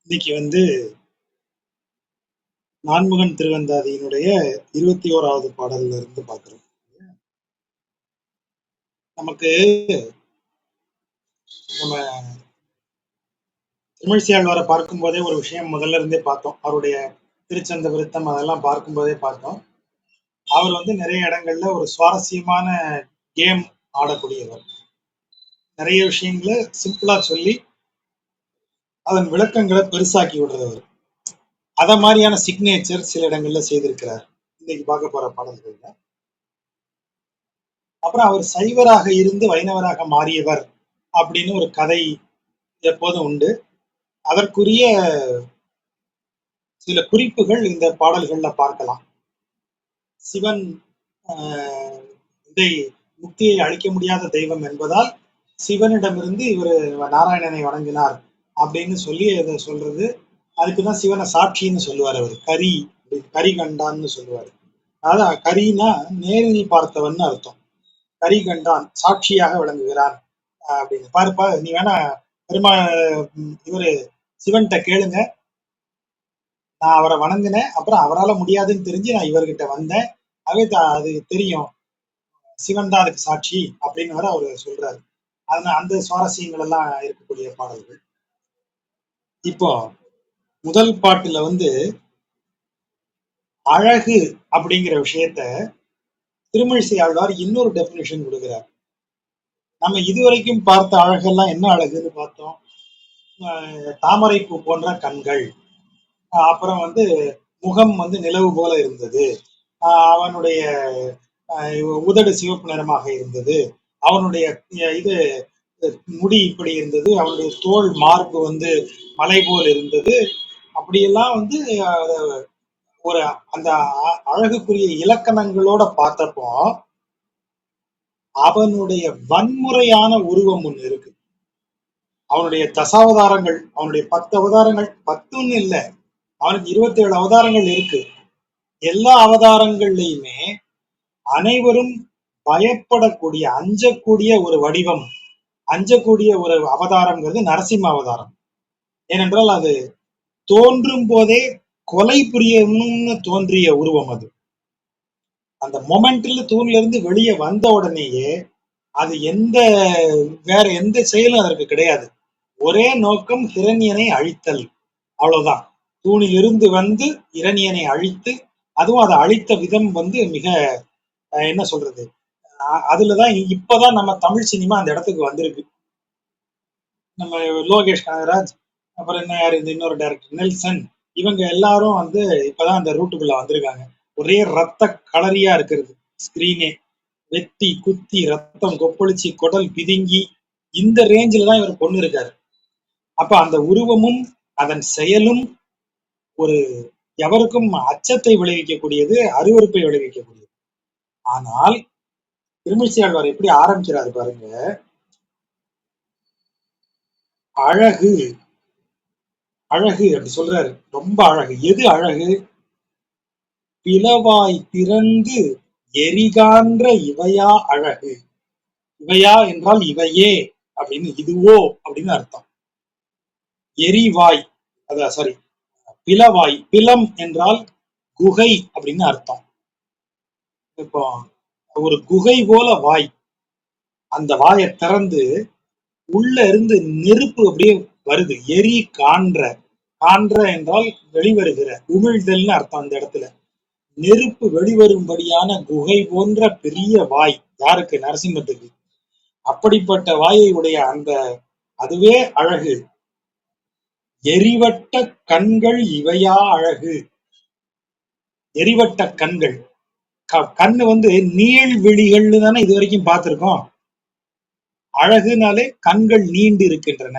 இன்னைக்கு வந்து நான்முகன் திருவந்தாதியினுடைய 21வது பாடல்ல இருந்து பார்க்கிறோம். நமக்கு நம்ம தமிழ்ச்சியாழ்வாரை பார்க்கும் போதே ஒரு விஷயம் முதல்ல இருந்தே பார்த்தோம். அவருடைய திருச்சந்த விருத்தம் அதெல்லாம் பார்க்கும்போதே பார்த்தோம். அவர் வந்து நிறைய இடங்கள்ல ஒரு சுவாரஸ்யமான கேம் ஆடக்கூடியவர். நிறைய விஷயங்களை சிம்பிளா சொல்லி அதன் விளக்கங்களை பெருசாக்கி விடுறவர். அத மாதிரியான சிக்னேச்சர் சில இடங்கள்ல செய்திருக்கிறார். இன்னைக்கு பார்க்க போற பாடல்கள்ல. அப்புறம் அவர் சைவராக இருந்து வைணவராக மாறியவர் அப்படின்னு ஒரு கதை எப்போதும் உண்டு. அதற்குரிய சில குறிப்புகள் இந்த பாடல்கள்ல பார்க்கலாம். சிவன் இதை முக்தியை அளிக்க முடியாத தெய்வம் என்பதால் சிவனிடமிருந்து இவர் நாராயணனை வணங்கினார் அப்படின்னு சொல்லி அதை சொல்றது. அதுக்குதான் சிவனை சாட்சின்னு சொல்லுவார். அவர் கரி கண்டான்னு சொல்லுவார். அதாவது கரினா நேரில் பார்த்தவன் அர்த்தம். கரி கண்டான் சாட்சியாக விளங்குகிறான் அப்படின்னு பாருப்பா. நீ வேணா பெருமா இவரு சிவன்கிட்ட கேளுங்க. நான் அவரை வணங்கினேன், அப்புறம் அவரால் முடியாதுன்னு தெரிஞ்சு நான் இவர்கிட்ட வந்தேன். அது தெரியும், சிவன் தான் அதுக்கு சாட்சி அப்படின்னு வர அவரு சொல்றாரு. அதனால அந்த சுவாரஸ்யங்கள் எல்லாம் இருக்கக்கூடிய பாடல்கள். இப்போ முதல் பாட்டுல வந்து அழகு அப்படிங்கிற விஷயத்த திருமழிசை ஆழ்வார் இன்னொரு டெபினிஷன் கொடுக்கிறார். நம்ம இதுவரைக்கும் பார்த்த அழகெல்லாம் என்ன அழகுன்னு பார்த்தோம்? தாமரை பூ போன்ற கண்கள், அப்புறம் வந்து முகம் வந்து நிலவு போல இருந்தது, அவனுடைய உதடு சிவப்பு நிறமாக இருந்தது, அவனுடைய இது முடி இப்படி இருந்தது, அவனுடைய தோல் மார்பு வந்து மலை போல் இருந்தது. அப்படியெல்லாம் வந்து ஒரு அந்த அழகுக்குரிய இலக்கணங்களோட பார்த்தப்போ அவனுடைய வன்முறையான உருவம் ஒண்ணு இருக்கு. அவனுடைய தசாவதாரங்கள், அவனுடைய 10 அவதாரங்கள், 10ன்னு இல்ல, அவனுக்கு 27 அவதாரங்கள் இருக்கு. எல்லா அவதாரங்கள்லையுமே அனைவரும் பயப்படக்கூடிய, அஞ்சக்கூடிய ஒரு வடிவம், அஞ்சக்கூடிய ஒரு அவதாரம்ங்கிறது நரசிம்ம அவதாரம். ஏனென்றால் அது தோன்றும் போதே கொலை புரியணும்னு தோன்றிய உருவம் அது. அந்த மொமெண்ட்ல தூண்ல இருந்து வெளியே வந்த உடனேயே அது வேற எந்த செயலும் அதற்கு கிடையாது. ஒரே நோக்கம் ஹிரண்யனை அழித்தல், அவ்வளவுதான். தூணிலிருந்து வந்து இரணியனை அழித்து, அதுவும் அதை அழித்த விதம் வந்து மிக என்ன சொல்றது, அதுலதான் இப்பதான் நம்ம தமிழ் சினிமா அந்த இடத்துக்கு வந்திருக்கு. நம்ம லோகேஷ் கனகராஜ், அப்புறம் என்ன யாரு இந்த இன்னொரு டைரக்டர் நெல்சன், இவங்க எல்லாரும் வந்து இப்பதான் அந்த ரூட்டுக்குள்ள வந்திருக்காங்க. ஒரே ரத்த களரியா இருக்கிறது ஸ்கிரீனே. வெட்டி குத்தி ரத்தம் கொப்பளிச்சு குடல் பிதுங்கி இந்த ரேஞ்சில தான் இவர் கொண்டு இருக்காரு. அப்ப அந்த உருவமும் அதன் செயலும் ஒரு எவருக்கும் அச்சத்தை விளைவிக்கக்கூடியது, அருவருப்பை விளைவிக்கக்கூடியது. ஆனால் திருமிசை ஆழ்வார் எப்படி ஆரம்பிக்கிறாரு பாருங்க. அழகு அழகு அப்படி சொல்றாரு. ரொம்ப அழகு. எது அழகு? பிளவாய் திறந்து எரிகான்ற இவையா அழகு. இவையா என்றால் இவையே அப்படின்னு, இதுவோ அப்படின்னு அர்த்தம். எரிவாய், அதான் சாரி, பிளவாய், பிலம் என்றால் குகை அப்படின்னு அர்த்தம். இப்போ ஒரு குகை போல வாய், அந்த வாயை திறந்து உள்ள இருந்து நெருப்பு அப்படியே வருது. எரி காண்ற, காண்ற என்றால் வெளிவருகிற, உமிழ்தல்னு அர்த்தம். அந்த இடத்துல நெருப்பு வெளிவரும்படியான குகை போன்ற பெரிய வாய் யாருக்கு? நரசிம்மத்துக்கு. அப்படிப்பட்ட வாயை உடைய அந்த அதுவே அழகு. எரிவட்ட கண்கள் இவையா அழகு. எரிவட்ட கண்கள், கண்ணு வந்து நீள் விழிகள்னு தானே இது வரைக்கும் பார்த்திருக்கோம். அழகுனாலே கண்கள் நீண்டு இருக்கின்றன,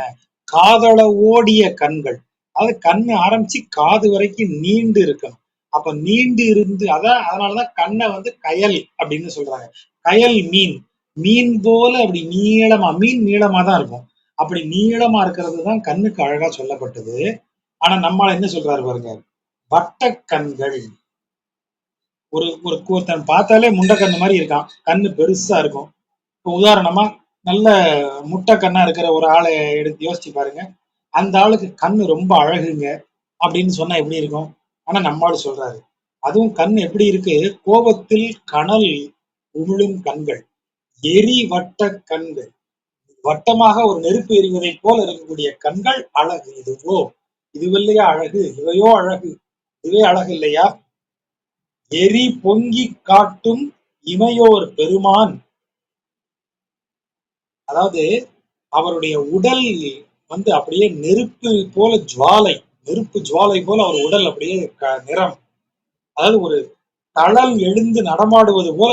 காதள ஓடிய கண்கள். அது கண்ணு ஆரம்பிச்சு காது வரைக்கும் நீண்டு இருக்கணும். அப்ப நீண்டு இருந்து அதனாலதான் கண்ணை வந்து கயல் அப்படின்னு சொல்றாங்க. கயல் மீன், மீன் போல அப்படி நீளமா, மீன் நீளமா தான் இருக்கும். அப்படி நீளமா இருக்கிறது தான் கண்ணுக்கு அழகா சொல்லப்பட்டது. ஆனா நம்மால என்ன சொல்றாரு பாருங்க, வட்ட கண்கள். ஒரு ஒரு ஒருத்தன் பார்த்தாலே முண்டக்கண்ணு மாதிரி இருக்கான், கண்ணு பெருசா இருக்கும். இப்போ உதாரணமா நல்ல முட்டை கண்ணா இருக்கிற ஒரு ஆளை எடுத்து யோசிச்சு பாருங்க. அந்த ஆளுக்கு கண்ணு ரொம்ப அழகுங்க அப்படின்னு சொன்னா எப்படி இருக்கும்? ஆனா நம்மாள் சொல்றாரு, அதுவும் கண் எப்படி இருக்கு? கோபத்தில் கனல் உமிழும் கண்கள், எரி வட்ட கண்கள், வட்டமாக ஒரு நெருப்பு எரிவதைப் போல இருக்கக்கூடிய கண்கள் அழகு. இதுவோ இதுவல்லையா அழகு? இவையோ அழகு? இதுவே அழகு இல்லையா? எரி பொங்கி காட்டும் இமையோர் பெருமான். அதாவது அவருடைய உடல் அப்படியே நெருப்பு போல ஜுவாலை, நெருப்பு ஜுவாலை போல அவர் உடல் அப்படியே நிறம், அதாவது ஒரு தழல் எழுந்து நடமாடுவது போல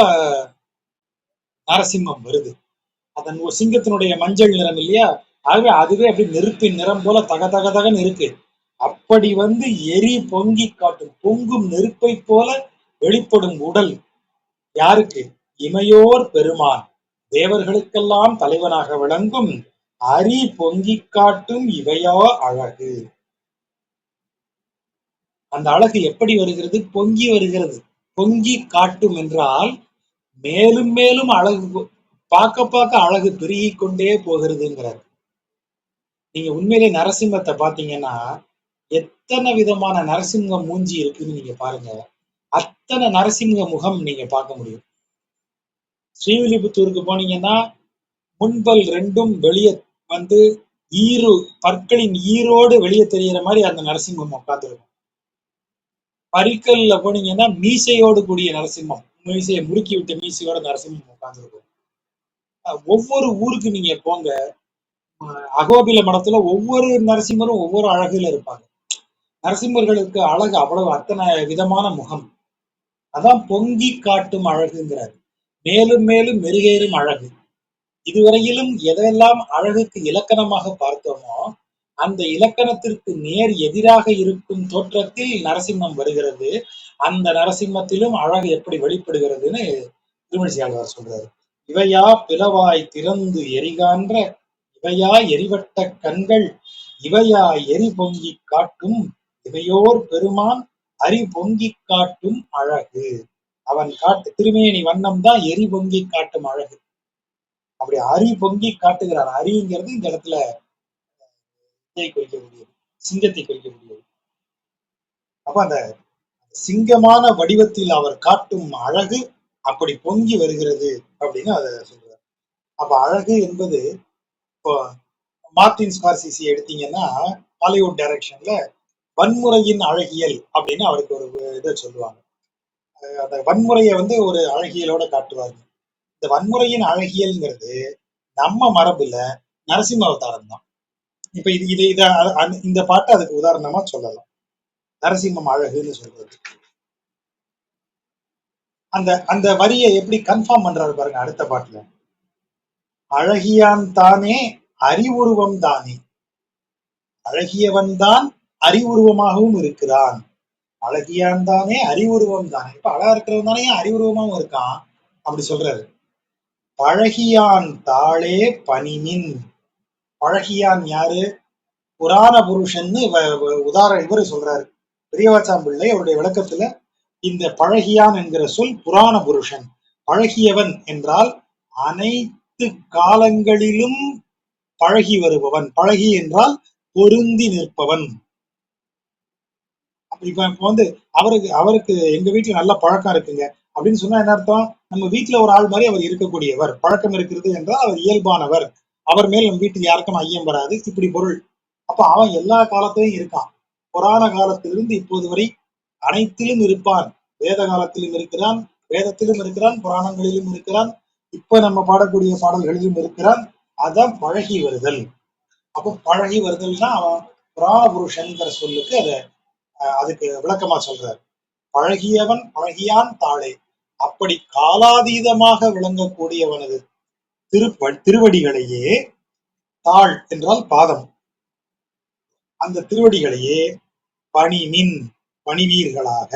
நரசிம்மம் வருது. அதன் ஒரு சிங்கத்தினுடைய மஞ்சள் நிறம் இல்லையா? ஆகவே அதுவே அப்படி நெருப்பின் நிறம் போல தக தக தகன்னு இருக்கு. அப்படி எரி பொங்கி காட்டும், பொங்கும் நெருப்பை போல வெளிப்படும் உடல் யாருக்கு? இமையோர் பெருமான், தேவர்களுக்கெல்லாம் தலைவனாக விளங்கும் அரி பொங்கி காட்டும் இவையோ அழகு. அந்த அழகு எப்படி வருகிறது? பொங்கி வருகிறது. பொங்கி காட்டும் என்றால் மேலும் மேலும் அழகு, பார்க்க பார்க்க அழகு பெருகிக் கொண்டே போகிறதுங்கிறார். நீங்க உண்மையிலே நரசிம்மத்தை பாத்தீங்கன்னா எத்தனை விதமான நரசிம்ம மூஞ்சி இருக்குன்னு நீங்க பாருங்க. அத்தனை நரசிம்ம முகம் நீங்க பார்க்க முடியும். ஸ்ரீவில்லிபுத்தூருக்கு போனீங்கன்னா முன்பல் ரெண்டும் வெளியே வந்து ஈரு பற்களின் ஈரோடு வெளியே தெரிகிற மாதிரி அந்த நரசிம்மம் உட்கார்ந்துருக்கும். பரிக்கல்ல போனீங்கன்னா மீசையோடு கூடிய நரசிம்மம், மீசையை முறுக்கி விட்ட மீசையோட நரசிம்மம் உட்கார்ந்துருக்கும். ஒவ்வொரு ஊருக்கு நீங்க போங்க, அகோபில மடத்துல ஒவ்வொரு நரசிம்மரும் ஒவ்வொரு அழகுல இருப்பாங்க. நரசிம்மர்களுக்கு அழகு அவ்வளவு அத்தனை விதமான முகம். அதான் பொங்கி காட்டும் அழகுங்கிறார். மேலும் மேலும் மெருகேறும் அழகு. இதுவரையிலும் எதையெல்லாம் அழகுக்கு இலக்கணமாக பார்த்தோமோ அந்த இலக்கணத்திற்கு நேர் எதிராக இருக்கும் தோற்றத்தில் நரசிம்மம் வருகிறது. அந்த நரசிம்மத்திலும் அழகு எப்படி வெளிப்படுகிறதுன்னு திருமழிசை ஆழ்வார் சொல்றாரு. இவையா பிளவாய் திறந்து எரிகான்ற இவையா எரிவட்ட கண்கள் இவையா எரி பொங்கி காட்டும் இவையோர் பெருமான் அரி பொங்கி காட்டும் அழகு. அவன் காட்டு திருமேனி வண்ணம் தான் எரி பொங்கி காட்டும் அழகு. அப்படி அரி பொங்கி காட்டுகிறார். அரிங்கிறது இந்த இடத்துல குறிக்கக்கூடியது, சிங்கத்தை குறிக்கக்கூடியது. அப்ப அந்த சிங்கமான வடிவத்தில் அவர் காட்டும் அழகு அப்படி பொங்கி வருகிறது அப்படின்னு அதை சொல்றாரு. அப்ப அழகு என்பது இப்போ மார்டின் ஸ்கார்சிசி எடுத்தீங்கன்னா ஹாலிவுட் டைரக்ஷன்ல வன்முறையின் அழகியல் அப்படின்னு அவருக்கு ஒரு இதை சொல்லுவாங்க. அந்த வன்முறையை ஒரு அழகியலோட காட்டுவாங்க. இந்த வன்முறையின் அழகியல்ங்கிறது நம்ம மரபுல நரசிம்ம அவதாரம் தான். இப்ப இது இது இத இந்த பாட்டை அதுக்கு உதாரணமா சொல்லலாம். நரசிம்மம் அழகுன்னு சொல்றது. அந்த அந்த வரியை எப்படி கன்ஃபார்ம் பண்றாரு பாருங்க அடுத்த பாட்டுல. அழகியான் தானே அறிவுருவம் தானே, அழகியவன் தான் அறிவுருவமாகவும் இருக்கிறான். அழகியான் தானே அறிவுருவம் தானே, இப்ப அழகா இருக்கிறவன் தானே அறிவுருவமாகவும் இருக்கான் அப்படி சொல்றாரு. பழகியான் தாளே பணிமின். பழகியான் யாரு? புராண புருஷன்னு இவரு சொல்றாரு பெரியவாச்சான் பிள்ளை அவருடைய விளக்கத்துல. இந்த பழகியான் என்கிற சொல் புராண புருஷன். பழகியவன் என்றால் அனைத்து காலங்களிலும் பழகி வருபவன். பழகி என்றால் பொருந்தி நிற்பவன். இப்ப அவருக்கு அவருக்கு எங்க வீட்டுல நல்ல பழக்கம் இருக்குங்க அப்படின்னு சொன்னா என்ன அர்த்தம்? நம்ம வீட்டுல ஒரு ஆள் மாதிரி அவர் இருக்கக்கூடியவர். பழக்கம் இருக்கிறது என்றால் அவர் இயல்பானவர். அவர் மேல் நம்ம வீட்டுக்கு யாருக்கும் ஐயம் வராது, இப்படி பொருள். அப்ப அவன் எல்லா காலத்திலையும் இருக்கான். புராண காலத்திலிருந்து இப்போது வரை அனைத்திலும் இருப்பான். வேத காலத்திலும் இருக்கிறான், வேதத்திலும் இருக்கிறான், புராணங்களிலும் இருக்கிறான், இப்ப நம்ம பாடக்கூடிய பாடல்களிலும் இருக்கிறான். அதான் பழகி வருதல். அப்போ பழகி வருதல்னா அவன் புராண புருஷன்கிற சொல்லுக்கு அதுக்கு விளக்கமா சொல்றாரு. பழகியவன் பழகியான் தாளே, அப்படி காலாதீதமாக விளங்கக்கூடியவனது திருவடிகளையே, தாள் என்றால் பாதம், அந்த திருவடிகளையே பணிமின் பணிவீர்களாக.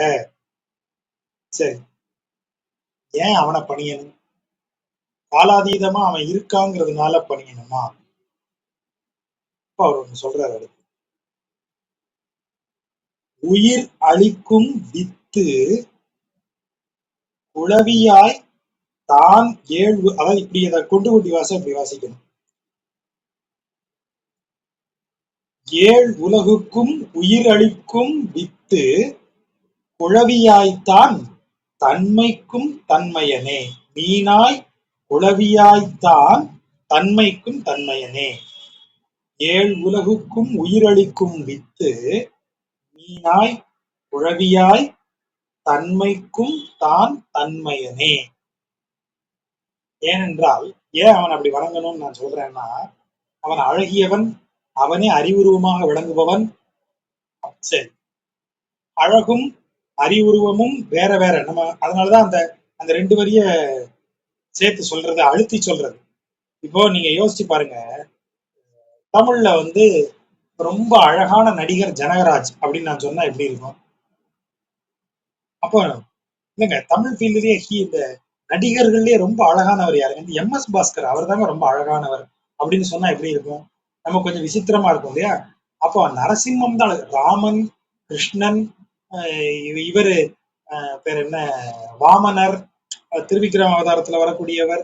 சரி, ஏன் அவனை பணியணும்? காலாதீதமா அவன் இருக்காங்கிறதுனால பணியணுமா? அவர் ஒண்ணு சொல்றாரு அடுத்து. உயிர் அளிக்கும் வித்து குளவியாய் தான் ஏழ்வு. அதாவது இப்படி அதை கொண்டு கூட்டி வாச இப்படி வாசிக்கணும். ஏழ் உலகுக்கும் உயிர் அளிக்கும் வித்து குழவியாய்த்தான் தன்மைக்கும் தன்மையனே. மீனாய் குழவியாய்த்தான் தன்மைக்கும் தன்மையனே. ஏழ் உலகுக்கும் உயிரளிக்கும் வித்து மீனாய் குழவியாய் தன்மைக்கும் தான் தன்மையனே. ஏனென்றால், ஏன் அவன் அப்படி வணங்கணும்னு நான் சொல்றேன்னா, அவன் அழகியவன், அவனே அறிவுருவமாக விளங்குபவன். சரி, அழகும் அறிவுருவமும் வேற வேற. நம்ம அதனாலதான் அந்த அந்த ரெண்டு வரிய சேர்த்து சொல்றது, அழுத்தி சொல்றது. இப்போ நீங்க யோசிச்சு பாருங்க, தமிழ்ல வந்து ரொம்ப அழகான நடிகர் ஜனகராஜ் அப்படின்னு நான் சொன்னா எப்படி இருக்கும்? அப்போ இல்லைங்க, தமிழ் ஃபீல்ட்லயே இந்த நடிகர்கள்லயே ரொம்ப அழகானவர் யாருங்க? எம்.எஸ். பாஸ்கர், அவர் தாங்க ரொம்ப அழகானவர் அப்படின்னு சொன்னா எப்படி இருக்கும்? நம்ம கொஞ்சம் விசித்திரமா இருக்கும் இல்லையா? அப்போ நரசிம்மம் தான் ராமன், கிருஷ்ணன், இவரு பேர் என்ன, வாமனர், திருவிக்கிரம அவதாரத்துல வரக்கூடியவர்,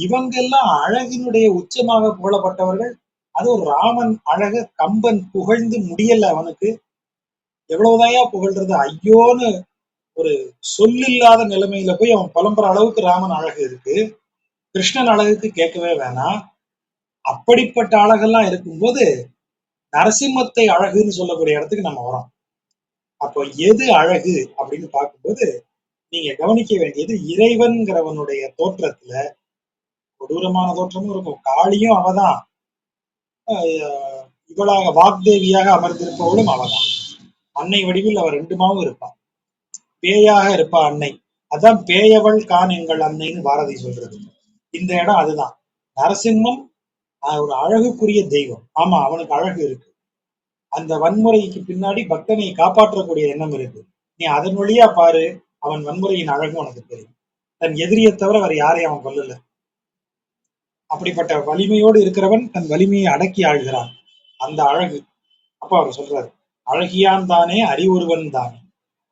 இவங்க எல்லாம் அழகினுடைய உச்சமாக புகழப்பட்டவர்கள். அது ஒரு ராமன் அழக கம்பன் புகழ்ந்து முடியல அவனுக்கு. எவ்வளவுதாயா புகழ்றது, ஐயோன்னு ஒரு சொல்லில்லாத நிலைமையில போய் அவன் புலம்புற அளவுக்கு ராமன் அழகு இருக்கு. கிருஷ்ணன் அழகுக்கு கேட்கவே வேணாம். அப்படிப்பட்ட அழகெல்லாம் இருக்கும்போது நரசிம்மத்தை அழகுன்னு சொல்லக்கூடிய இடத்துக்கு நம்ம வரோம். அப்போ எது அழகு அப்படின்னு பார்க்கும்போது நீங்க கவனிக்க வேண்டியது, இறைவன்கிறவனுடைய தோற்றத்துல கொடூரமான தோற்றமும் இருக்கும். காளியும் அவதான், இவளாக வாக்தேவியாக அமர்ந்திருப்பவளும் அவதான். அன்னை வடிவில் அவர் ரெண்டுமாவும் இருப்பான். பேயாக இருப்பா அன்னை. அதான் பேயவள் கான் எங்கள் அன்னைன்னு பாரதி சொல்றது. இந்த இடம் அதுதான். நரசிம்மம் ஒரு அழகுக்குரிய தெய்வம். ஆமா, அவனுக்கு அழகு இருக்கு. அந்த வன்முறைக்கு பின்னாடி பக்தனை காப்பாற்றக்கூடிய எண்ணம் இருக்கு. நீ அதன் வழியா பாரு, அவன் வன்முறையின் அழகு உனக்கு தெரியும். தன் எதிரியை தவிர வேற யாரையும் அவன் கொல்லல. அப்படிப்பட்ட வலிமையோடு இருக்கிறவன் தன் வலிமையை அடக்கி ஆழ்கிறான். அந்த அழகு. அப்ப அவர் சொல்றாரு, அழகியான் தானே அறிவுருவன் தானே.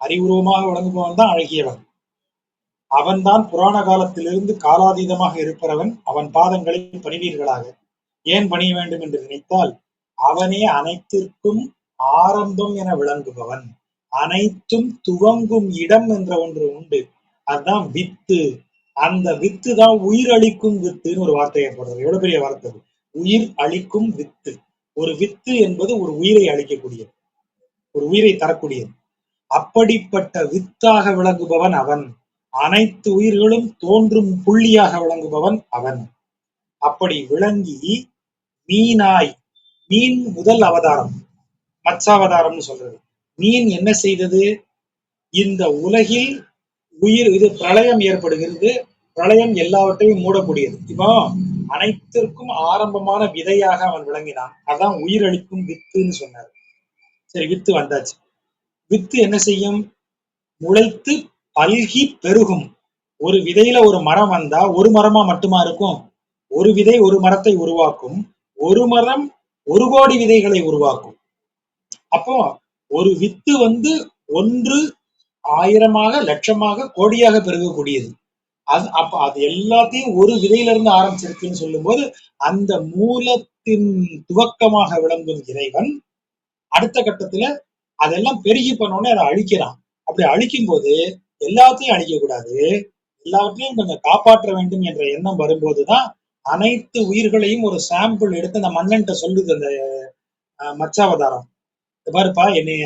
அறிவுருவமாக விளங்குபவன் தான் அழகியவன். அவன்தான் புராண காலத்திலிருந்து காலாதீதமாக இருப்பவன். அவன் பாதங்களை பணிவீர்களாக. ஏன் பணிய வேண்டும் என்று நினைத்தால், அவனே அனைத்திற்கும் ஆரம்பம் என விளங்குபவன். அனைத்தும் துவங்கும் இடம் என்ற ஒன்று உண்டு. அதுதான் வித்து. அந்த வித்து தான் உயிர் அளிக்கும் வித்துன்னு ஒரு வார்த்தையை போடுறது. எவ்வளவு பெரிய வார்த்தை! உயிர் அளிக்கும் வித்து. ஒரு வித்து என்பது ஒரு உயிரை அளிக்கக்கூடியது, ஒரு உயிரை தரக்கூடியது. அப்படிப்பட்ட வித்தாக விளங்குபவன் அவன். அனைத்து உயிர்களும் தோன்றும் புள்ளியாக விளங்குபவன் அவன். அப்படி விளங்கி மீனாய், மீன் முதல் அவதாரம், மத்சாவதாரம்னு சொல்றது. மீன் என்ன செய்தது? இந்த உலகில் உயிர், இது பிரளயம் ஏற்படுகிறது. பிரளயம் எல்லாவற்றையும் மூடக்கூடியது. இப்போ அனைத்திற்கும் ஆரம்பமான விதையாக அவன் விளங்கினான். அதான் உயிரளிக்கும் வித்துன்னு சொன்னார். சரி, வித்து வந்தாச்சு. வித்து என்ன செய்யும்? முளைத்து பல்கி பெருகும். ஒரு விதையில ஒரு மரம் வந்தா ஒரு மரமா மட்டுமா இருக்கும்? ஒரு விதை ஒரு மரத்தை உருவாக்கும். ஒரு மரம் 1,000,000 விதைகளை உருவாக்கும். அப்போ ஒரு வித்து வந்து 1 1000மாக, லட்சமாக, கோடியாக பெருகக்கூடியது. அப்ப அது எல்லாத்தையும் ஒரு விதையில இருந்து ஆரம்பிச்சிருக்குன்னு சொல்லும் போது, அந்த மூலத்தின் துவக்கமாக விளங்கும் இறைவன் அடுத்த கட்டத்துல அதெல்லாம் பெருகி பண்ணோடனே அதை அழிக்கிறான். அப்படி அழிக்கும் போது எல்லாத்தையும் அழிக்க கூடாது, எல்லாவற்றையும் கொஞ்சம் காப்பாற்ற வேண்டும் என்ற எண்ணம் வரும்போதுதான் அனைத்து உயிர்களையும் ஒரு சாம்பிள் எடுத்து அந்த மன்னன்ட்ட சொல்லுது அந்த மச்சாவதாரம். பாருப்பா, என்னைய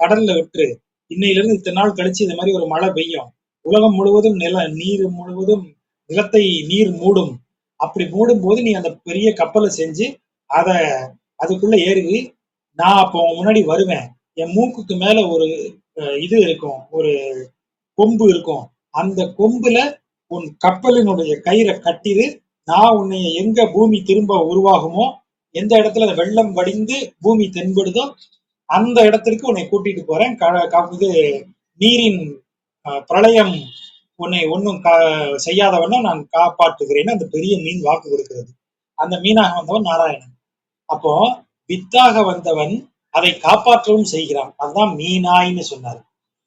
கடல்ல விட்டுரு, இன்னையில இருந்து இத்தனை நாள் கழிச்சு இந்த மாதிரி ஒரு மழை பெய்யும், உலகம் முழுவதும் நீர் முழுவதும் நிலத்தை நீர் மூடும். அப்படி மூடும் போது நீ அந்த பெரிய கப்பலை செஞ்சு அத அதுக்குள்ள ஏறி, நான் அப்போ முன்னாடி வருவேன். என் மூக்குக்கு மேல ஒரு இது இருக்கும், ஒரு கொம்பு இருக்கும். அந்த கொம்புல உன் கப்பலினுடைய கயிறை கட்டிடு. நான் உன்னை எங்க பூமி திரும்ப உருவாகுமோ, எந்த இடத்துல வெள்ளம் வடிந்து பூமி தென்படுதோ அந்த இடத்திற்கு உன்னை கூட்டிட்டு போறேன். இது நீரின் பிரளயம் உன்னை ஒன்னும் செய்யாதவன நான் காப்பாற்றுகிறேன்னு அந்த பெரிய மீன் வாக்கு கொடுக்கிறது. அந்த மீனாக வந்தவன் நாராயணன். அப்போ வித்தாக வந்தவன் அதை காப்பாற்றவும் செய்கிறான். அதுதான் மீனாய்ன்னு சொன்னார்.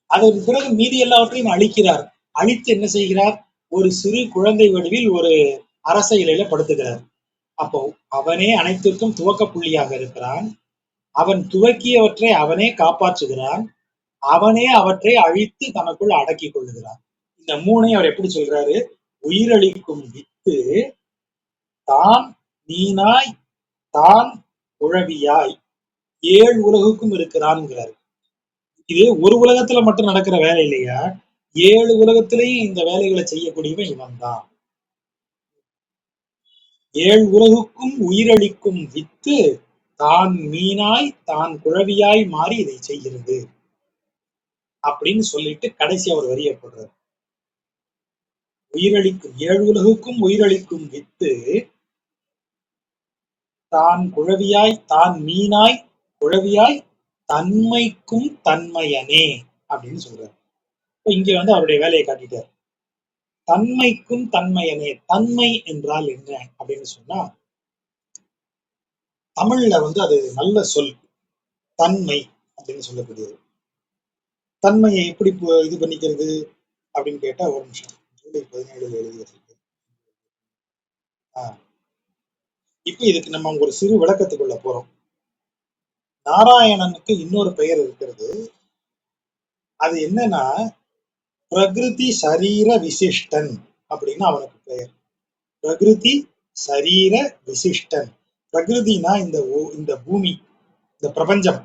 அதற்கு பிறகு மீதி எல்லாவற்றையும் அழிக்கிறார். அழித்து என்ன செய்கிறார்? ஒரு சிறு குழந்தை வடிவில் ஒரு அரச இலையில படுத்துகிறார். அப்போ அவனே அனைத்திற்கும் துவக்க புள்ளியாக இருக்கிறான். அவன் துவக்கியவற்றை அவனே காப்பாற்றுகிறான், அவனே அவற்றை அழித்து தனக்குள் அடக்கிக் கொள்ளுகிறான். இந்த மூணையும் அவர் எப்படி சொல்றாரு? உயிரளிக்கும் வித்து தான் நீனாய் தான் குழவியாய் ஏழு உலகுக்கும் இருக்கிறான்ங்கிறாரு. இது ஒரு உலகத்துல மட்டும் நடக்கிற வேலை இல்லையா, ஏழு உலகத்திலையும் இந்த வேலைகளை செய்யக்கூடியவன் இவன் தான். ஏழு உலகுக்கும் உயிரளிக்கும் வித்து தான் மீனாய் தான் குழவியாய் மாறி இதை செய்கிறது அப்படின்னு சொல்லிட்டு கடைசி அவர் வரிய போடுறார். உயிரளிக்கும் ஏழு உலகுக்கும் உயிரளிக்கும் வித்து தான் குழவியாய் தான் மீனாய் குழவியாய் தன்மைக்கும் தன்மையனே அப்படின்னு சொல்றாரு. இங்க வந்து அவருடைய வேலையை காட்டிட்டார். தன்மைக்கும் தன்மையனே. தன்மை என்றால் என்ன அப்படின்னு சொன்னா, தமிழ்ல வந்து அது நல்ல சொல். தன்மை அப்படின்னு சொல்லக்கூடியது. தன்மையை எப்படி இது பண்ணிக்கிறது அப்படின்னு கேட்டா, ஒரு நிமிஷம். ஜூலை 17 எழுதியிருக்கு. இப்ப இதுக்கு நம்ம ஒரு சிறு விளக்கத்துக்குள்ள போறோம். நாராயணனுக்கு இன்னொரு பெயர் இருக்கிறது. அது என்னன்னா, பிரகிருதி சரீர விசிஷ்டன் அப்படின்னு அவனுக்கு பெயர். பிரகிருதி சரீர விசிஷ்டன். பிரகிருதினா இந்த பூமி, இந்த பிரபஞ்சம்.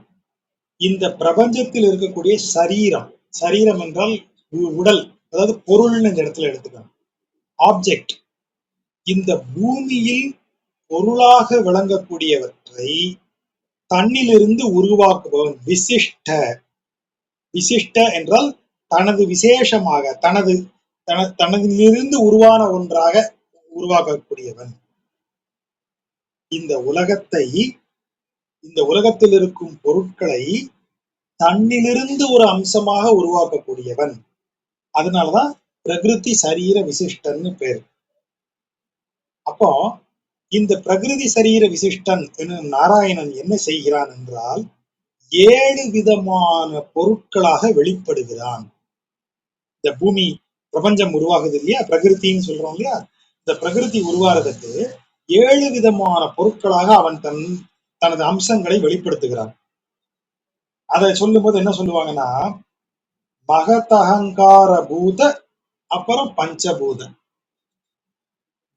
இந்த பிரபஞ்சத்தில் இருக்கக்கூடிய சரீரம். சரீரம் என்றால் உடல், அதாவது பொருள்னு இந்த இடத்துல எடுத்துக்கணும். ஆப்ஜெக்ட். இந்த பூமியில் பொருளாக விளங்கக்கூடியவற்றை தன்னிலிருந்து உருவாக்குபவன் விசிஷ்ட. விசிஷ்ட என்றால் தனது விசேஷமாக, தனதிலிருந்து உருவான ஒன்றாக உருவாக்கக்கூடியவன். இந்த உலகத்தில் இருக்கும் பொருட்களை தன்னிலிருந்து ஒரு அம்சமாக உருவாக்கக்கூடியவன். அதனாலதான் பிரகிருதி சரீர விசிஷ்டன்னு பேர். அப்போ இந்த பிரகிருதி சரீர விசிஷ்டன் நாராயணன் என்ன செய்கிறான் என்றால், 7 விதமான பொருட்களாக வெளிப்படுகிறான். இந்த பூமி பிரபஞ்சம் உருவாகுது இல்லையா, பிரகிருத்தின்னு சொல்றோம் இல்லையா, இந்த பிரகிருதி உருவாகிறதுக்கு 7 விதமான பொருட்களாக அவன் தனது அம்சங்களை வெளிப்படுத்துகிறான். அதை சொல்லும் போது என்ன சொல்லுவாங்கன்னா, மகதகங்கார பூத, அப்புறம் பஞ்சபூத.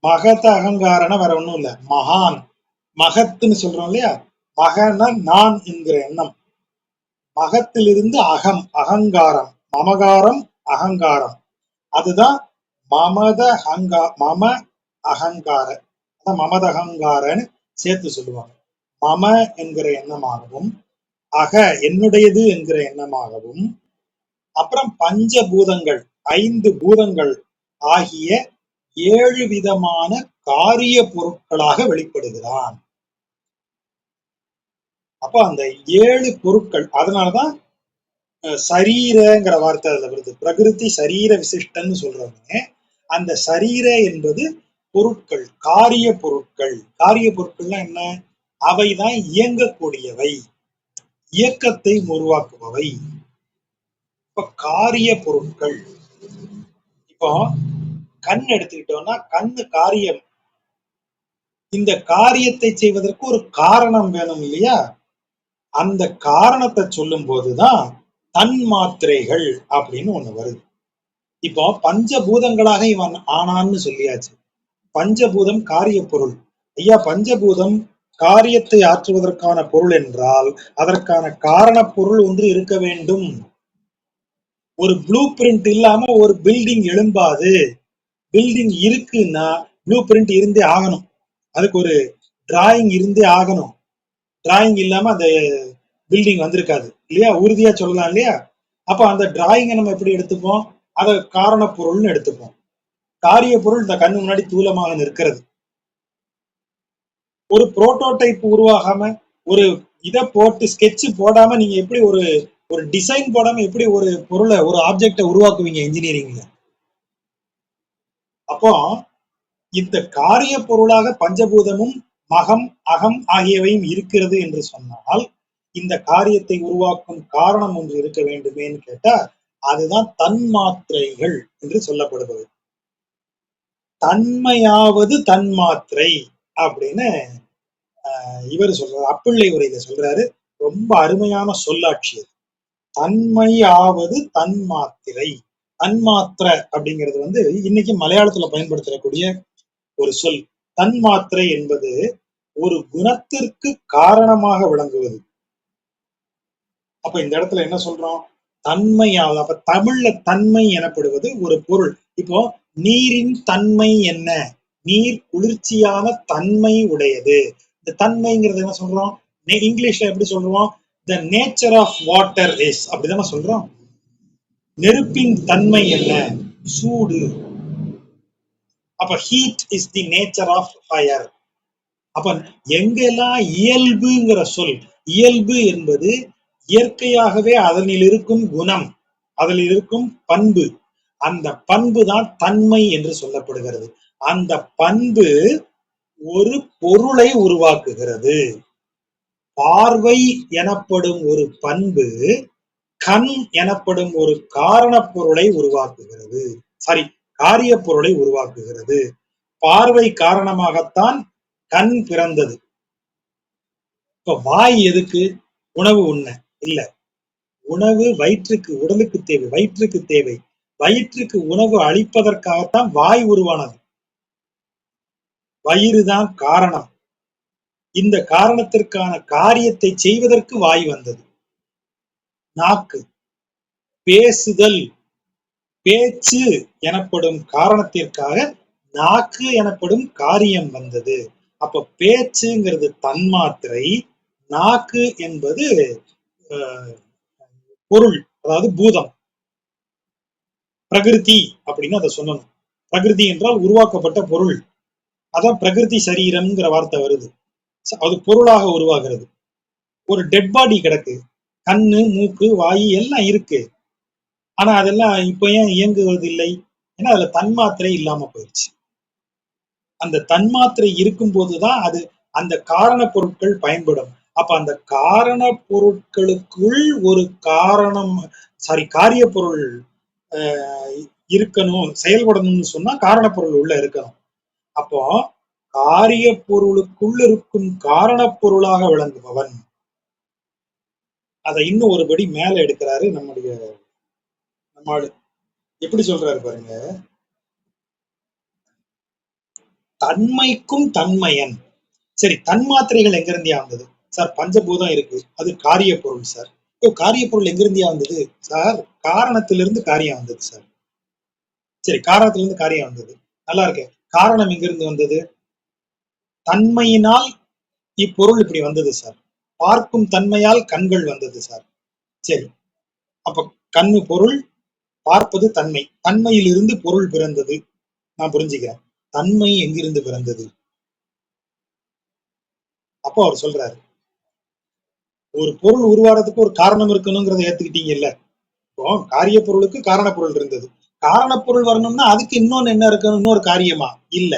மகத அகங்காரன வேற ஒண்ணும் இல்ல, மகான். மகத்துன்னு சொல்றோம் இல்லையா, மகன நான் என்கிற எண்ணம். மகத்திலிருந்து அகம், அகங்காரம், மமகாரம், அகங்காரம். அதுதான் மமத மம அகங்கார, மமதகங்காரன்னு சேர்த்து சொல்லுவாங்க. மம என்கிற எண்ணமாகவும், அக என்னுடையது என்கிற எண்ணமாகவும், அப்புறம் பஞ்சபூதங்கள் 5 பூதங்கள் ஆகிய 7 விதமான காரிய பொருட்களாக வெளிப்படுகிறான். அப்ப அந்த 7 பொருட்கள், அதனாலதான் சரீரங்கிற வார்த்தை அதுல வருது. பிரகிருதி சரீர விசிஷ்டன்னு சொல்றவங்க, அந்த சரீர என்பது பொருட்கள், காரிய பொருட்கள். காரிய பொருட்கள்னா என்ன? அவைதான் இயங்கக்கூடியவை, இயக்கத்தை உருவாக்குபவை. இப்ப காரிய பொருட்கள். இப்போ கண் எடுத்துக்கிட்டோம்னா, கண்ணு காரியம். இந்த காரியத்தை செய்வதற்கு ஒரு காரணம் வேணும் இல்லையா, அந்த காரணத்தை சொல்லும் போதுதான் தன்மாத்திரைகள் அப்படின்னு ஒண்ணு வருது. இப்போ பஞ்சபூதங்களாக இவன் ஆனான்னு சொல்லியாச்சு. பஞ்சபூதம் காரிய பொருள். ஐயா, பஞ்சபூதம் காரியத்தை ஆற்றுவதற்கான பொருள் என்றால் அதற்கான காரண பொருள் ஒன்று இருக்க வேண்டும். ஒரு ப்ளூ பிரிண்ட் இல்லாம ஒரு பில்டிங் எழும்பாது. பில்டிங் இருக்குன்னா ப்ளூ பிரிண்ட் இருந்தே ஆகணும், அதுக்கு ஒரு டிராயிங் இருந்தே ஆகணும். டிராயிங் இல்லாம அந்த பில்டிங் வந்திருக்காது இல்லையா, உறுதியா சொல்லலாம் இல்லையா. அப்ப அந்த டிராயிங்கை நம்ம எப்படி எடுத்துப்போம்? அதை காரண பொருள்னு எடுத்துப்போம். காரிய பொருள் இந்த கண்ணு முன்னாடி தூலமாக நிற்கிறது. ஒரு புரோட்டோடைப் உருவாகாம, ஒரு இதை போட்டு ஸ்கெட்ச் போடாம நீங்க எப்படி ஒரு டிசைன் போடாம எப்படி ஒரு பொருளை, ஒரு ஆப்ஜெக்டை உருவாக்குவீங்க இன்ஜினியரிங்ல? அப்போ இந்த காரிய பொருளாக பஞ்சபூதமும் மகம் அகம் ஆகியவையும் இருக்கிறது என்று சொன்னால், இந்த காரியத்தை உருவாக்கும் காரணம் ஒன்று இருக்க வேண்டுமேன்னு கேட்டா, அதுதான் தன்மாத்திரைகள் என்று சொல்லப்படுவது. தன்மையாவது தன்மாத்திரை அப்படின்னு இவர் சொல்றாரு, அப்பிள்ளை உரையில சொல்றாரு. ரொம்ப அருமையான சொல்லாட்சி அது. தன்மையாவது தன்மாத்திரை. தன்மாத்திர அப்படிங்கிறது வந்து இன்னைக்கு மலையாளத்துல பயன்படுத்தக்கூடிய ஒரு சொல். தன்மாத்திரை என்பது ஒரு குணத்திற்கு காரணமாக விளங்குவது. அப்ப இந்த இடத்துல என்ன சொல்றோம்? தன்மையாவது. அப்ப தமிழ்ல தன்மை எனப்படுவது ஒரு பொருள். இப்போ நீரின் தன்மை என்ன? நீர் குளிர்ச்சியான தன்மை உடையது. இந்த தன்மைங்கிறது என்ன சொல்றோம்? இங்கிலீஷ்ல எப்படி சொல்றோம்? The nature of water is, அப்படிதானே சொல்றோம். நெருப்பின் தன்மை என்ன? சூடு. அப்ப heat is the nature of fire. அப்ப எங்கெல்லாம் இயல்புங்கிற சொல், இயல்பு என்பது இயற்கையாகவே அதனில் இருக்கும் குணம், அதில் இருக்கும் பண்பு, அந்த பண்பு தான் தன்மை என்று சொல்லப்படுகிறது. அந்த பண்பு ஒரு பொருளை உருவாக்குகிறது. பார்வை எனப்படும் ஒரு பண்பு கண் எனப்படும் ஒரு காரண பொருளை உருவாக்குகிறது. சாரி, காரிய பொருளை உருவாக்குகிறது. பார்வை காரணமாகத்தான் கண் பிறந்தது. இப்ப வாய் எதுக்கு? உணவு உண்ண இல்ல. உணவு வயிற்றுக்கு, உடலுக்கு தேவை, வயிற்றுக்கு தேவை. வயிற்றுக்கு உணவு அளிப்பதற்காகத்தான் வாய் உருவானது. வயிறுதான் காரணம். இந்த காரணத்திற்கான காரியத்தை செய்வதற்கு வாய் வந்தது. நாக்கு பேசுதல், பேச்சு எனப்படும் காரணத்திற்காக நாக்கு எனப்படும் காரியம் வந்தது. அப்ப பேச்சுங்கிறது தன்மாத்திரை, நாக்கு என்பது பொருள், அதாவது பூதம். பிரகிருதி அப்படின்னு அதை சொல்லணும். பிரகிருதி என்றால் உருவாக்கப்பட்ட பொருள். அதான் பிரகிருதி சரீரம்ங்கிற வார்த்தை வருது. அது பொருளாக உருவாகிறது. ஒரு டெட் பாடி கிடக்கு, கண்ணு மூக்கு வாயு எல்லாம் இருக்கு. ஆனா அதெல்லாம் இப்ப ஏன் இயங்குவது இல்லை? ஏன்னா அதுல தன்மாத்திரை இல்லாம போயிடுச்சு. அந்த தன்மாத்திரை இருக்கும் போதுதான் அது அந்த காரண பொருட்கள் பயன்படும். அப்ப அந்த காரண பொருட்களுக்குள் ஒரு காரணம், சாரி, காரிய பொருள் இருக்கணும், செயல்படணும்னு சொன்னா காரண பொருள் உள்ள இருக்கணும். அப்போ காரிய பொருளுக்குள் இருக்கும் காரண பொருளாக விளங்குபவன். அதை இன்னும் ஒருபடி மேல எடுக்கிறாரு நம்முடைய நம்மாளு. எப்படி சொல்றாரு பாருங்க. தன்மைக்கும் தன்மையன். சரி, தன்மாத்திரைகள் எங்க இருந்தியா வந்தது சார்? பஞ்சபூதம் இருக்கு, அது காரிய பொருள் சார். காரிய பொருள் எங்க இருந்தியா வந்தது சார்? காரணத்திலிருந்து காரியம் வந்தது சார். சரி, காரணத்திலிருந்து காரியம் வந்தது, நல்லா இருக்கு. காரணம் எங்க இருந்து வந்தது? தன்மையினால் இப்பொருள் இப்படி வந்தது சார். பார்க்கும் தன்மையால் கண்கள் வந்தது சார். சரி, அப்ப கண்ணு பொருள், பார்ப்பது தன்மை, தன்மையிலிருந்து பொருள் பிறந்தது. நான் புரிஞ்சுக்கிறேன். தன்மை எங்கிருந்து பிறந்தது? அப்போ அவர் சொல்றாரு, ஒரு பொருள் உருவாறதுக்கு ஒரு காரணம் இருக்கணுங்கிறத ஏத்துக்கிட்டீங்கல்ல. இப்போ காரிய பொருளுக்கு காரண பொருள் இருந்தது. காரண பொருள் வரணும்னா அதுக்கு இன்னொன்னு என்ன இருக்கணும்? இன்னொரு காரியமா? இல்ல,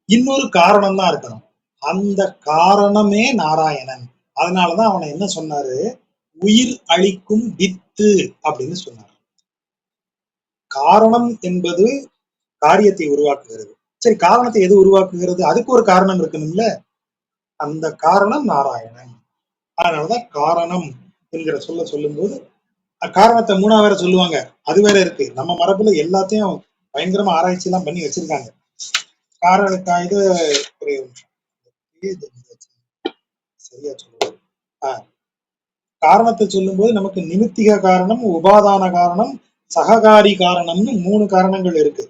இன்னொரு காரணம் தான் இருக்கணும். அந்த காரணமே நாராயணன். அதனாலதான் அவனை என்ன சொன்னாரு? உயிர் அளிக்கும் வித்து அப்படின்னு சொன்னார். காரணம் என்பது காரியத்தை உருவாக்குகிறது. சரி, காரணத்தை எது உருவாக்குகிறது? அதுக்கு ஒரு காரணம் இருக்கணும்ல. அந்த காரணம் நாராயணன். அதனாலதான் காரணம் என்கிற சொல்லும் போது காரணத்தை மூணா வேற சொல்லுவாங்க. அது வேற இருக்கு. நம்ம மரபுல எல்லாத்தையும் பயங்கரமா ஆராய்ச்சி எல்லாம் பண்ணி வச்சிருக்காங்க. காரண இது ஒரு சரியா சொல்லுவாங்க. காரணத்தை சொல்லும் போது நமக்கு நிமித்திக காரணம், உபாதான காரணம், சககாரி காரணம்னு 3 காரணங்கள் இருக்கு.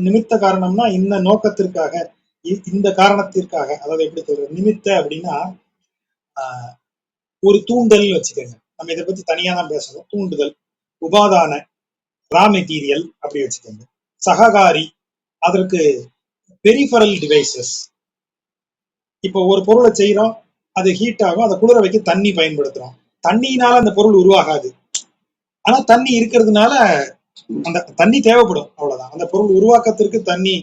நிமித்த காரணம்னா இந்த நோக்கத்திற்காக, இந்த காரணத்திற்காக. அதாவது எப்படி சொல்றது, நிமித்த அப்படின்னா ஒரு தூண்டல் வச்சுக்கோங்க. நம்ம இதை பத்தி தனியா தான் பேசணும். தூண்டுதல். உபாதான ரா மெட்டீரியல் அப்படி வச்சுக்கோங்க. சககாரி அதற்கு பெரிஃபரல் டிவைசஸ். இப்போ ஒரு பொருளை செய்யறோம், அது ஹீட் ஆகும், அதை குளிர வைக்க தண்ணி பயன்படுத்துறோம். தண்ணியினால அந்த பொருள் உருவாகாது. ஆனா தண்ணி இருக்கிறதுனால அந்த தண்ணி தேவைப்படும், அவ்வளவுதான். அந்த பொருள் உருவாக்கத்திற்கு தண்ணி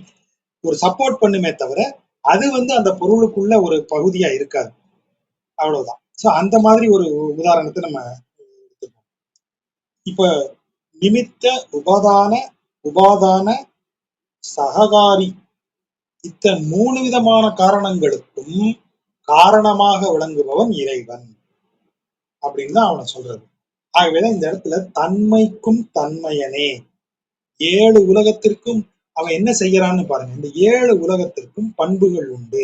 ஒரு சப்போர்ட் பண்ணுமே தவிர அது வந்து அந்த பொருளுக்குள்ள ஒரு பகுதியா இருக்காது, அவ்வளவுதான். சோ அந்த மாதிரி ஒரு உதாரணத்தை நம்ம எடுத்துக்கோம். இப்ப நிமித்த, உபாதான, உபாதான, சககாரி, இத்தனை 3 விதமான காரணங்களுக்கும் காரணமாக விளங்குபவன் இறைவன். அப்படின்னு தான் அவனை சொல்றது. ஆகவேதான் இந்த இடத்துல தன்மைக்கும் தன்மையனே, ஏழு உலகத்திற்கும் அவன் என்ன செய்யறான்னு பாருங்க. இந்த ஏழு உலகத்திற்கும் பண்புகள் உண்டு.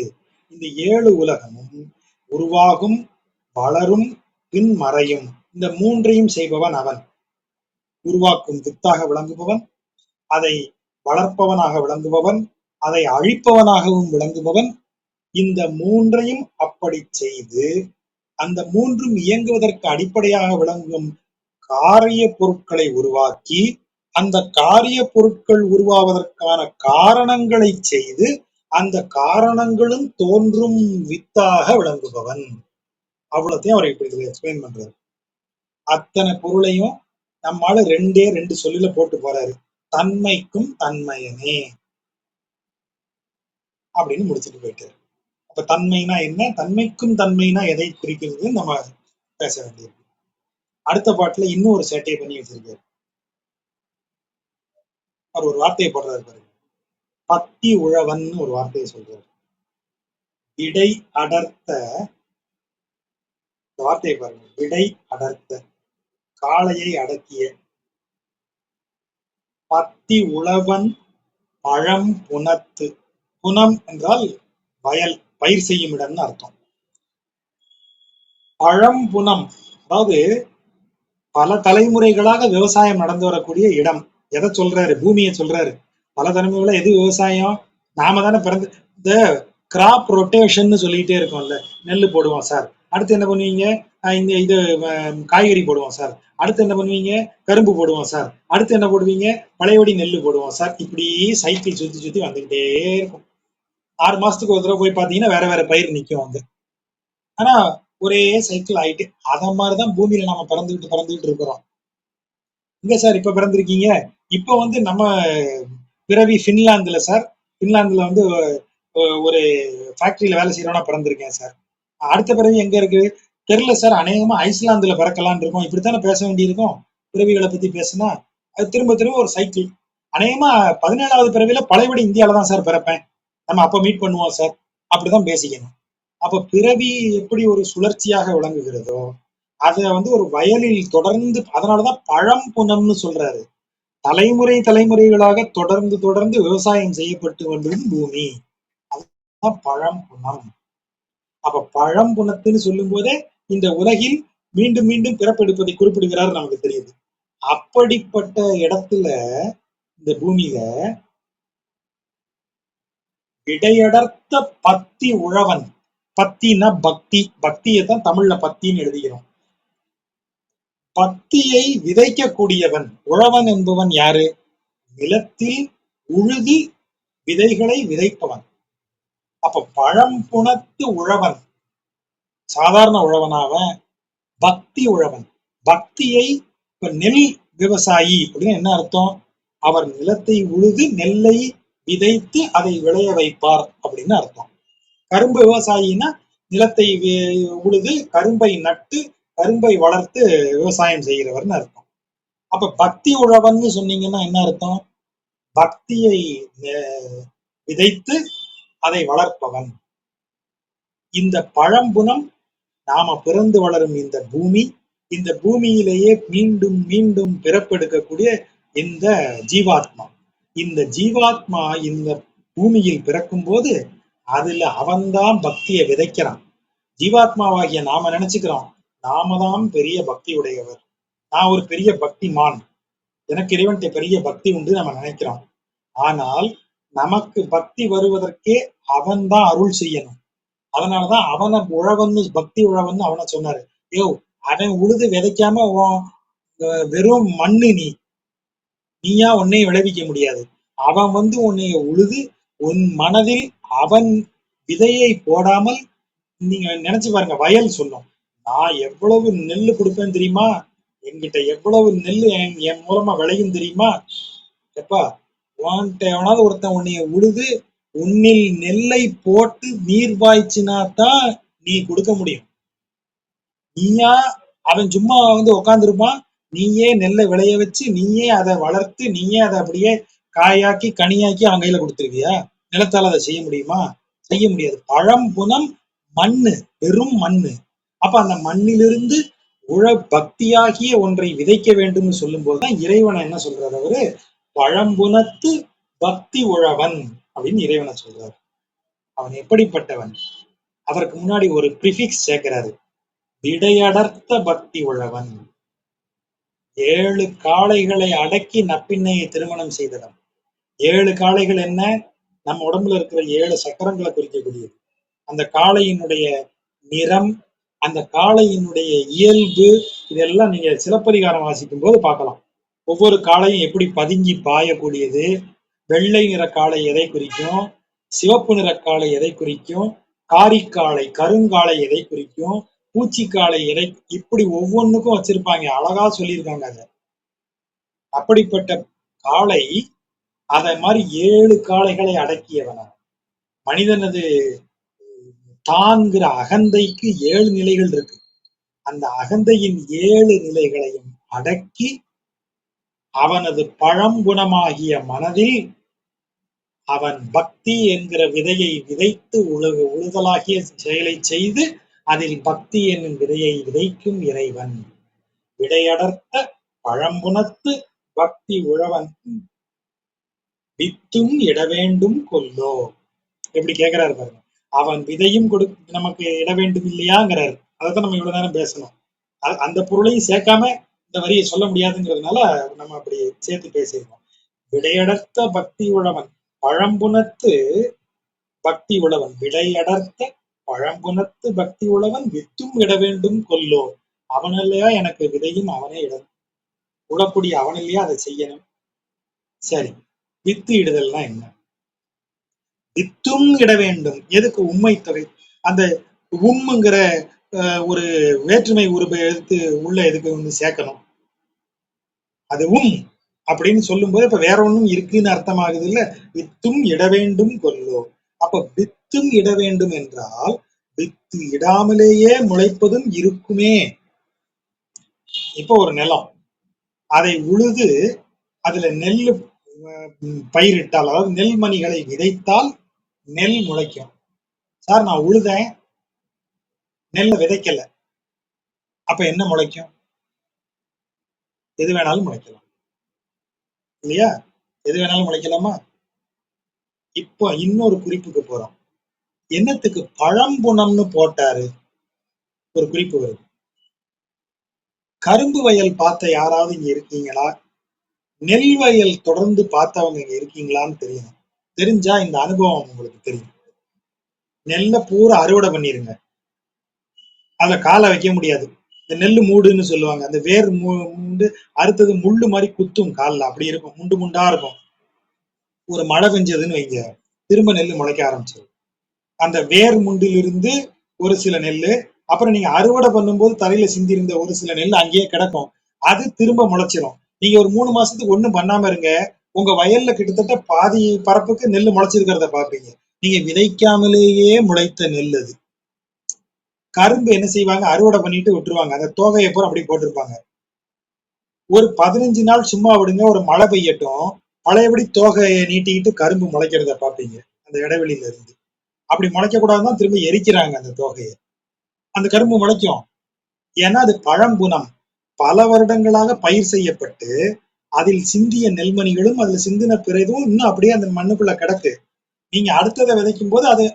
இந்த ஏழு உலகமும் உருவாகும், வளரும், பின் மறையும். இந்த மூன்றையும் செய்பவன் அவன். உருவாக்கும் வித்தாக விளங்குபவன், அதை வளர்ப்பவனாக விளங்குபவன், அதை அழிப்பவனாகவும் விளங்குபவன். இந்த மூன்றையும் அப்படி செய்து அந்த மூன்றும் இயங்குவதற்கு அடிப்படையாக விளங்கும் காரிய பொருட்களை உருவாக்கி, அந்த காரிய பொருட்கள் உருவாவதற்கான காரணங்களை செய்து, அந்த காரணங்களும் தோன்றும் வித்தாக விளங்குபவன். அவ்வளோத்தையும் அவர் இப்படி எக்ஸ்பிளைன் பண்றாரு. அத்தனை பொருளையும் நம்மால ரெண்டே ரெண்டு சொல்லில போட்டு போறாரு. தன்மைக்கும் தன்மையனே அப்படின்னு முடிச்சுட்டு போயிட்டாரு. அப்ப தன்மைனா என்ன, தன்மைக்கும் தன்மைனா எதை குறிக்கிறது நம்ம பேச வேண்டியது. அடுத்த பாட்டுல இன்னும் ஒரு சேட்டையை பண்ணி வச்சிருக்காரு. அவர் ஒரு வார்த்தையை போடுறாரு பாருங்க. பத்தி உழவன் ஒரு வார்த்தையை சொல்றாரு. இடை அடர்த்த, இந்த வார்த்தையை பாருங்க. இடை அடர்த்த, காளையை அடக்கிய. பத்தி உழவன் பழம் புனத்து. புனம் என்றால் வயல், பயிர் செய்யும் இடம்னு அர்த்தம். பழம் புனம், அதாவது பல தலைமுறைகளாக விவசாயம் நடந்து வரக்கூடிய இடம். எதை சொல்றாரு? பூமியை சொல்றாரு. பல தலைமுறைகளா எது விவசாயம்? நாம தானே பிறந்து இந்த கிராப் ரொட்டேஷன் சொல்லிட்டே இருக்கோம்ல. நெல் போடுவோம் சார், அடுத்து என்ன பண்ணுவீங்க? இந்த இது காய்கறி போடுவோம் சார், அடுத்து என்ன பண்ணுவீங்க? கரும்பு போடுவோம் சார், அடுத்து என்ன போடுவீங்க? பழையபடி நெல் போடுவோம் சார். இப்படி சைக்கிள் சுத்தி சுத்தி வந்துகிட்டே இருக்கும். 6 மாசத்துக்கு ஒரு தடவை போய் பாத்தீங்கன்னா வேற வேற பயிர் நிக்கும் அங்க. ஆனா ஒரே சைக்கிள் ஆயிட்டு, அத மாதிரிதான் பூமியில நம்ம பறந்துகிட்டு இருக்கிறோம். இங்க சார் இப்ப பிறந்திருக்கீங்க. இப்ப வந்து நம்ம பிறவி பின்லாந்துல சார். பின்லாந்துல வந்து ஒரு ஃபேக்டரியில வேலை செய்யறவனா பிறந்திருக்கேன் சார். அடுத்த பிறவி எங்க இருக்கு தெரியல சார். அநேகமா ஐஸ்லாந்துல பிறக்கலான் இருக்கோம். இப்படித்தானே பேச வேண்டியிருக்கும். பிறவிகளை பத்தி பேசினா அது திரும்ப திரும்ப ஒரு சைக்கிள். அநேகமா 17வது பிறவில பழையபடி இந்தியாவில தான் சார் பிறப்பேன். நம்ம அப்ப மீட் பண்ணுவோம் சார். அப்படிதான் பேசிக்கணும். அப்ப பிறவி எப்படி ஒரு சுழற்சியாக விளங்குகிறதோ, அத வந்து ஒரு வயலில் தொடர்ந்து, அதனாலதான் பழம் புனம்னு சொல்றாரு. தலைமுறை தலைமுறைகளாக தொடர்ந்து தொடர்ந்து விவசாயம் செய்யப்பட்டு வந்ததும் பூமி. அதுதான் பழம் புனம். அப்ப பழம் புனத்துன்னு சொல்லும் போதே இந்த உலகில் மீண்டும் மீண்டும் பிறப்பெடுப்பதை குறிப்பிடுகிறார், நமக்கு தெரியுது. அப்படிப்பட்ட இடத்துல, இந்த பூமியில இடையடர்த்த பத்தி உழவன். பத்தினா பக்தி. பக்தியை தான் தமிழ்ல பத்தின்னு எழுதுகிறோம். பக்தியை விதைக்கக்கூடியவன். உழவன் என்பவன் யாரு? நிலத்தில் உழுது விதைகளை விதைப்பவன். அப்ப பழம் புனத்து உழவன் சாதாரண உழவனாவன், பக்தி உழவன். பக்தியை, இப்ப நெல் விவசாயி அப்படின்னு என்ன அர்த்தம்? அவர் நிலத்தை உழுது நெல்லை விதைத்து அதை விளைய வைப்பார் அப்படின்னு அர்த்தம். கரும்பு விவசாயின்னா நிலத்தை உழுது கரும்பை நட்டு கரும்பை வளர்த்து விவசாயம் செய்கிறவர்னு அர்த்தம். அப்ப பக்தி உழவன் சொன்னீங்கன்னா என்ன அர்த்தம்? பக்தியை விதைத்து அதை வளர்ப்பவன். இந்த பழம்புனம் நாம பிறந்து வளரும் இந்த பூமி, இந்த பூமியிலேயே மீண்டும் மீண்டும் பிறப்பெடுக்கக்கூடிய இந்த ஜீவாத்மா. இந்த ஜீவாத்மா இந்த பூமியில் பிறக்கும் போது அதுல அவன்தான் பக்தியை விதைக்கிறான். ஜீவாத்மாவாகிய நாம நினைச்சுக்கிறோம் நாம தான் பெரிய பக்தி உடையவர், நான் ஒரு பெரிய பக்திமான், எனக்கு இறைவன்கிட்ட பெரிய பக்தி உண்டு நம்ம நினைக்கிறோம். ஆனால் நமக்கு பக்தி வருவதற்கே அவன் தான் அருள் செய்யணும். அதனாலதான் அவனை உழவன்னு, பக்தி உழவன்னு அவனை சொன்னாரு. யோ, அவன் உழுது விதைக்காம வெறும் மண்ணு நீயா உன்னைய விளைவிக்க முடியாது. அவன் வந்து உன்னைய உழுது உன் மனதில் அவன் விதையை போடாமல், நீங்க நினைச்சு பாருங்க, வயல் சொல்லும் நான் எவ்வளவு நெல்லு கொடுப்பேன் தெரியுமா, என்கிட்ட எவ்வளவு நெல்லு என் மூலமா விளையும் தெரியுமா. எப்பா, உன்கிட்ட எவனாவது ஒருத்தன் உன்னைய உழுது உன்னில் நெல்லை போட்டு நீர் பாய்ச்சினா தான் நீ கொடுக்க முடியும். நீயா, அவன் சும்மா வந்து உட்காந்துருப்பான், நீயே நெல்லை விளைய வச்சு நீயே அதை வளர்த்து நீயே அதை அப்படியே காயாக்கி கனியாக்கி அவன் கையில கொடுத்துருவியா? நிலத்தால அதை செய்ய முடியுமா? செய்ய முடியாது. பழம் புனம் மண்ணு, வெறும் மண்ணு. அப்ப அந்த மண்ணிலிருந்து பக்தியாகிய ஒன்றை விதைக்க வேண்டும்னு சொல்லும் போதுதான் இறைவனை என்ன சொல்றாரு அவரு, பழம்புனத்து பக்தி உழவன் அப்படின்னு இறைவனை சொல்றாரு. அவன் எப்படிப்பட்டவன்? அதற்கு முன்னாடி ஒரு பிரிஃபிக்ஸ் சேர்க்கிறாரு, விடையடர்த்த பக்தி உழவன். 7 காளைகளை அடக்கி நப்பின்னையை திருமணம் செய்தவன். 7 காளைகள் என்ன? நம்ம உடம்புல இருக்கிற 7 சக்கரங்களை குறிக்கக்கூடியது. அந்த காளையினுடைய நிறம், அந்த காளையினுடைய இயல்பு, இதெல்லாம் நீங்க சிலப்பதிகாரம் வாசிக்கும் போது பார்க்கலாம். ஒவ்வொரு காளையும் எப்படி பதுங்கி பாயக்கூடியது, வெள்ளை நிற காளை எதை குறிக்கும், சிவப்பு நிற காளை எதை குறிக்கும், காரிக்காளை கருங்காளை எதை குறிக்கும், பூச்சிக்காளை எதை, இப்படி ஒவ்வொன்றுக்கும் வச்சிருப்பாங்க. அழகா சொல்லியிருக்காங்க அதை. அப்படிப்பட்ட காளை அதை மாதிரி 7 காளைகளை அடக்கியவன. மனிதனது தான்கிற அகந்தைக்கு 7 நிலைகள் இருக்கு. அந்த அகந்தையின் 7 நிலைகளையும் அடக்கி அவனது பழங்குணமாகிய மனதில் அவன் பக்தி என்கிற விதையை விதைத்து உழுதலாகிய செயலை செய்து அதில் பக்தி என்னும் விதையை விதைக்கும் இறைவன். விடையடர்த்த பழம்புனத்து பக்தி உழவன் வித்தும் இடவேண்டும் கொல்லோ. எப்படி கேட்கிறாரு பாருங்க. அவன் விதையும் நமக்கு இட வேண்டும் இல்லையாங்கிறாரு. அதைத்தான் நம்ம இவ்வளவு நேரம் பேசணும். அந்த பொருளையும் சேர்க்காம இந்த வரியை சொல்ல முடியாதுங்கிறதுனால நம்ம அப்படி சேர்த்து பேசியிருக்கோம். விடையடர்த்த பக்தி உழவன் பழம்புனத்து பக்தி உழவன், விடையடர்த்த பழம்புனத்து பக்தி உழவன் வித்தும் இட வேண்டும் கொல்லோ. அவன் இல்லையா எனக்கு விதையும் அவனே இடம், உழக்கூடிய அவன் இல்லையா அதை செய்யணும். சரி, வித்து இடுதல்னா என்ன? வித்தும் இட வேண்டும். எதுக்கு? உண்மை தொகை. அந்த உம்முங்கிற ஒரு வேற்றுமை உருபை எடுத்து உள்ள எதுக்கு வந்து சேர்க்கணும்? அது அப்படின்னு சொல்லும் போது இப்ப வேற ஒண்ணும் இருக்குன்னு அர்த்தமாகுது இல்ல. வித்தும் இட வேண்டும் கொல்லோ. அப்ப வித்தும் இட வேண்டும் என்றால் வித்து இடாமலேயே முளைப்பதும் இருக்குமே. இப்போ ஒரு நிலம், அதை உழுது அதுல நெல் பயிரிட்டால், அதாவது நெல்மணிகளை விதைத்தால் நெல் முளைக்கும். சார் நான் உழுதேன், நெல்லை விதைக்கல, அப்ப என்ன முளைக்கும்? எது வேணாலும் முளைக்கலாம் இல்லையா? எது வேணாலும் முளைக்கலாமா? இப்போ இன்னொரு குறிப்புக்கு போறோம். என்னத்துக்கு பழம்புணம்னு போட்டாரு? ஒரு குறிப்பு வருது. கரும்பு வயல் பார்த்த யாராவது இங்க இருக்கீங்களா? நெல் வயல் தொடர்ந்து பார்த்தவங்க இங்க இருக்கீங்களான்னு தெரியணும். தெரிஞ்சா இந்த அனுபவம் உங்களுக்கு தெரியும். நெல்லை பூரா அறுவடை பண்ணிருங்க, அதுல காலை வைக்க முடியாது. இந்த நெல்லு மூடுன்னு சொல்லுவாங்க. அந்த வேர் மூண்டு அறுத்தது முள்ளு மாதிரி குத்தும் காலில், அப்படி இருக்கும், முண்டு முண்டா இருக்கும். ஒரு மழை பெஞ்சதுன்னு வைங்க, திரும்ப நெல் முளைக்க ஆரம்பிச்சிடும். அந்த வேர் முண்டிலிருந்து ஒரு சில நெல்லு, அப்புறம் நீங்க அறுவடை பண்ணும்போது தலையில சிந்தி இருந்த ஒரு சில நெல் அங்கேயே கிடக்கும், அது திரும்ப முளைச்சிடும். நீங்க ஒரு 3 மாசத்துக்கு ஒண்ணும் பண்ணாம இருங்க, உங்க வயல்ல கிட்டத்தட்ட பாதி பரப்புக்கு நெல் முளைச்சிருக்கிறத பாப்பீங்க. நீங்க விதைக்காமலேயே முளைத்த நெல் அது. கரும்பு என்ன செய்வாங்க, அறுவடை பண்ணிட்டு விட்டுருவாங்க, அந்த தோகையை பூரா அப்படி போட்டிருப்பாங்க. ஒரு 15 நாள் சும்மா விடுங்க, ஒரு மழை பெய்யட்டும், பழையபடி தோகையை நீட்டிக்கிட்டு கரும்பு முளைக்கிறத பாப்பீங்க அந்த இடைவெளியில இருந்து. அப்படி முளைக்க கூடாதுதான் திரும்ப எரிக்கிறாங்க அந்த தோகையை. அந்த கரும்பு முளைக்கும். ஏன்னா அது பழங்குணம். பல வருடங்களாக பயிர் செய்யப்பட்டு அதில் சிந்திய நெல்மணிகளும் அதுல சிந்தின பிறகும் இன்னும் அப்படியே அந்த மண்ணுக்குள்ள கிடக்கு. நீங்க அடுத்ததை விதைக்கும் போது அது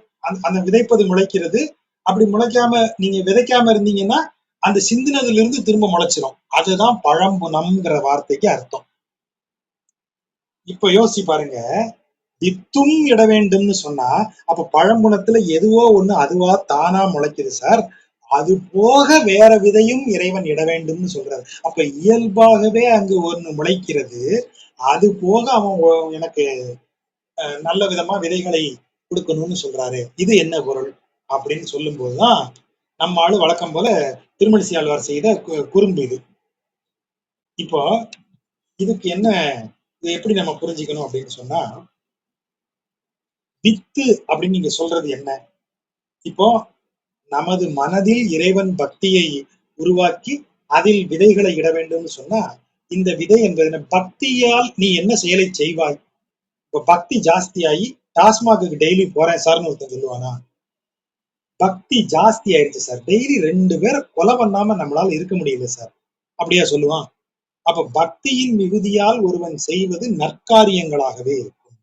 அந்த விதைப்பது முளைக்கிறது. அப்படி முளைக்காம நீங்க விதைக்காம இருந்தீங்கன்னா அந்த சிந்தினதுல இருந்து திரும்ப முளைச்சிடும். அதுதான் பழம்புணம்ங்கிற வார்த்தைக்கு அர்த்தம். இப்ப யோசிச்சு பாருங்க, வித்தும் இட வேண்டும்னு சொன்னா அப்ப பழம்புணத்துல எதுவோ ஒண்ணு அதுவா தானா முளைக்குது சார். அது போக வேற விதையும் இறைவன் இட வேண்டும்னு சொல்றாரு. அப்ப இயல்பாகவே அங்கு ஒண்ணு முளைக்கிறது, அது போக அவன் எனக்கு நல்ல விதமா விதைகளை கொடுக்கணும்னு சொல்றாரு. இது என்ன பொருள் அப்படின்னு சொல்லும் போதுதான் நம்ம ஆளு வழக்கம் போல திருமணிசை ஆழ்வார் செய்த குறும்பு இது. இப்போ இதுக்கு என்ன, இதை எப்படி நம்ம புரிஞ்சுக்கணும் அப்படின்னு சொன்னா, வித்து அப்படின்னு நீங்க சொல்றது என்ன? இப்போ நமது மனதில் இறைவன் பக்தியை உருவாக்கி அதில் விதைகளை இட வேண்டும்னு சொன்னா, இந்த விதை என்பது பக்தியால் நீ என்ன செயலை செய்வாய்? இப்ப பக்தி ஜாஸ்தியாகி டாஸ்மாக்கு டெய்லி போறேன் சார்னு ஒருத்தன் சொல்லுவானா? பக்தி ஜாஸ்தி ஆயிடுச்சு சார். டெய்லி 2 பேரை கொலை பண்ணாம நம்மளால இருக்க முடியல சார். அப்படியா சொல்லுவான்? அப்ப பக்தியின் மிகுதியால் ஒருவன் செய்வது நற்காரியங்களாகவே இருக்கும்.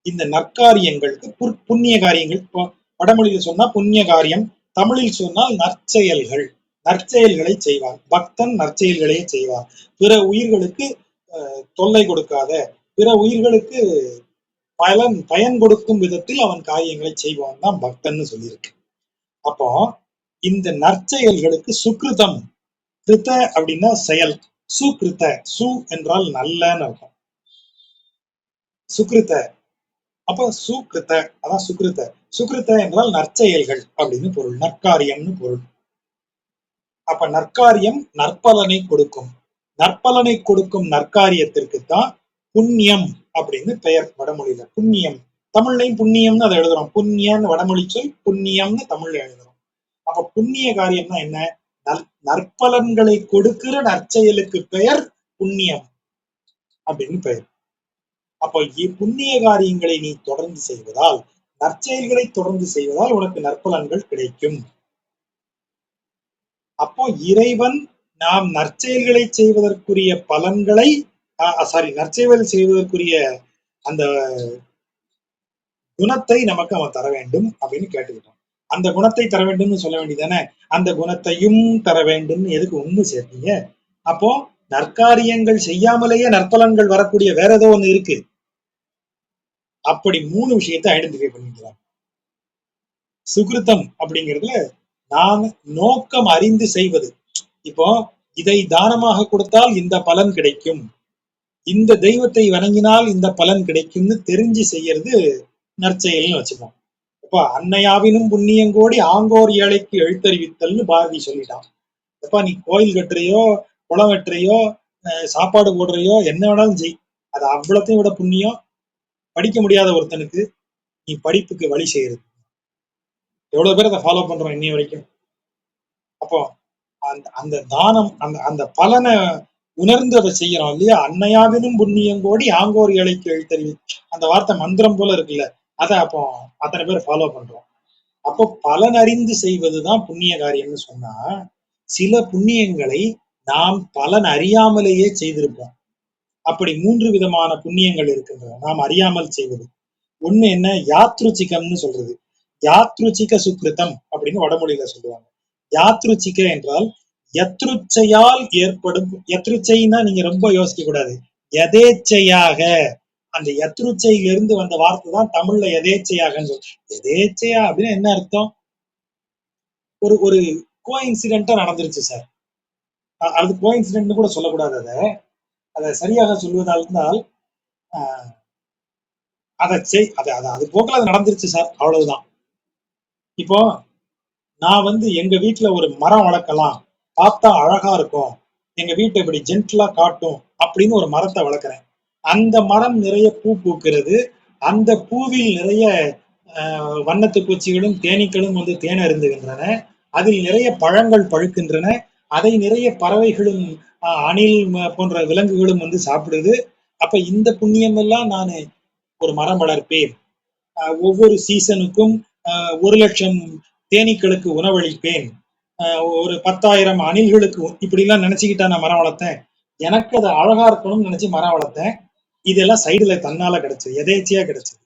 இந்த நற்காரியங்களுக்கு புண்ணிய காரியங்கள். இப்போ வடமொழியில சொன்னா புண்ணிய காரியம், தமிழில் சொன்னால் நற்செயல்கள். நற்செயல்களை செய்வான். பக்தன் நற்செயல்களையே செய்வான். பிற உயிர்களுக்கு தொல்லை கொடுக்காத, பிற உயிர்களுக்கு பயன் கொடுக்கும் விதத்தில் அவன் காரியங்களை செய்வான் தான் பக்தன்னு சொல்லியிருக்கு. அப்போ இந்த நற்செயல்களுக்கு சுக்ருதம். கிருத்த அப்படின்னா செயல். சுகிருத்த, சு என்றால் நல்லன்னு அர்த்தம். சுகிருத்த, அப்ப சுகிருத்த அதான் சுகிருத்த. சுகிருத்த என்றால் நற்செயல்கள் அப்படின்னு பொருள், நற்காரியம்னு பொருள். அப்ப நற்காரியம் நற்பலனை கொடுக்கும். நற்பலனை கொடுக்கும் நற்காரியத்திற்குத்தான் புண்ணியம் அப்படின்னு பெயர் வடமொழியில. புண்ணியம், தமிழ்லையும் புண்ணியம்னு அதை எழுதுறோம். புண்ணியம்னு வடமொழி சொல், புண்ணியம்னு தமிழ்ல எழுதுறோம். அப்ப புண்ணிய காரியம்னா என்ன? நற்பலன்களை கொடுக்கிற நற்செயலுக்கு பெயர் புண்ணியம் அப்படின்னு பெயர். அப்போ புண்ணிய காரியங்களை நீ தொடர்ந்து செய்வதால், நற்செயல்களை தொடர்ந்து செய்வதால் உனக்கு நற்பலன்கள் கிடைக்கும். அப்போ இறைவன் நாம் நற்செயல்களை செய்வதற்குரிய பலன்களை நற்செயல்கள் செய்வதற்குரிய அந்த குணத்தை நமக்கு அவன் தர வேண்டும் அப்படின்னு கேட்டுக்கிட்டோம். அந்த குணத்தை தர வேண்டும்னு சொல்ல வேண்டியதானே? அந்த குணத்தையும் தர வேண்டும். எதுக்கு ஒண்ணு சேர்த்தீங்க? அப்போ நற்காரியங்கள் செய்யாமலேயே நற்பலன்கள் வரக்கூடிய வேற ஏதோ ஒண்ணு இருக்கு. அப்படி 3 விஷயத்தை ஐடென்டிஃபை பண்ணிக்கலாம். சுகிருத்தம் அப்படிங்கிறதுல நான் நோக்கம் அறிந்து செய்வது. இப்போ இதை தானமாக கொடுத்தால் இந்த பலன் கிடைக்கும், இந்த தெய்வத்தை வணங்கினால் இந்த பலன் கிடைக்கும்னு தெரிஞ்சு செய்யறது நற்செயல்னு வச்சுப்போம். அப்ப அன்னையாவினும் புண்ணியங்கோடி ஆங்கோர் ஏழைக்கு எழுத்தறிவித்தல்னு பாரதி சொல்லிட்டான். எப்ப நீ கோயில் கட்டுறையோ, குளம் வெட்டுறையோ, சாப்பாடு போடுறையோ, என்ன வேணாலும் செய், அது அவ்வளத்தையும் விட புண்ணியம் படிக்க முடியாத ஒருத்தனுக்கு நீ படிப்புக்கு வழி செய்யறது. எவ்வளவு பேர் அதை ஃபாலோ பண்றோம் இன்னைய வரைக்கும். அப்போ அந்த அந்த தானம், அந்த அந்த பலனை உணர்ந்து அதை செய்யறோம் இல்லையா? அன்னையாவினும் புண்ணியங்கோடி ஆங்கோர் ஏழைக்கு எழுத்தறிவி, அந்த வார்த்தை மந்திரம் போல இருக்குல்ல, அதை அப்போ அத்தனை பேர் ஃபாலோ பண்றோம். அப்போ பலன் அறிந்து செய்வதுதான் புண்ணிய காரியம்னு சொன்னா, சில புண்ணியங்களை நாம் பலன் அறியாமலேயே செய்திருப்போம். அப்படி 3 விதமான புண்ணியங்கள் இருக்கின்றன நாம் அறியாமல் செய்வது. ஒண்ணு என்ன? யாத்ருச்சிகம்னு சொல்றது. யாத்ருச்சிக சுக்ருதம் அப்படின்னு வடமொழியில சொல்லுவாங்க. யாத்ருச்சிக என்றால் எத்ருச்சையால் ஏற்படும். எத்ருச்சைன்னா நீங்க ரொம்ப யோசிக்க கூடாது. எதேச்சையாக, அந்த எத்ருச்சையிலிருந்து வந்த வார்த்தை தான் தமிழ்ல எதேச்சையாக. எதேச்சையா அப்படின்னு என்ன அர்த்தம்? ஒரு ஒரு கோஇன்சிடென்ட்டா நடந்துருச்சு சார். அது கோஇன்சிடென்ட்னு கூட சொல்லக்கூடாது. அதை சரியாக சொல்வதால் இருந்தால் அதை அது போக்குல அது நடந்துருச்சு சார், அவ்வளவுதான். இப்போ நான் எங்க வீட்டுல ஒரு மரம் வளர்க்கலாம், பார்த்தா அழகா இருக்கும், எங்க வீட்டை இப்படி ஜென்டிலா காட்டும் அப்படின்னு ஒரு மரத்தை வளர்க்குறேன். அந்த மரம் நிறைய பூ பூக்கிறது. அந்த பூவில் நிறைய வண்ணத்து பூச்சிகளும் தேனீக்களும் தேன் அருந்துகின்றன. அதில் நிறைய பழங்கள் பழுக்கின்றன. அதை நிறைய பறவைகளும் அணில் போன்ற விலங்குகளும் சாப்பிடுது. அப்ப இந்த புண்ணியம் எல்லாம் நான் ஒரு மரம் வளர்ப்பேன், ஒவ்வொரு சீசனுக்கும் 1,00,000 தேனீக்களுக்கு உணவளிப்பேன், ஒரு 10,000 அணில்களுக்கு, இப்படிலாம் நினைச்சுக்கிட்டா நான் மரம் வளர்த்தேன். எனக்கு அது அழகா இருக்கணும்னு நினைச்சு மரம் வளர்த்தேன். இதெல்லாம் சைடுல தன்னால கிடைச்சது, எதேச்சியா கிடைச்சது.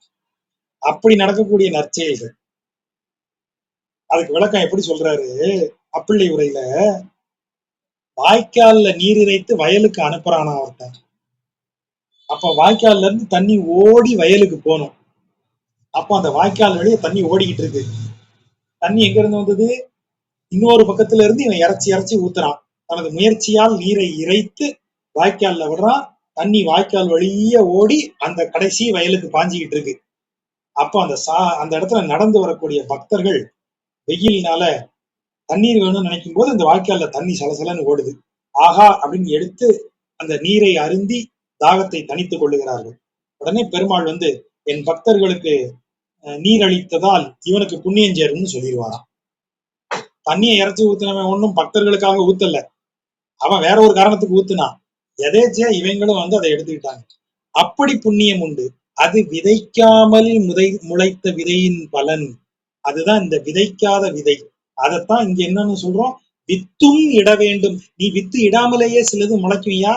அப்படி நடக்கக்கூடிய நற்செயல்கள். அதுக்கு விளக்கம் எப்படி சொல்றாரு அப்பிள்ளை உரையில? வாய்க்கால்ல நீர் இறைத்து வயலுக்கு அனுப்புறானா ஒருத்தன். அப்ப வாய்க்கால்ல இருந்து தண்ணி ஓடி வயலுக்கு போகணும். அப்போ அந்த வாய்க்கால் வழியே தண்ணி ஓடிக்கிட்டு இருக்கு. தண்ணி எங்க இருந்து வந்தது? இன்னொரு பக்கத்துல இருந்து இவன் இறைச்சி ஊத்துறான். தனது முயற்சியால் நீரை இறைத்து வாய்க்கால்ல விடுறான். தண்ணி வாய்க்கால் வழியே ஓடி அந்த கடைசி வயலுக்கு பாஞ்சிக்கிட்டு இருக்கு. அப்போ அந்த இடத்துல நடந்து வரக்கூடிய பக்தர்கள் வெயில்னால தண்ணீர் வேணும்னு நினைக்கும் போது அந்த வாய்க்கால்ல தண்ணி சலசலன்னு ஓடுது. ஆஹா அப்படின்னு எடுத்து அந்த நீரை அருந்தி தாகத்தை தணித்துக் கொள்ளுகிறார்கள். உடனே பெருமாள் என் பக்தர்களுக்கு நீர் அளித்ததால் இவனுக்கு புண்ணியம் சேரும்னு சொல்லிடுவாராம். தண்ணியை இறைச்சி ஊத்தினவன் ஒன்னும் பக்தர்களுக்காக ஊத்தல, அவன் வேற ஒரு காரணத்துக்கு ஊத்துனான். எதேச்சியா இவங்களும் அதை எடுத்துக்கிட்டாங்க. அப்படி புண்ணியம் உண்டு. அது விதைக்காமல் முளைத்த விதையின் பலன். அதுதான் இந்த விதைக்காத விதை. அதைத்தான் இங்க என்னன்னு சொல்றோம், வித்தும் இட வேண்டும். நீ வித்து இடாமலேயே சிலது முளைக்கும்யா,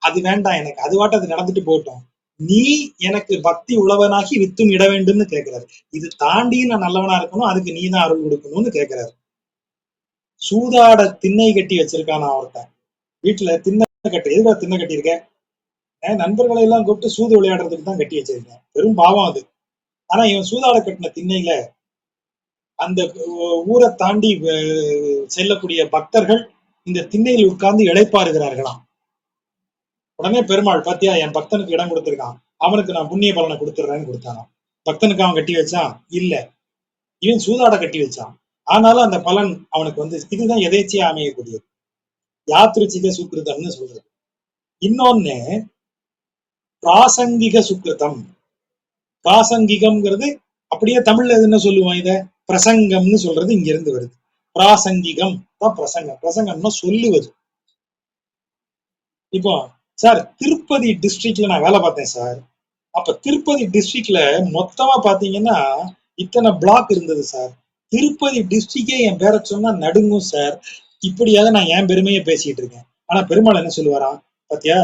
அது வேண்டாம் எனக்கு, அது வாட்ட அது நடந்துட்டு போகட்டும். நீ எனக்கு பக்தி உழவனாகி வித்தும் இட வேண்டும்னு கேட்கிறாரு. இது தாண்டி நான் நல்லவனா இருக்கணும், அதுக்கு நீ தான் அருள் கொடுக்கணும்னு கேட்கிறாரு. சூதாட திண்ணை கட்டி வச்சிருக்கான் ஒருத்தன் வீட்டுல. திண்ணை கட்டு எதுக்கா திண்ணை கட்டி இருக்க? நண்பர்களை எல்லாம் கூப்பிட்டு சூது விளையாடுறதுக்கு தான் கட்டி வச்சிருக்கேன். பெரும் பாவம் அது. ஆனா இவன் சூதாட கட்டின திண்ணையில அந்த ஊரை தாண்டி செல்லக்கூடிய பக்தர்கள் இந்த திண்ணையில் உட்கார்ந்து இளைப்பாறுகிறார்களாம். உடனே பெருமாள், பாத்தியா என் பக்தனுக்கு இடம் கொடுத்திருக்கான், அவனுக்கு நான் புண்ணிய பலனை கொடுத்துடுறேன்னு கொடுத்தானாம். பக்தனுக்கு அவன் கட்டி வச்சான் இல்ல, இவன் சூதாட கட்டி வச்சான். ஆனாலும் அந்த பலன் அவனுக்கு வந்து, இதுதான் எதேச்சியா அமையக்கூடியது, யாத்ருச்சிக சுக்கிருதம்னு சொல்றது. இன்னொன்னு பிராசங்கிக சுக்கிருதம். பிராசங்கிகம்ங்கிறது அப்படியே தமிழ்ல என்ன சொல்லுவான், இத பிரசங்கம்னு சொல்றது இங்க இருந்து வருது. பிராசங்கிகம் தான் பிரசங்கம். பிரசங்கம்னா சொல்லுவது. இப்போ சார் திருப்பதி டிஸ்ட்ரிக்ட்ல நான் வேலை பார்த்தேன் சார். அப்ப திருப்பதி டிஸ்ட்ரிக்ட்ல மொத்தமா பாத்தீங்கன்னா இத்தனை பிளாக் இருந்தது சார். திருப்பதி டிஸ்ட்ரிக்டே என் பேரை சொன்னா நடுங்கும் சார். இப்படியாக நான் என் பெருமையை பேசிட்டு இருக்கேன். ஆனா பெருமாள் என்ன சொல்லுவாராம், பாத்தியா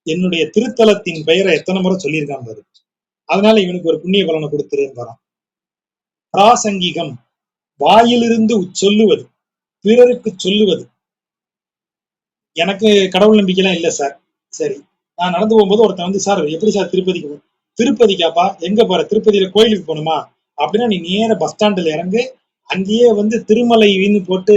என்னுடைய திருத்தலத்தின் பெயரை எத்தனை முறை சொல்லியிருக்கான் பாரு, அதனால இவனுக்கு ஒரு புண்ணிய பலனை கொடுத்துருன்னு. பிராசங்கிகம் வாயிலிருந்து சொல்லுவது, பிறருக்கு சொல்லுவது. எனக்கு கடவுள் நம்பிக்கைலாம் இல்லை சார். சரி, நான் நடந்து போகும்போது ஒருத்தன் வந்து, சார் எப்படி சார் திருப்பதிக்கு? திருப்பதிக்காப்பா, எங்க போற? திருப்பதியில கோயிலுக்கு போகணுமா? அப்படின்னா நீ நேர பஸ் ஸ்டாண்டில் இறங்கு, அங்கேயே வந்து திருமலை வீணு போட்டு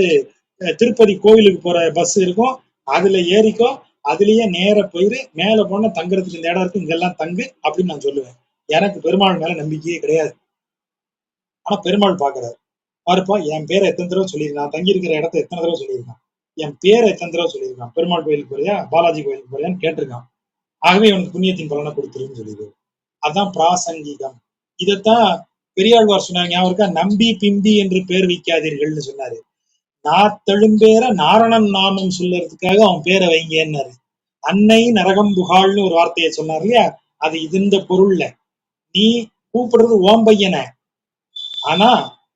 திருப்பதி கோவிலுக்கு போற பஸ் இருக்கும், அதுல ஏறிக்கோ, அதுலயே நேர போயிரு, மேல போன தங்குறதுக்கு இந்த இடம் இருக்கு, இங்கெல்லாம் தங்கு அப்படின்னு நான் சொல்லுவேன். எனக்கு பெருமாள் மேல நம்பிக்கையே கிடையாது. ஆனா பெருமாள் பாக்குறாரு, பாருப்பா என் பேரை எத்தனை தடவை சொல்லியிருக்கான், தங்கி இருக்கிற இடத்த எத்தனை தடவை சொல்லியிருக்கான், என் பேரை எத்தனை தடவை சொல்லியிருக்கான், பெருமாள் கோயிலுக்கு போறியா, பாலாஜி கோயிலுக்கு போறியான்னு கேட்டிருக்கான். ஆகவே அவனுக்கு புண்ணியத்தின் பலனை கொடுத்துருன்னு சொல்லிடுது. அதான் பிராசங்கிகம். இதைத்தான் பெரியாழ்வார் சொன்னாங்க, ஞாபகம் இருக்கா? நம்பி பிம்பி என்று பேர் வைக்காதீர்கள்னு சொன்னாரு. நாத்தெழும்பேர நாரணன் நாமம் சொல்லறதுக்காக அவன் பேரை வைங்கன்னாரு. அன்னை நரகம் புகாள்னு ஒரு வார்த்தையை சொன்னார் இல்லையா, அது இந்த பொருள்ல. நீ கூப்பிடுறது ஓம் பையனை, ஆனா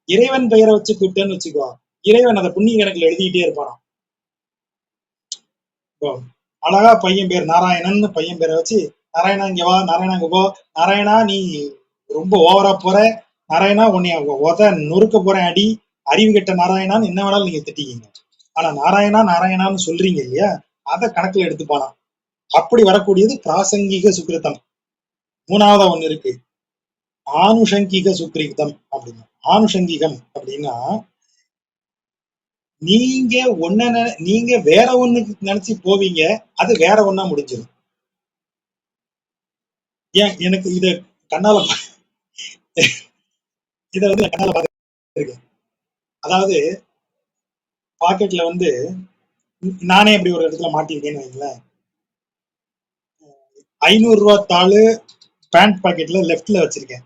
இறைவன் பெயரை வச்சு கூப்பிட்டேன்னு வச்சுக்கோ, இறைவன் அதை புண்ணிய கணக்குல எழுதிக்கிட்டே இருப்பான். அழகா பையன் பேர் நாராயணன், பையன் பேரை வச்சு நாராயணா இங்க வா, நாராயணா இங்க போ, நாராயணா நீ ரொம்ப ஓவரா போற, நாராயணா உன்னைய நொறுக்க போறேன் அடி, அறிவு கெட்ட நாராயணான்னு என்ன வேணாலும் நீங்க திட்டிக்கீங்க. ஆனா நாராயணா நாராயணான்னு சொல்றீங்க இல்லையா, அதை கணக்குல எடுத்துப்பானா. அப்படி வரக்கூடியது பிராசங்கிக சுக்கிருத்தம். மூணாவதா ஒண்ணு இருக்கு, ஆனுஷங்கிக சுக்கிரிதம் அப்படின்னு. ஆனுஷங்கிகம் அப்படின்னா நீங்க நீங்க வேற ஒண்ணுக்கு நினைச்சு போவீங்க, அது வேற ஒண்ணா முடிஞ்சிடும். ஏன் எனக்கு இத கண்ணால இத வந்து கண்ணால பார்த்திருக்கேன். அதாவது பாக்கெட்ல வந்து நானே அப்படி ஒரு இடத்துல மாட்டிருக்கேன்னு வைங்களேன். 500 தாளு பேண்ட் பாக்கெட்ல லெஃப்ட்ல வச்சிருக்கேன்.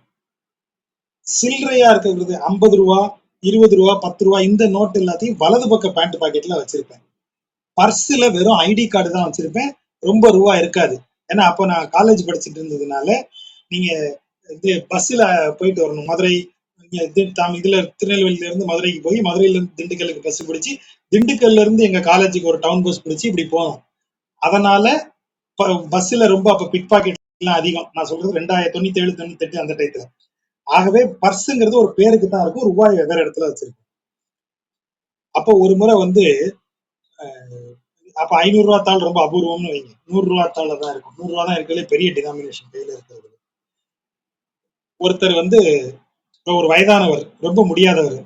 சில்லறையா இருக்கிறது 50 ரூபா, 20 ரூபா, 10 ரூபா இந்த நோட்டு எல்லாத்தையும் வலது பக்க பேண்ட் பாக்கெட்ல வச்சிருப்பேன். பர்ஸ்ல வெறும் ஐடி கார்டு தான் வச்சிருப்பேன், ரொம்ப ரூபா இருக்காது. ஏன்னா அப்ப நான் காலேஜ் படிச்சுட்டு இருந்ததுனால, நீங்க இது பஸ்ல போயிட்டு வரணும். மதுரை இதுல திருநெல்வேலியில இருந்து மதுரைக்கு போய், மதுரையில இருந்து திண்டுக்கல்லுக்கு பஸ் பிடிச்சி, திண்டுக்கல்ல இருந்து எங்க காலேஜுக்கு ஒரு டவுன் பஸ் பிடிச்சி இப்படி போனோம். அதனால பஸ்ல ரொம்ப அப்ப பிக் பாக்கெட் எல்லாம் அதிகம். நான் சொல்றது 2097 98 அந்த டயத்துல. ஆகவே பர்ஸுங்கிறது ஒரு பேருக்கு தான் இருக்கும், ரூபாய் வெவ்வேறு இடத்துல வச்சிருக்கேன். அப்போ ஒரு முறை வந்து அப்ப 500 தாள் ரொம்ப அபூர்வம்னு வைங்க, 100 தாள் தான் இருக்கும். 100 தான் இருக்கிறதுல பெரிய டினாமினேஷன் கையில இருக்கிறது. ஒருத்தர் வந்து ஒரு வயதானவர், ரொம்ப முடியாதவர்,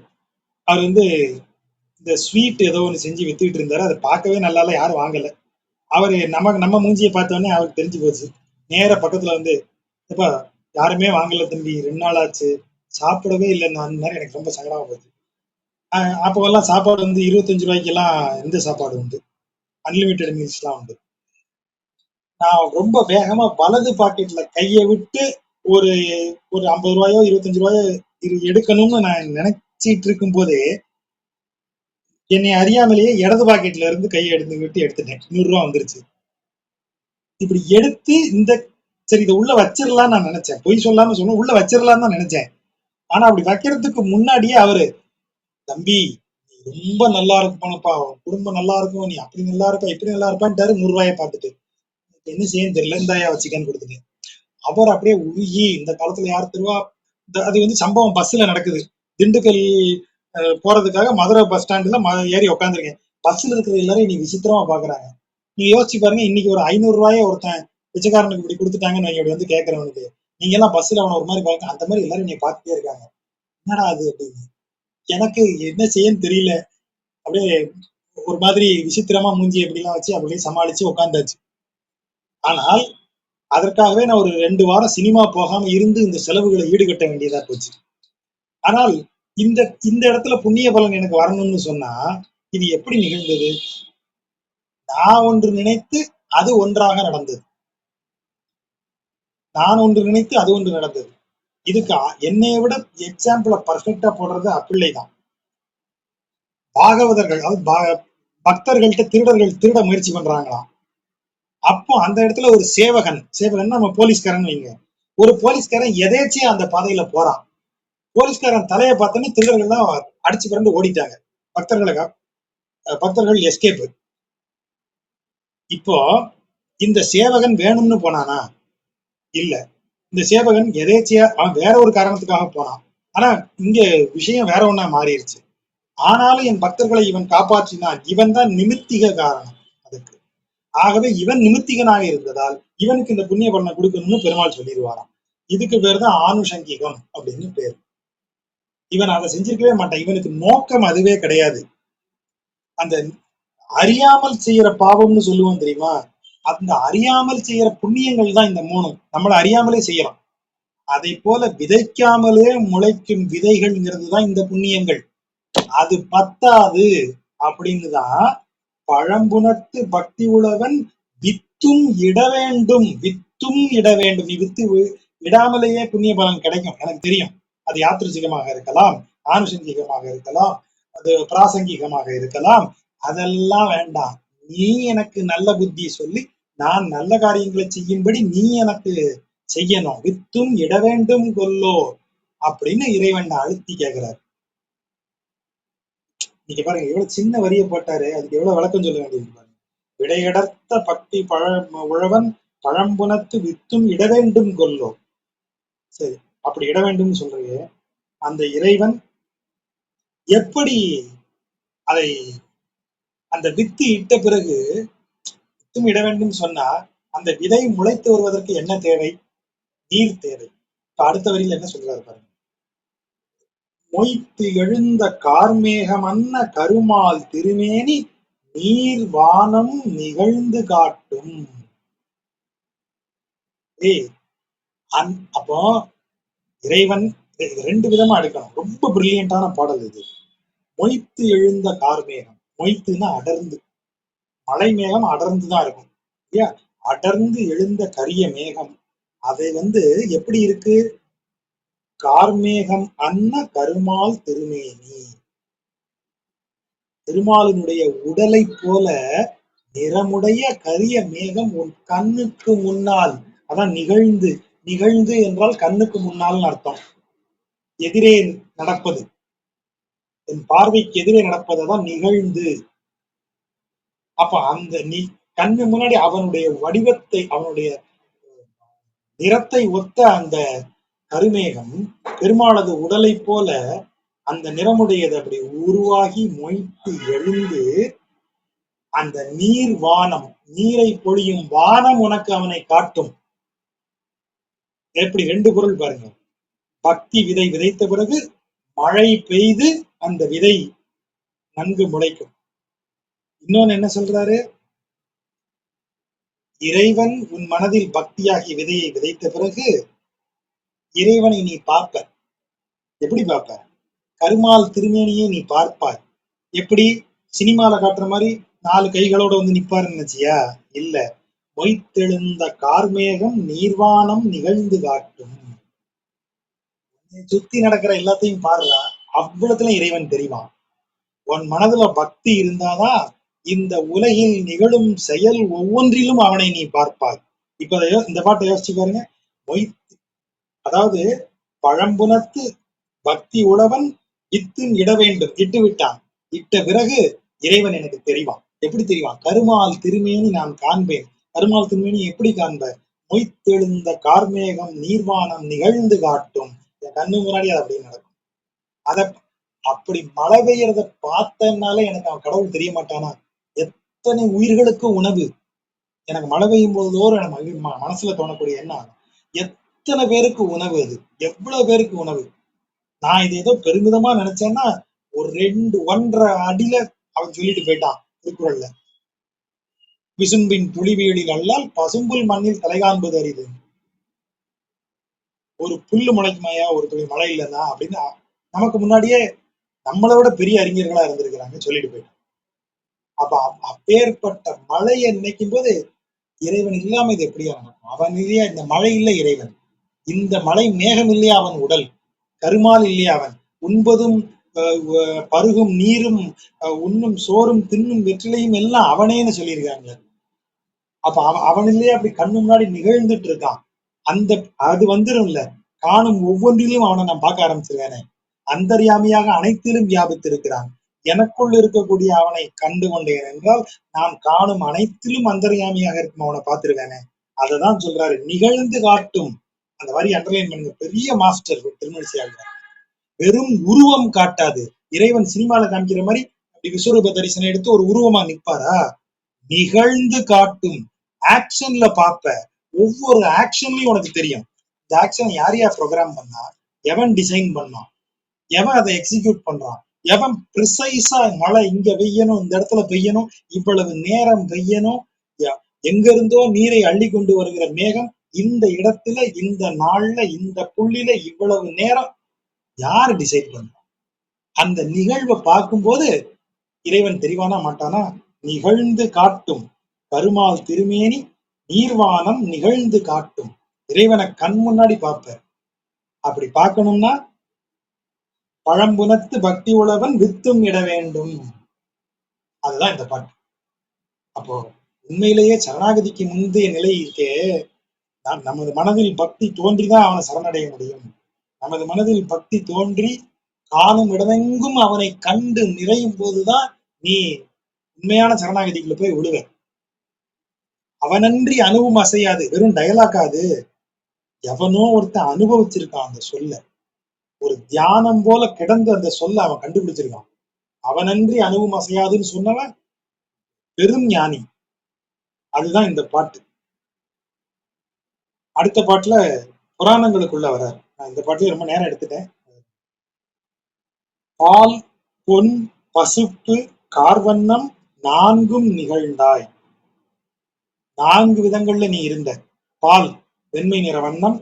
அவர் வந்து இந்த ஸ்வீட் ஏதோ ஒன்று செஞ்சு வித்துக்கிட்டு இருந்தாரு. அதை பார்க்கவே நல்லா இல்லை, யாரும் வாங்கல. அவரு நம்ம மூஞ்சியை பார்த்தோன்னே அவருக்கு தெரிஞ்சு போச்சு. நேர பக்கத்துல வந்து, எப்பா யாருமே வாங்கல தம்பி, 2 நாள் ஆச்சு, சாப்பிடவே இல்லை நான். எனக்கு ரொம்ப சங்கடமா போச்சு. அப்போல்லாம் சாப்பாடு வந்து 25 ரூபாய்க்கு எல்லாம் இந்த சாப்பாடு உண்டு, அன்லிமிட்டெட் மீல்ஸ் எல்லாம் உண்டு. நான் ரொம்ப வேகமா வலது பாக்கெட்ல கையை விட்டு ஒரு ஒரு 50 ரூபாயோ 25 ரூபாயோ எடுக்கணும்னு நான் நினைச்சிட்டு இருக்கும் போதே, என்னை அறியாமலேயே இடது பாக்கெட்ல இருந்து கையை விட்டு எடுத்துட்டேன். 100 ரூபா வந்துருச்சு. இப்படி எடுத்து இந்த சரி இதை உள்ள வச்சிடலாம்னு நான் நினைச்சேன், பொய் சொல்லாம சொன்ன உள்ள வச்சிடலாம்னு தான் நினைச்சேன். ஆனா அப்படி வைக்கிறதுக்கு முன்னாடியே அவரு, தம்பி நீ ரொம்ப நல்லா இருப்பானப்பா, குடும்பம் நல்லா இருக்கும், நீ அப்படி நல்லா இருப்ப இப்படி நல்லா இருப்பான்ட்டாரு. 100 ரூபாய பார்த்துட்டு என்ன செய்யன்னு தெரியல, இந்தாயா வச்சுக்கன்னு கொடுத்துட்டேன். அவர் அப்படியே உருகி, இந்த காலத்துல யார் தருவா? அது வந்து சம்பவம் பஸ்ல நடக்குது. திண்டுக்கல் போறதுக்காக மதுரை பஸ் ஸ்டாண்டுல ஏறி உட்காந்துருக்கேன். பஸ்ல இருக்கிற எல்லாரும் இனி விசித்திரமா பாக்குறாங்க. நீங்க யோசிச்சு பாருங்க, இன்னைக்கு ஒரு 500 ரூபாய ஒருத்தன் பிச்சைக்காரனுக்கு இப்படி கொடுத்துட்டாங்கன்னு இப்படி வந்து கேட்கறவனுக்கு, நீங்க எல்லாம் பஸ்ல அவனை ஒரு மாதிரி பாக்க, அந்த மாதிரி எல்லாரும் நீங்க பார்த்துட்டே இருக்காங்க. என்னடா அது அப்படின்னு எனக்கு என்ன செய்யன்னு தெரியல. அப்படியே ஒரு மாதிரி விசித்திரமா மூஞ்சி எப்படிலாம் வச்சு அப்படியே சமாளிச்சு உட்காந்தாச்சு. ஆனால் அதற்காகவே நான் ஒரு 2 வாரம் சினிமா போகாம இருந்து இந்த செலவுகளை ஈடுகட்ட வேண்டியதா போச்சு. ஆனால் இந்த இந்த இடத்துல புண்ணிய பலன் எனக்கு வரணும்னு சொன்னா இது எப்படி நிகழ்ந்தது? நான் ஒன்று நினைத்து அது ஒன்றாக நடந்தது. நான் ஒன்று நினைத்து அது ஒன்று நடந்தது. இதுக்கு என்னைய விட எக்ஸாம்பிள பர்ஃபெக்ட்டா போடுறது அப்பிள்ளை தான். பாகவதர்கள், அதாவது பக்தர்கள்ட்ட திருடர்கள் திருட முயற்சி பண்றாங்களாம். அப்போ அந்த இடத்துல ஒரு சேவகன், சேவகன் நம்ம போலீஸ்காரன் வைங்க. ஒரு போலீஸ்காரன் எதேச்சியா அந்த பாதையில போறான். போலீஸ்காரன் தலையை பார்த்தோன்னே திருடர்கள்லாம் அடிச்சு புரண்டு ஓடிட்டாங்க. பக்தர்கள் எஸ்கேப். இப்போ இந்த சேவகன் வேணும்னு போனானா? இல்ல. இந்த சேவகன் எதேச்சியா அவன் வேற ஒரு காரணத்துக்காக போனான். ஆனா இங்க விஷயம் வேற ஒண்ணா மாறிடுச்சு. ஆனாலும் என் பக்தர்களை இவன் காப்பாற்றினான். இவன் தான் நிமித்திக காரணம் அதுக்கு. ஆகவே இவன் நிமித்திகனாக இருந்ததால் இவனுக்கு இந்த புண்ணிய பலனை கொடுக்கணும்னு பெருமாள் சொல்லிடுவாராம். இதுக்கு பேர் தான் ஆனுஷங்கிகம் அப்படின்னு பேர். இவன் அதை செஞ்சிருக்கவே மாட்டான். இவனுக்கு நோக்கம் அதுவே கிடையாது. அந்த அறியாமல் செய்யற பாவம்னு சொல்லுவோம் தெரியுமா? அந்த அறியாமல் செய்யற புண்ணியங்கள் தான் இந்த 3. நம்மள அறியாமலே செய்யறோம். அதை போல விதைக்காமலே முளைக்கும் விதைகள்ங்கிறது தான் இந்த புண்ணியங்கள். அது பத்தாது அப்படின்னுதான் பழம்புணர்த்து பக்தி உழவன் வித்தும் இட வேண்டும், வித்தும் இட வேண்டும். நீ வித்து இடாமலேயே புண்ணிய பலன் கிடைக்கும், எனக்கு தெரியும். அது யாத்திரிசிகமாக இருக்கலாம், ஆனுஷங்கிகமாக இருக்கலாம், அது பிராசங்கிகமாக இருக்கலாம். அதெல்லாம் வேண்டாம். நீ எனக்கு நல்ல புத்தி சொல்லி நான் நல்ல காரியங்களை செய்யும்படி நீ எனக்கு செய்யணும். வித்தும் இட வேண்டும் கொல்லோ அப்படின்னு இறைவன் அழுத்தி கேட்கிறார். நீங்க பாருங்க எவ்வளவு சின்ன வரிய போட்டாரு, அதுக்கு எவ்வளவு விளக்கம் சொல்ல வேண்டியது பாருங்க. விடையடர்த்த பக்தி உழவன் பழம்புணத்து வித்தும் இட வேண்டும் கொல்லோ. சரி, அப்படி இட வேண்டும் சொல்றீங்க. அந்த இறைவன் எப்படி அதை அந்த வித்து இட்ட பிறகு வித்தும் இட வேண்டும் சொன்னா அந்த விதை முளைத்து வருவதற்கு என்ன தேவை? நீர் தேவை. இப்ப அடுத்த வரியில என்ன சொல்றாரு பாருங்க. மொய்த்து எழுந்த கார்மேகமன்ன கருமால் திருமேனி நீர் வானம் நிகழ்ந்து காட்டும். அப்போ இறைவன் 2 விதமா எடுக்கணும். ரொம்ப பிரில்லியண்டான பாடல் இது. மொய்த்து எழுந்த கார்மேகம். மொய்த்துன்னா அடர்ந்து. மழை மேகம் அடர்ந்துதான் இருக்கும். இல்லையா? அடர்ந்து எழுந்த கரிய மேகம். அதை வந்து எப்படி இருக்கு? கார்மேகம் அன்ன கருமால் திருமேனி. திருமாலினுடைய உடலை போல நிறமுடைய கரிய மேகம் உன் கண்ணுக்கு முன்னால், அதான் நிகழ்ந்து. நிகழ்ந்து என்றால் கண்ணுக்கு முன்னால் அர்த்தம். எதிரே நடப்பது, என் பார்வைக்கு எதிரே நடப்பதான் நிகழ்ந்து. அப்ப அந்த நீ கண்ணு முன்னாடி அவனுடைய வடிவத்தை, அவனுடைய நிறத்தை ஒத்த அந்த கருமேகம் பெருமாளது உடலை போல அந்த நிறமுடையது அப்படி உருவாகி மொய்த்து எழுந்து அந்த நீர் வானம், நீரை பொழியும் வானம் உனக்கு அவனை காட்டும். எப்படி 2 பொருள் பாருங்க. பக்தி விதை விதைத்த பிறகு மழை பெய்து அந்த விதை நன்கு முளைக்கும். இன்னொன்னு என்ன சொல்றாரு? இறைவன் உன் மனதில் பக்தியாகி விதையை விதைத்த பிறகு இறைவனை நீ பார்ப்ப. எப்படி பார்ப்ப? கருமால் திருமேனியை நீ பார்ப்பாய். எப்படி? சினிமால காட்டுற மாதிரி 4 கைகளோட வந்து நிப்பாருன்னு நினைச்சியா? இல்ல. மொய்த்தெழுந்த கார்மேகம் நீர்வானம் நிகழ்ந்து காட்டும். சுத்தி நடக்கிற எல்லாத்தையும் பாருடா, அவ்வளவுல இறைவன் தெரிவான். உன் மனதுல பக்தி இருந்தாதான் இந்த உலகில் நிகழும் செயல் ஒவ்வொன்றிலும் அவனை நீ பார்ப்பாய். இப்ப இந்த பாட்டை யோசிச்சு பாருங்க. மொய் அதாவது பழம்புணத்து பக்தி உழவன் இத்தும் இட வேண்டும், இட்டு விட்டான். இட்ட பிறகு இறைவன் எனக்கு தெரிவான். எப்படி தெரிவான்? கருமால் திருமேனி நான் காண்பேன். கருமால் திருமேனி எப்படி காண்ப? மொய்த்தெழுந்த கார்மேகம் நீர்வானம் நிகழ்ந்து காட்டும். என் கண்ணு முன்னாடி அது அப்படியே நடக்கும். அத அப்படி மழை பெய்யறத பார்த்தனால எனக்கு அவன் கடவுள் தெரிய மாட்டானா? எத்தனை உயிர்களுக்கு உணவு. எனக்கு மழை பெய்யும் போதோறும் எனக்கு மனசுல தோணக்கூடிய எண்ணம், எத்தனை பேருக்கு உணவு அது, எவ்வளவு பேருக்கு உணவு. நான் இது ஏதோ பெருமிதமா நினைச்சேன்னா ஒரு 1.5 அடியில அவன் சொல்லிட்டு போயிட்டான் திருக்குறள்ல. விசும்பின் புலிவேலில் அல்லால் பசும்புல் மண்ணில் தலை காண்பது அரிது. ஒரு புல்லு முளைக்குமாயா ஒரு துளி மழை இல்லைன்னா அப்படின்னு நமக்கு முன்னாடியே நம்மளை விட பெரிய அறிஞர்களா இருந்திருக்கிறாங்க, சொல்லிட்டு போயிட்டான். அப்ப அப்பேற்பட்ட மழையை நினைக்கும் போது இறைவன் இல்லாம இது எப்படியா நடக்கும்? அவன் இல்லையா இந்த மழை இல்லை இறைவன். இந்த மழை மேகம் இல்லையா அவன் உடல். கருமால் இல்லையா அவன். உண்பதும் பருகும் நீரும் உண்ணும் சோறும் தின்னும் வெற்றிலையும் எல்லாம் அவனேன்னு சொல்லியிருக்காங்க. அப்ப அவன் இல்லையா அப்படி கண்ணு முன்னாடி நிகழ்ந்துட்டு இருக்கான். அந்த அது வந்துரும்ல, காணும் ஒவ்வொன்றிலும் அவனை நான் பார்க்க ஆரம்பிச்சிருவேனே. அந்தர்யாமியாக அனைத்திலும் வியாபித்திருக்கிறான். எனக்குள் இருக்கக்கூடிய அவனை கண்டு கொண்டேன் என்றால் நான் காணும் அனைத்திலும் அந்தர்யாமியாக இருக்கும் அவனை பார்த்திருவேனே. அததான் சொல்றாரு, நிகழ்ந்து காட்டும். அந்த வரி அண்டர்லைன் பண்ணுங்க. பெரிய மாஸ்டர் திருமணிசையாகிறார். வெறும் உருவம் காட்டாது. இறைவன் சினிமால காமிக்கிற மாதிரி அப்படி விஸ்வரூப தரிசனம் எடுத்து ஒரு உருவமா நிற்பாரா? நிகழ்ந்து காட்டும். ஆக்ஷன்ல பார்ப்ப. ஒவ்வொரு ஆக்ஷன்லயும் உனக்கு தெரியும் இந்த ஆக்ஷன் யார் யார் ப்ரோக்ராம் பண்ணா, எவன் டிசைன் பண்ணான், எவன் அதை எக்ஸிக்யூட் பண்றான், எவன் ப்ரிசைஸா மழை இங்க பெய்யணும், இந்த இடத்துல பெய்யணும், இவ்வளவு நேரம் பெய்யணும், எங்க இருந்தோ நீரை அள்ளி கொண்டு வருகிற மேகம் இந்த இடத்துல இந்த நாள்ல இந்த புள்ளில இவ்வளவு நேரம் யாரு டிசைட் பண்றா? அந்த நிகழ்வை பார்க்கும்போது இறைவன் தெரிவானா மாட்டானா? நிகழ்ந்து காட்டும். கருமால் திருமேனி நீர்வானம் நிகழ்ந்து காட்டும். இறைவனை கண் முன்னாடி பார்ப்ப. அப்படி பார்க்கணும்னா பழம்புனத்து பக்தி உழவன் வித்தும் இட வேண்டும். அதுதான் இந்த பாட்டு. அப்போ உண்மையிலேயே சரணாகதிக்கு முந்தைய நிலை இருக்கே, நமது மனதில் பக்தி தோன்றிதான் அவனை சரணடைய முடியும். நமது மனதில் பக்தி தோன்றி காணும் இடமெங்கும் அவனை கண்டு நிறையும் போதுதான் நீ உண்மையான சரணாகதிக்குள்ள போய் விடுவ. அவனன்றி அணுவும் அசையாது. வெறும் டயலாக்காது. எவனோ ஒருத்தன் அனுபவிச்சிருக்கான் அந்த சொல்ல. ஒரு தியானம் போல கிடந்து அந்த சொல்ல அவன் கண்டுபிடிச்சிருக்கான். அவனன்றி அணுவும் அசையாதுன்னு சொன்னவன் பெரும் ஞானி. அதுதான் இந்த பாட்டு. அடுத்த பாட்டுல புராணங்களுக்குள்ள வர்றார். நான் இந்த பாட்டுல ரொம்ப நேரம் எடுத்துட்டேன். பால் பொன் பசுப்பு கார்வண்ணம் நான்கும் நிகழ்ந்தாய். 4 விதங்கள்ல நீ இருந்த. பால் வெண்மை நிற வண்ணம்,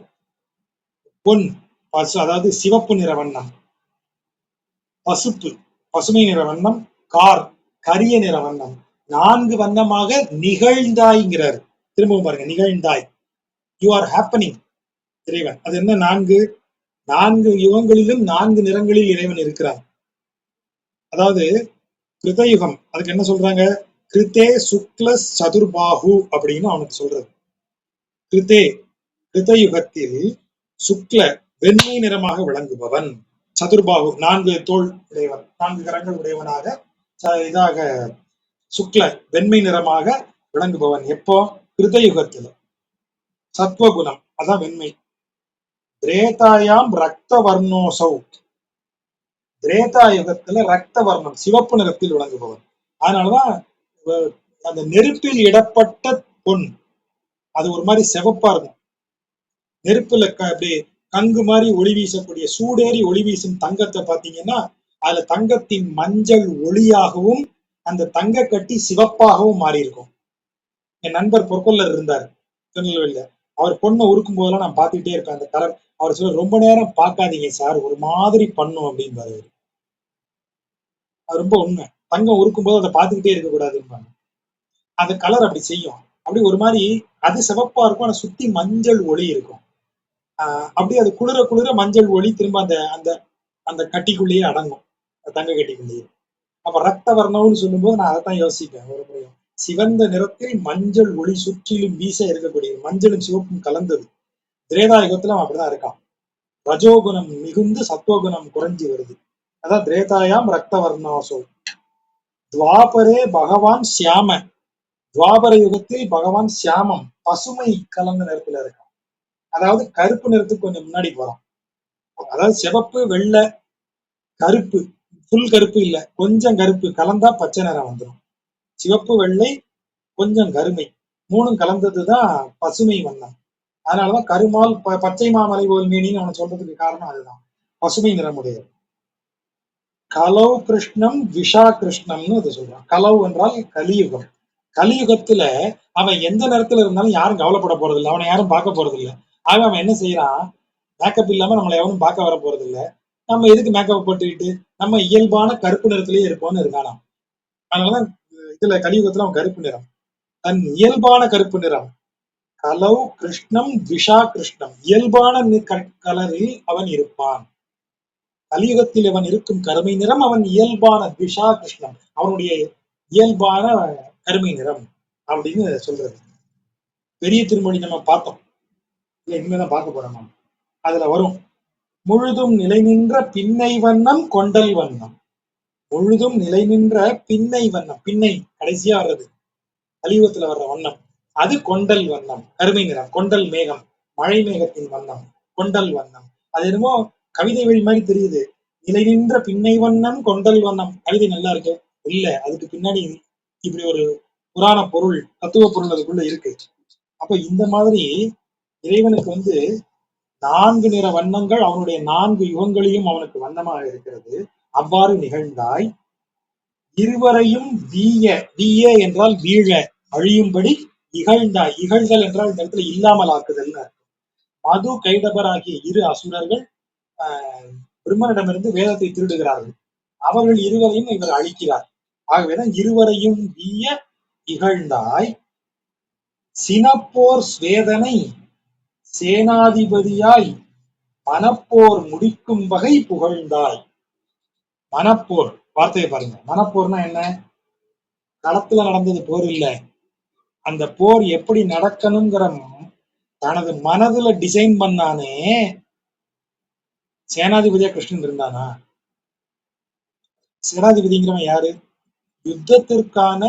பொன் பசு அதாவது சிவப்பு நிற வண்ணம், பசுப்பு பசுமை நிற வண்ணம், கார் கரிய நிற வண்ணம், 4 வண்ணமாக நிகழ்ந்தாய்ங்கிறார். திரும்பவும் பாருங்க, நிகழ்ந்தாய். யூ ஆர் ஹேப்பனிங் இறைவன். அது என்ன 4 யுகங்களிலும் 4 நிறங்களில் இறைவன் இருக்கிறான். அதாவது கிருதயுகம் அதுக்கு என்ன சொல்றாங்க? கிருத்தே சுக்லஸ் சதுர்பாகு அப்படின்னு அவனுக்கு சொல்றது. கிருத்தே கிருதயுகத்தில் சுக்ல வெண்மை நிறமாக விளங்குபவன், சதுர்பாகு 4 தோள் உடையவன், 4 கரங்கள் உடையவனாக இதாக சுக்ல வெண்மை நிறமாக விளங்குபவன். எப்போ? கிருதயுகத்துல. சத்வகுணம் அதான் வெண்மை. திரேதாயாம் ரக்த வர்ணோசௌ, திரேதா யுகத்துல ரக்த வர்ணம் சிவப்பு நிறத்தில் விளங்குபவன். அதனாலதான் அந்த நெருப்பில் இடப்பட்ட பொன் அது ஒரு மாதிரி சிவப்பா இருக்கும். நெருப்புல அப்படி கங்கு மாதிரி ஒளி வீசக்கூடிய சூடேறி ஒளி வீசும் தங்கத்தை பாத்தீங்கன்னா அதுல தங்கத்தின் மஞ்சள் ஒளியாகவும் அந்த தங்க கட்டி சிவப்பாகவும் மாறி இருக்கும். என் நண்பர் பொற்கொள்ளர் இருந்தார் திருநெல்வேலியில. அவர் பொண்ணை உருக்கும் போதெல்லாம் நான் பார்த்துக்கிட்டே இருப்பேன் அந்த கலர். அவர் சொல்ல, ரொம்ப நேரம் பார்க்காதீங்க சார், ஒரு மாதிரி பண்ணும் அப்படின்பாரு. அது ரொம்ப உண்மை. தங்கம் உருக்கும் போது அதை பார்த்துக்கிட்டே இருக்கக்கூடாதுன்னு. அந்த கலர் அப்படி செய்யும். அப்படி ஒரு மாதிரி அது சிவப்பா இருக்கும், ஆனா சுத்தி மஞ்சள் ஒளி இருக்கும். அப்படியே அது குளிர குளிர மஞ்சள் ஒளி திரும்ப அந்த அந்த அந்த கட்டிக்குள்ளேயே அடங்கும், தங்க கட்டிக்குள்ளேயே. அப்ப ரத்த வர்ணம்னு சொல்லும்போது நான் அதைத்தான் யோசிப்பேன் ஒரு முறையும். சிவந்த நிறத்தில் மஞ்சள் ஒளி சுற்றிலும் வீச இருக்கக்கூடிய மஞ்சளும் சிவப்பும் கலந்தது. திரேதா யுகத்துல அவன் அப்படிதான் இருக்கான். ரஜோகுணம் மிகுந்து சத்துவகுணம் குறைஞ்சி வருது. அதான் திரேதாயாம் ரக்த வர்ணாசோ. துவாபரே பகவான் சியாம. துவாபர யுகத்தில் பகவான் சியாமம் பசுமை கலந்த நிறத்துல இருக்கான். அதாவது கருப்பு நிறத்துக்கு கொஞ்சம் முன்னாடி போறான். அதாவது சிவப்பு, வெள்ளை, கருப்பு, ஃபுல் கருப்பு இல்ல, கொஞ்சம் கருப்பு கலந்தா பச்சை நிறம் வந்துடும். சிவப்பு, வெள்ளை, கொஞ்சம் கருமை, மூணும் கலந்ததுதான் பசுமை வண்ணம். அதனாலதான் கருமால் பச்சை மாமலை போல் மேனின்னு அவனை சொல்றதுக்கு காரணம் அதுதான். பசுமை நிறமுடையது. கலௌ கிருஷ்ணம் விஷா கிருஷ்ணம்னு அது சொல்றான். கலௌ என்றால் கலியுகம். கலியுகத்துல அவன் எந்த நேரத்துல இருந்தாலும் யாரும் கவலைப்பட போறது இல்லை, அவனை யாரும் பார்க்க போறது இல்லை. ஆக அவன் என்ன செய்யறான், மேக்கப் இல்லாம நம்மளை எவனும் பார்க்க வர போறது இல்லை, நம்ம எதுக்கு மேக்கப் போட்டுக்கிட்டு நம்ம இயல்பான கருப்பு நிறத்திலேயே இருப்போம்னு இருக்கானாம். அதனாலதான் இதுல கலியுகத்துல அவன் கருப்பு நிறம், தன் இயல்பான கருப்பு நிறம். கலௌ கிருஷ்ணம் விஷா கிருஷ்ணம், இயல்பான கலரில் அவன் இருப்பான். கலியுகத்தில் அவன் இருக்கும் கருமை நிறம் அவன் இயல்பான விஷா கிருஷ்ணம், அவனுடைய இயல்பான கருமை நிறம் அப்படின்னு சொல்றது. பெரிய திருமொழி நம்ம பார்த்தோம், இல்ல இனிமேதான் பார்க்க போறோம். அதுல வரும் முழுதும் நிலை நின்ற பின்னை வண்ணம் கொண்டல் வண்ணம். முழுதும் நிலை நின்ற பின்னை வண்ணம், பின்னை கடைசியா வர்றது கலியுகத்துல வர்ற வண்ணம், அது கொண்டல் வண்ணம், கருமை நிறம். கொண்டல் மேகம், மழை மேகத்தின் வண்ணம் கொண்டல் வண்ணம். அது என்னமோ கவிதை வழி மாதிரி தெரியுது. நிலை நின்ற பின்னை வண்ணம் கொண்டல் வண்ணம், கவிதை நல்லா இருக்கு. இல்ல, அதுக்கு பின்னாடி இப்படி ஒரு புராண பொருள், தத்துவ பொருள் அதுக்குள்ள இருக்கு. அப்ப இந்த மாதிரி இறைவனுக்கு 4 நிற வண்ணங்கள் அவனுடைய 4 யுகங்களையும் அவனுக்கு வண்ணமாக இருக்கிறது. அவ்வாறு நிகழ்ந்தாய். இருவரையும் வீய, வீய என்றால் வீழ, அழியும்படி இகழ்ந்தாய். இகழ்தல் என்றால் இந்த இடத்துல இல்லாமல் ஆக்குதல். மது கைடபர் ஆகிய 2 அசுரர்கள் பிரம்மனிடமிருந்து வேதத்தை திருடுகிறார்கள். அவர்கள் இருவரையும் இவர் அழிக்கிறார். ஆகவேதான் இருவரையும் வீய இகழ்ந்தாய். சினப்போர் ஸ்வேதனை சேனாதிபதியாய் மனப்போர் முடிக்கும் வகை புகழ்ந்தாய். மனப்போர் வார்த்தையை பாருங்க. மனப்போர்னா என்ன? களத்துல நடந்தது போர் இல்ல, அந்த போர் எப்படி நடக்கணுங்கிற தனது மனதுல டிசைன் பண்ணானே. சேனாதிபதியா கிருஷ்ணன் இருந்தானா? சேனாதிபதிங்கிறவன் யாரு? யுத்தத்திற்கான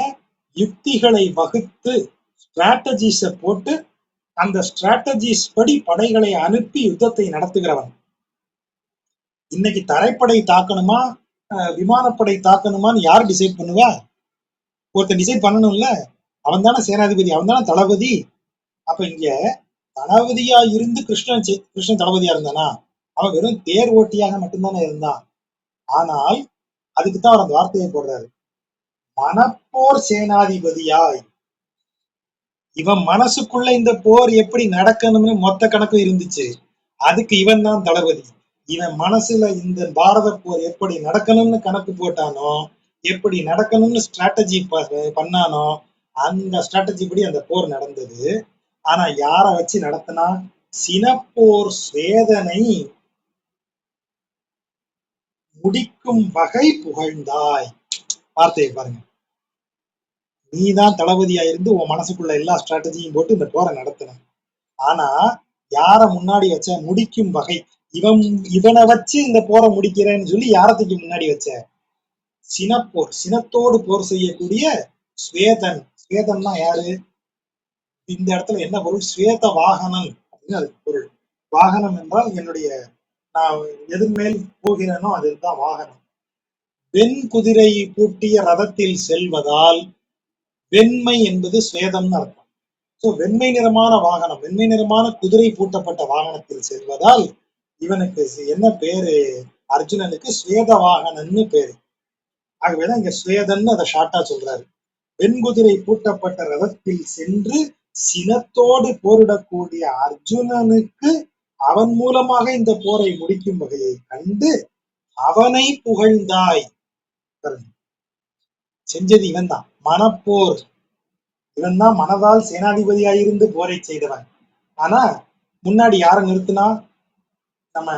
யுக்திகளை வகுத்து ஸ்ட்ராட்டஜிஸ போட்டு அந்த ஸ்ட்ராட்டஜிஸ் படி படைகளை அனுப்பி யுத்தத்தை நடத்துகிறவன். இன்னைக்கு தரைப்படை தாக்கணுமா விமானப்படை தாக்கணுமான்னு யார் டிசைட் பண்ணுவா? ஒருத்தன் டிசைட் பண்ணணும்ல, அவன் தானே சேனாதிபதி, அவன் தானே தளபதி. அப்ப இங்க தளபதியா இருந்து கிருஷ்ணன் தளபதியா இருந்தானா? அவன் வெறும் தேர் ஓட்டியாக மட்டும்தானே இருந்தான். ஆனால் அதுக்குத்தான் அவர் அந்த வார்த்தையை போடுறாரு, மனப்போர் சேனாதிபதியாய். இவன் மனசுக்குள்ள இந்த போர் எப்படி நடக்கணும்னு மொத்த கணக்கும் இருந்துச்சு. அதுக்கு இவன் தான் தளபதி. இவன் மனசுல இந்த பாரத போர் எப்படி நடக்கணும்னு கணக்கு போட்டானோ, எப்படி நடக்கணும்னு ஸ்ட்ராட்டஜி பண்ணானோ, அந்த ஸ்ட்ராட்டஜி படி அந்த போர் நடந்தது. ஆனா யார வச்சு நடத்தினா? சினப்போர் ஸ்வேதனை முடிக்கும் வகை புகழ்ந்தாய். வார்த்தையை பாருங்க. நீதான் தளபதியா இருந்து உன் மனசுக்குள்ள எல்லா ஸ்ட்ராட்டஜியும் போட்டு இந்த போரை நடத்தின. ஆனா யார முன்னாடி வச்ச? முடிக்கும் வகை. இவனை வச்சு இந்த போரை முடிக்கிறேன்னு சொல்லி யாரத்துக்கு முன்னாடி வச்ச? சினப்போர், சினத்தோடு போர் செய்யக்கூடிய ஸ்வேதன். ஸ்வேதன்னா யாரு? இந்த இடத்துல என்ன பொருள்? ஸ்வேத வாகனம் அப்படின்னு அதுக்கு பொருள். வாகனம் என்றால் என்னுடைய நான் எதிர்மேல் போகிறேனோ அதுதான் வாகனம். வெண் குதிரை பூட்டிய ரதத்தில் செல்வதால் வெண்மை என்பது ஸ்வேதம்னு அர்த்தம். சோ வெண்மை நிறமான வாகனம், வெண்மை நிறமான குதிரை பூட்டப்பட்ட வாகனத்தில் செல்வதால் இவனுக்கு என்ன பேரு? அர்ஜுனனுக்கு ஸ்வேத வாகனன்னு பேரு. ஆகவேதான் இங்க ஸ்வேதன்னு அதை ஷார்ட்டா சொல்றாரு. வெண்குதிரை பூட்டப்பட்ட ரதத்தில் சென்று சினத்தோடு போரிடக்கூடிய அர்ஜுனனுக்கு அவன் மூலமாக இந்த போரை முடிக்கும் வகையை கண்டு அவனை புகழ்ந்தாய். செஞ்சது இவன் தான், மனப்போர். இவன் தான் மனதால் சேனாதிபதியாயிருந்து போரை செய்தவன். ஆனா முன்னாடி யார நிறுத்தினா? நம்ம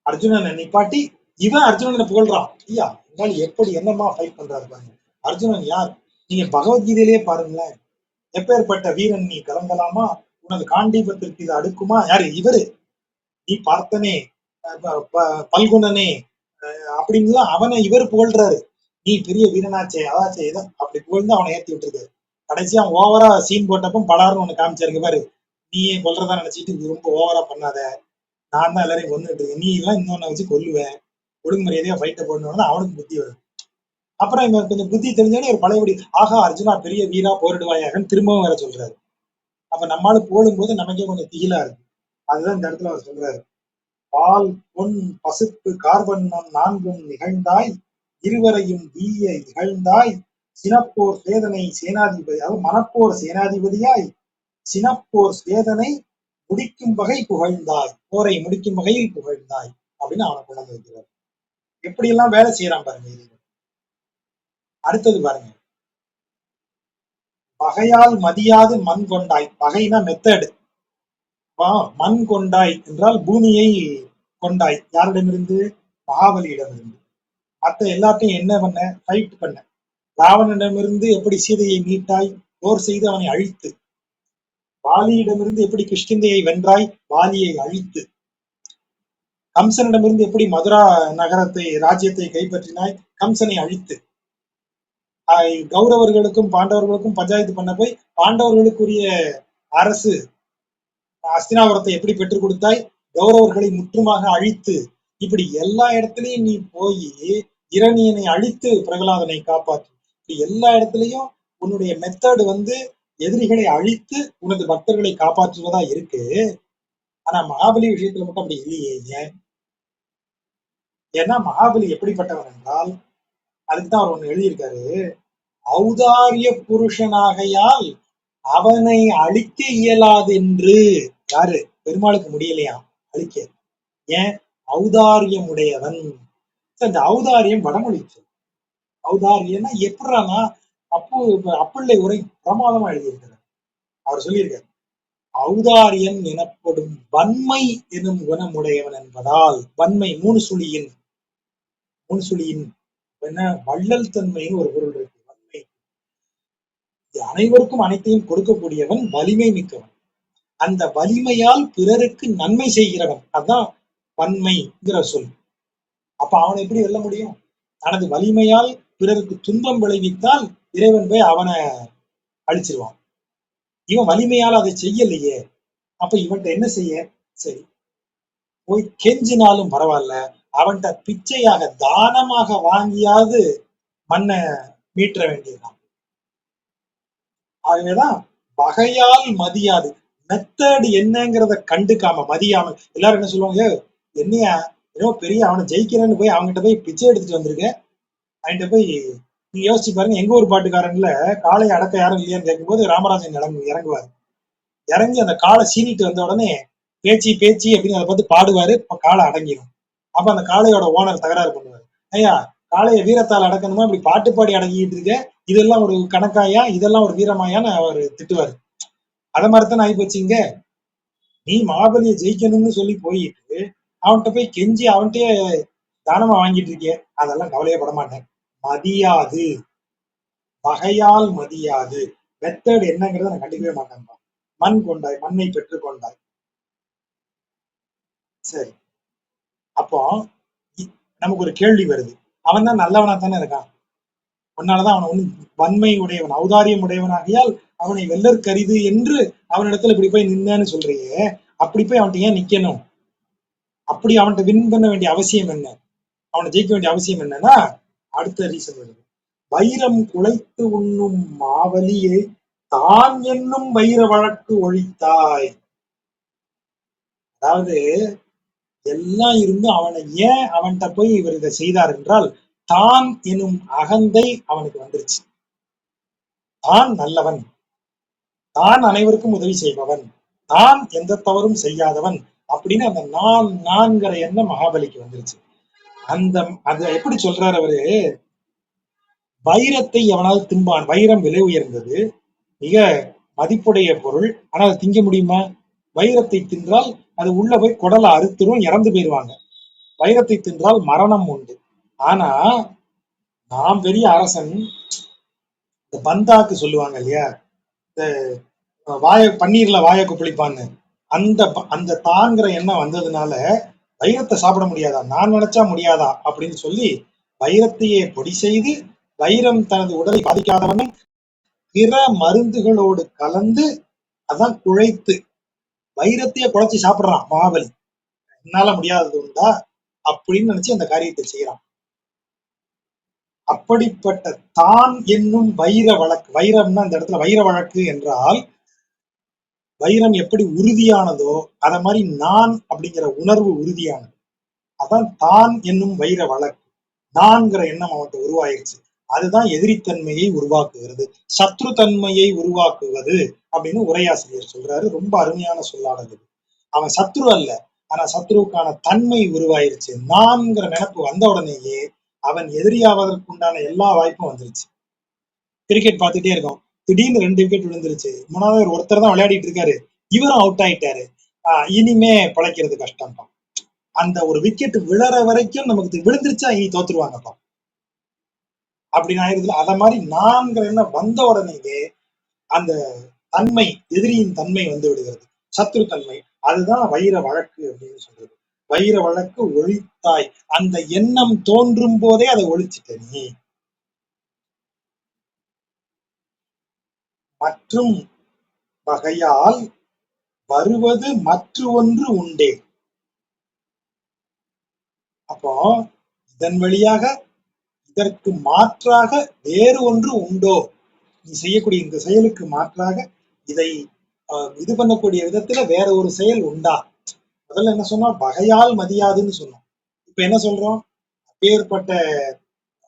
அர்ஜுனனை நிப்பாட்டி இவன் அர்ஜுனனை புகழ்றான். ஐயா எங்கால எப்படி என்னமா ஃபைட் பண்றாரு பாருங்க. அர்ஜுனன் யார்? நீங்க பகவத்கீதையிலேயே பாருங்களேன். எப்பேற்பட்ட வீரன் நீ கலங்கலாமா, உனது காண்டீபத்திற்கு இது அடுக்குமா? யாரு இவரு? நீ பார்த்தனே, பல்குணனே அப்படின்லாம் அவனை இவர் புகழ்றாரு. நீ பெரிய வீரனாச்சே அதாச்சே இதை அப்படி புகழ்ந்து அவனை ஏத்தி விட்டுருக்காரு. கடைசியா அவன் ஓவரா சீன் போட்டப்ப பலாருன்னு ஒண்ணு காமிச்சாருங்க பாரு. நீ என் கொல்றதா நினைச்சிட்டு நீ ரொம்ப ஓவரா பண்ணாத, நான் தான் எல்லாரையும் கொண்டுட்டு இருக்கேன், நீ எல்லாம் இன்னொன்னு வச்சு கொல்லுவேன், ஒழுங்கு மரியாதையா ஃபைட்டை போடணும்னு அவனுக்கு புத்தி வருது. அப்புறம் இவன் கொஞ்சம் புத்தி தெரிஞ்சோடனே ஒரு பழையபடி ஆஹா அர்ஜுனா பெரிய வீரா போரிடுவாயாகன்னு திரும்பவும் வேற சொல்றாரு. அப்ப நம்மளால போடும்போது நமக்கே கொஞ்சம் திகிலா இருக்கு. அதுதான் இந்த இடத்துல அவர் சொல்றாரு. பால் பொன் பசுப்பு கார்வண்ணம் நான்கும் நிகழ்ந்தாய் இருவரையும் வீய இகழ்ந்தாய் சினப்போர் சேதனை சேனாதிபதி அதாவது மனப்போர் சேனாதிபதியாய் சினப்போர் சேதனை முடிக்கும் வகை புகழ்ந்தாய், போரை முடிக்கும் வகையில் புகழ்ந்தாய் அப்படின்னு அவனை கொண்டு வந்து வைக்கிறார். எப்படியெல்லாம் வேலை செய்யறான் பாருங்க. அடுத்தது பாருங்க, பகையால் மதியாது மண் கொண்டாய். பகைனா மெத்தடு. மண் கொண்டாய் என்றால் பூமியை கொண்டாய். யாரிடமிருந்து? மகாபலியிடமிருந்து. மத்த எல்லாத்தையும் என்ன பண்ண? ஃபைட் பண்ண. ராவணனிடமிருந்து எப்படி சீதையை மீட்டாய்? போர் செய்து அவனை அழித்து. வாலியிடமிருந்து எப்படி கிஷ்கிந்தையை வென்றாய்? வாலியை அழித்து. கம்சனிடமிருந்து எப்படி மதுரா நகரத்தை ராஜ்யத்தை கைப்பற்றினாய்? கம்சனை அழித்து. கௌரவர்களுக்கும் பாண்டவர்களுக்கும் பஞ்சாயத்து பண்ண போய் பாண்டவர்களுக்குரிய அரசு அஸ்தினாபுரத்தை எப்படி பெற்றுக் கொடுத்தாய்? கௌரவர்களை முற்றுமாக அழித்து. இப்படி எல்லா இடத்துலயும் நீ போய் இரணியனை அழித்து பிரகலாதனை காப்பாற்று. எல்லா இடத்துலயும் உன்னுடைய மெத்தட் வந்து எதிரிகளை அழித்து உனது பக்தர்களை காப்பாற்றுவதா இருக்கு. ஆனா மகாபலி விஷயத்துல மட்டும் அப்படி இல்லையே. ஏன்? ஏன்னா மகாபலி எப்படிப்பட்டவன் என்றால், அதுக்குதான் அவர் ஒண்ணு எழுதியிருக்காரு, ஔதாரிய புருஷனாகையால் அவனை அழிக்க இயலாதென்று. யாரு? பெருமாளுக்கு முடியலையா அழிக்க. ஏன்? ஔதாரியம் உடையவன். இந்த ஔதாரியம் வடமொழி சொல். ஔதாரியம்னா எப்படின்னா அப்பிள்ளை உரை பிரமாதமா எழுதியிருக்கிறார். அவர் சொல்லியிருக்காரு, ஔதாரியன் எனப்படும் வன்மை எனும் குணமுடையவன் என்பதால், வன்மை மூணு சுழியின் என்ன வள்ளல் தன்மைன்னு ஒரு பொருள் இருக்கு. வன்மை அனைவருக்கும் அனைத்தையும் கொடுக்கக்கூடியவன், வலிமை மிக்கவன். அந்த வலிமையால் பிறருக்கு நன்மை செய்கிறவன், அதான் வன்மைங்கிற சொல். அப்ப அவனை எப்படி வெல்ல முடியும்? தனது வலிமையால் பிறருக்கு துன்பம் விளைவித்தால் இறைவன் போய் அவனை அழிச்சிருவான். இவன் வலிமையால் அதை செய்யலையே, அப்ப இவன்கிட்ட என்ன செய்ய? சரி, போய் கெஞ்சினாலும் பரவாயில்ல, அவன்கிட்ட பிச்சையாக தானமாக வாங்கியாவது மண்ணை மீட்ட வேண்டியதுதான். ஆகவேதான் வகையால் மதியாது, மெத்தட் என்னங்கிறத கண்டுக்காம மதியாமல் எல்லாரும் என்ன சொல்லுவாங்க, என்னையா ஏதோ பெரிய அவனை ஜெயிக்கிறேன்னு போய் அவங்ககிட்ட போய் பிச்சை எடுத்துட்டு வந்திருக்க. அவன்கிட்ட போய் நீங்க யோசிச்சு பாருங்க, எங்க ஊர் பாட்டுக்காரன்ல காளை அடக்க யாரும் இல்லையான்னு கேட்கும்போது ராமராஜன் இறங்குவார். இறங்கி அந்த காலை சீனிட்டு வந்த உடனே பேச்சு பேச்சு அப்படின்னு அதை பார்த்து பாடுவாரு. இப்ப காலை அடங்கிடும். அப்ப அந்த காளையோட ஓனர் தகராறு பண்ணுவாரு, ஐயா காளைய வீரத்தால் அடக்கணுமா, இப்படி பாட்டு பாடி அடங்கிட்டு இருக்க, இதெல்லாம் ஒரு கணக்காயா, இதெல்லாம் ஒரு வீரமாயான்னு அவர் திட்டுவாரு. அத மாதிரிதான் ஆகி போச்சுங்க. நீ மகாபலியை ஜெயிக்கணும்னு சொல்லி போயிட்டு அவன்கிட்ட போய் கெஞ்சி அவன்கிட்டயே தானமா வாங்கிட்டு இருக்கிய, அதெல்லாம் கவலையே பட மாட்டேன். மதியாது, வகையால் மதியாது, மெத்தட் என்னங்கிறத நான் கண்டுக்கவே மாட்டேன். மண் கொண்டாய், மண்ணை பெற்றுக் கொண்டாய். சரி, அப்போ நமக்கு ஒரு கேள்வி வருது, அவன் தான் நல்லவனா தானே இருக்கான், உன்னாலதான் அவனை ஒண்ணு வன்மை உடையவன் ஔதாரியம் உடையவனாகியால் அவனை வெல்லற்கரிது என்று அவனிடத்துல இப்படி போய் நின்னேன்னு சொல்றியே, அப்படி போய் அவன்கிட்ட ஏன் நிக்கணும்? அப்படி அவன்கிட்ட வின் பண்ண வேண்டிய அவசியம் என்ன? அவனை ஜெயிக்க வேண்டிய அவசியம் என்னன்னா, அடுத்த ரீசன் வருது. வைரம் குலைத்து உண்ணும் மாவலியை தான் என்னும் வைர வழக்கு ஒழித்தாய். அதாவது எல்லாம் இருந்து அவனை ஏன் அவன்கிட்ட போய் இவர் இதை செய்தார் என்றால், தான் எனும் அகந்தை அவனுக்கு வந்துருச்சு. தான் நல்லவன், தான் அனைவருக்கும் உதவி செய்பவன், தான் எந்த தவறும் செய்யாதவன் அப்படின்னு அந்த நான்கிற எண்ணம் மகாபலிக்கு வந்துருச்சு. அந்த அதை எப்படி சொல்றாரு அவரு, வைரத்தை எவனாவது திம்பான், வைரம் விலை உயர்ந்தது, மிக மதிப்புடைய பொருள், ஆனா அதை திங்க முடியுமா? வைரத்தை தின்றால் அது உள்ள போய் குடலை அறுத்துரும், இறந்து போயிடுவாங்க. வைரத்தை தின்றால் மரணம் உண்டு. ஆனா நாம் பெரிய அரசன், இந்த பந்தாக்கு சொல்லுவாங்க இல்லையா, இந்த பன்னீர்ல வாயை குப்பளிப்பான்னு, அந்த அந்த தான்கிற எண்ணம் வந்ததுனால வைரத்தை சாப்பிட முடியாதா, நான் நினைச்சா முடியாதா அப்படின்னு சொல்லி வைரத்தையே பொடி செய்து வைரம் தனது உடலை பாதிக்காத வண்ணம் பிற மருந்துகளோடு கலந்து அதான் குழைத்து வைரத்தையே குழைச்சி சாப்பிடுறான் மகாபலி. என்னால முடியாதது உண்டா அப்படின்னு நினைச்சு அந்த காரியத்தை செய்யறான். அப்படிப்பட்ட தான் என்னும் வைர வழக்கு, வைரம்னா அந்த இடத்துல வைர வழக்கு என்றால் வைரம் எப்படி உறுதியானதோ அத மாதிரி நான் அப்படிங்கிற உணர்வு உறுதியானது. அதான் தான் என்னும் வைர வழக்கு. நான்கிற எண்ணம் அவன்கிட்ட உருவாயிருச்சு. அதுதான் எதிரித்தன்மையை உருவாக்குகிறது, சத்ரு தன்மையை உருவாக்குவது அப்படின்னு உரையாசிரியர் சொல்றாரு. ரொம்ப அருமையான சொல்லாடல் இது. அவன் சத்ரு அல்ல, ஆனா சத்ருவுக்கான தன்மை உருவாயிருச்சு. நான்கிற நினைப்பு வந்த உடனேயே அவன் எதிரியாவதற்கு உண்டான எல்லா வாய்ப்பும் வந்துருச்சு. கிரிக்கெட் பார்த்துட்டே இருக்கோம், திடீர்னு 2 விக்கெட் விழுந்துருச்சு. மூணாவது ஒருத்தர் தான் விளையாடிட்டு இருக்காரு, இவரும் அவுட் ஆயிட்டாரு. இனிமே பிழைக்கிறது கஷ்டம் தான். அந்த ஒரு விக்கெட் விழற வரைக்கும் நமக்கு விழுந்துருச்சா இனி தோத்துருவாங்கப்பா அப்படின்னு ஆயிருதுல. அத மாதிரி நான்கிற எண்ணம் வந்த உடனேயே அந்த தன்மை, எதிரியின் தன்மை வந்து விடுகிறது, சத்ரு தன்மை. அதுதான் வைர வழக்கு அப்படின்னு சொல்றது. வைர வழக்கு ஒழித்தாய், அந்த எண்ணம் தோன்றும் போதே அதை ஒழிச்சிட்ட நீ. மற்றும் வகையால் வருவது மற்ற ஒன்று உண்டே. அப்போ இதன் வழியாக இதற்கு மாற்றாக வேறு ஒன்று உண்டோ, நீ செய்யக்கூடிய இந்த செயலுக்கு மாற்றாக இதை இது பண்ணக்கூடிய விதத்துல வேற ஒரு செயல் உண்டா. முதல்ல என்ன சொன்னோம், வகையால் மதியாதுன்னு சொன்னோம். இப்ப என்ன சொல்றோம், அப்பேற்பட்ட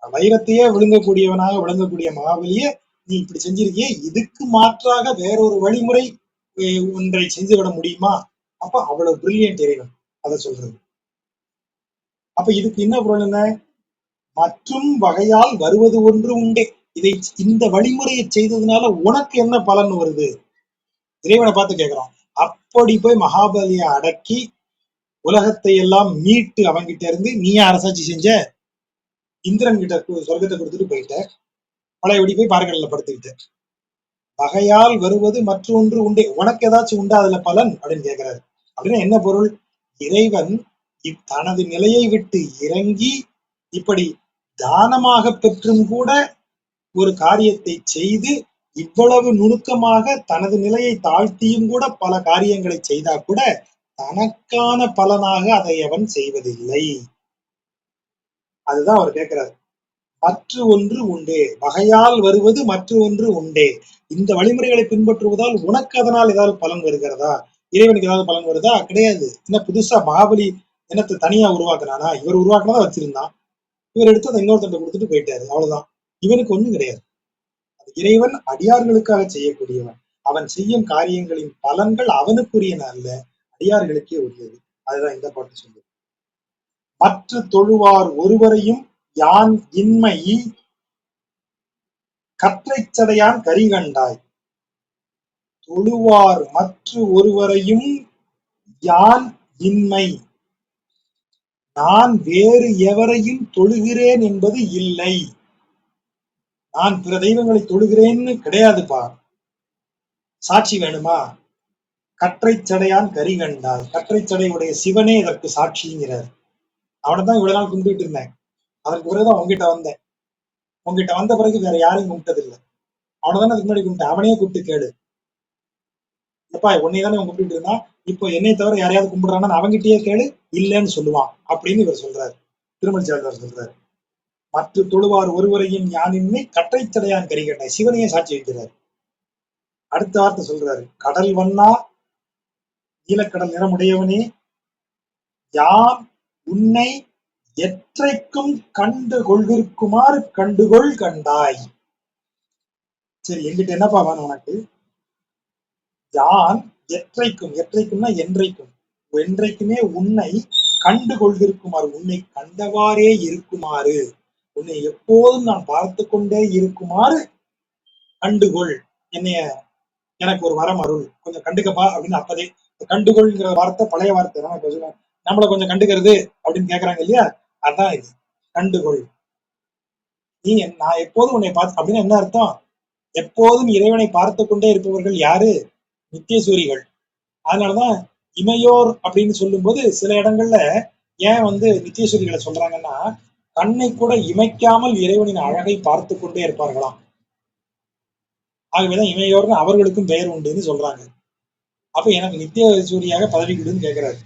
வைரத்தையே விழுங்கக்கூடியவனாக விளங்கக்கூடிய மகாபலியே நீ இப்படி செஞ்சிருக்கியே, இதுக்கு மாற்றாக வேறொரு வழிமுறை ஒன்றை செஞ்சுவிட முடியுமா. அப்ப அவ்வளவு பிரில்லியன்ட் இறைவன் அதை சொல்றது. அப்ப இதுக்கு என்ன பொருள், என்ன மற்றும் வகையால் வருவது ஒன்று உண்டே. இதை இந்த வழிமுறையை செய்ததுனால உனக்கு என்ன பலன் வருது, இறைவனை பார்த்து கேட்கிறோம். அப்படி போய் மகாபலியை அடக்கி உலகத்தை எல்லாம் மீட்டு அவங்கிட்ட இருந்து நீ அரசாட்சி செஞ்ச, இந்திரன் கிட்ட சொர்க்கத்தை கொடுத்துட்டு போயிட்ட, பழையபடி போய் பார்க்கடல படுத்துக்கிட்ட. வகையால் வருவது மற்றொன்று உண்டே, உனக்கு ஏதாச்சும் உண்டா அதுல பலன் அப்படின்னு கேட்கிறாரு. அப்படின்னா என்ன பொருள், இறைவன் தனது நிலையை விட்டு இறங்கி இப்படி தானமாக பெற்றும் கூட ஒரு காரியத்தை செய்து இவ்வளவு நுணுக்கமாக தனது நிலையை தாழ்த்தியும் கூட பல காரியங்களை செய்தா கூட தனக்கான பலனாக அதை அவன் செய்வதில்லை. அதுதான் அவர் கேட்கிறார். மற்ற ஒன்று உண்டே, வகையால் வருவது மற்ற ஒன்று உண்டே. இந்த வழிமுறைகளை பின்பற்றுவதால் உனக்கு அதனால் ஏதாவது பலன் வருகிறதா, இறைவனுக்கு ஏதாவது பலன் வருதா, கிடையாது. என்ன புதுசா மகாபலி என்னத்தை தனியா உருவாக்குனானா, இவர் உருவாக்குனதான் வச்சிருந்தான், இவர் எடுத்து அதை இன்னொருத்தட்ட கொடுத்துட்டு போயிட்டாரு, அவ்வளவுதான். இவனுக்கு ஒண்ணும் கிடையாது. இறைவன் அடியார்களுக்காக செய்யக்கூடியவன். அவன் செய்யும் காரியங்களின் பலன்கள் அவனுக்குரியன அல்ல, அடியார்களுக்கே உரியது. அதுதான் இந்த பாட்டு சொல்லுது. மற்ற தொழுவார் ஒருவரையும் யான் இன்மை கற்றைச் சடையான் கரிகண்டாய். தொழுவார் மற்ற ஒருவரையும் யான் இன்மை, நான் வேறு எவரையும் தொழுகிறேன் என்பது இல்லை. நான் பிற தெய்வங்களை தொழுகிறேன்னு கிடையாதுப்பா. சாட்சி வேணுமா, கற்றைச் சடையான் கரிகண்டாய். கற்றைச் சடையுடைய சிவனே இதற்கு சாட்சிங்கிறார். அவனைதான் இவ்வளவு நாள் கும்பிட்டு இருந்தேன், அதற்கு பிறகுதான் உங்ககிட்ட வந்தேன். உங்ககிட்ட வந்த பிறகு வேற யாரையும் கும்பிட்டதில்லை. அவனைதானே அதுக்கு முன்னாடி கும்பிட்டேன், அவனையே கூப்பிட்டு கேடு. எப்பா உன்னை தானே கும்பிட்டு இருந்தான், இப்போ என்னை தவிர யாரையாவது கும்பிடுறான்னு அவங்கிட்டயே கேளு, இல்லைன்னு சொல்லுவான் அப்படின்னு இவர் சொல்றாரு, திருமலிச்சாழ்வார் சொல்றாரு. மற்ற தொழுவார் ஒருவரையும் யானின்மை கற்றைச் சடையான் கரிகண்டாய், சிவனையே சாட்சி வைக்கிறார். அடுத்த வார்த்தை சொல்றாரு, கடல் வண்ணா நீலக்கடல் நிறமுடையவனே, யான் உன்னை எற்றைக்கும் கண்டு கொள்விருக்குமாறு கண்டுகொள் கண்டாய். சரி, எங்கிட்ட என்னப்பா வேணும் உனக்கு, யான் எற்றைக்கும், எற்றைக்கும்னா என்றைக்கும், என்றைக்குமே உன்னை கண்டு கொள்கிருக்குமாறு, உன்னை கண்டவாறே இருக்குமாறு, உன்னை எப்போதும் நான் பார்த்து கொண்டே இருக்குமாறு கண்டுகொள், என்னைய எனக்கு ஒரு வரம் அருள், கொஞ்சம் கண்டுக்கப்பா அப்படின்னு. அப்பதே கண்டுகொள்ங்கிற வார்த்தை பழைய வார்த்தை, நம்ம நம்மளை கொஞ்சம் கண்டுக்கிறது அப்படின்னு கேட்கறாங்க இல்லையா, அதான் இது கண்டுகொள். நீ நான் எப்போதும் உன்னை பார்த்து அப்படின்னு என்ன அர்த்தம், எப்போதும் இறைவனை பார்த்து கொண்டே இருப்பவர்கள் யாரு, நித்தியசூரிகள். அதனாலதான் இமையோர் அப்படின்னு சொல்லும்போது சில இடங்கள்ல ஏன் வந்து நித்தியசூரிகளை சொல்றாங்கன்னா, கண்ணை கூட இமைக்காமல் இறைவனின் அழகை பார்த்து கொண்டே இருப்பார்களாம். ஆகவேதான் இமையோர்னு அவர்களுக்கும் பெயர் உண்டுன்னு சொல்றாங்க. அப்ப எனக்கு நித்திய சூரியாக பதவி கொடுன்னு கேட்கிறாரு.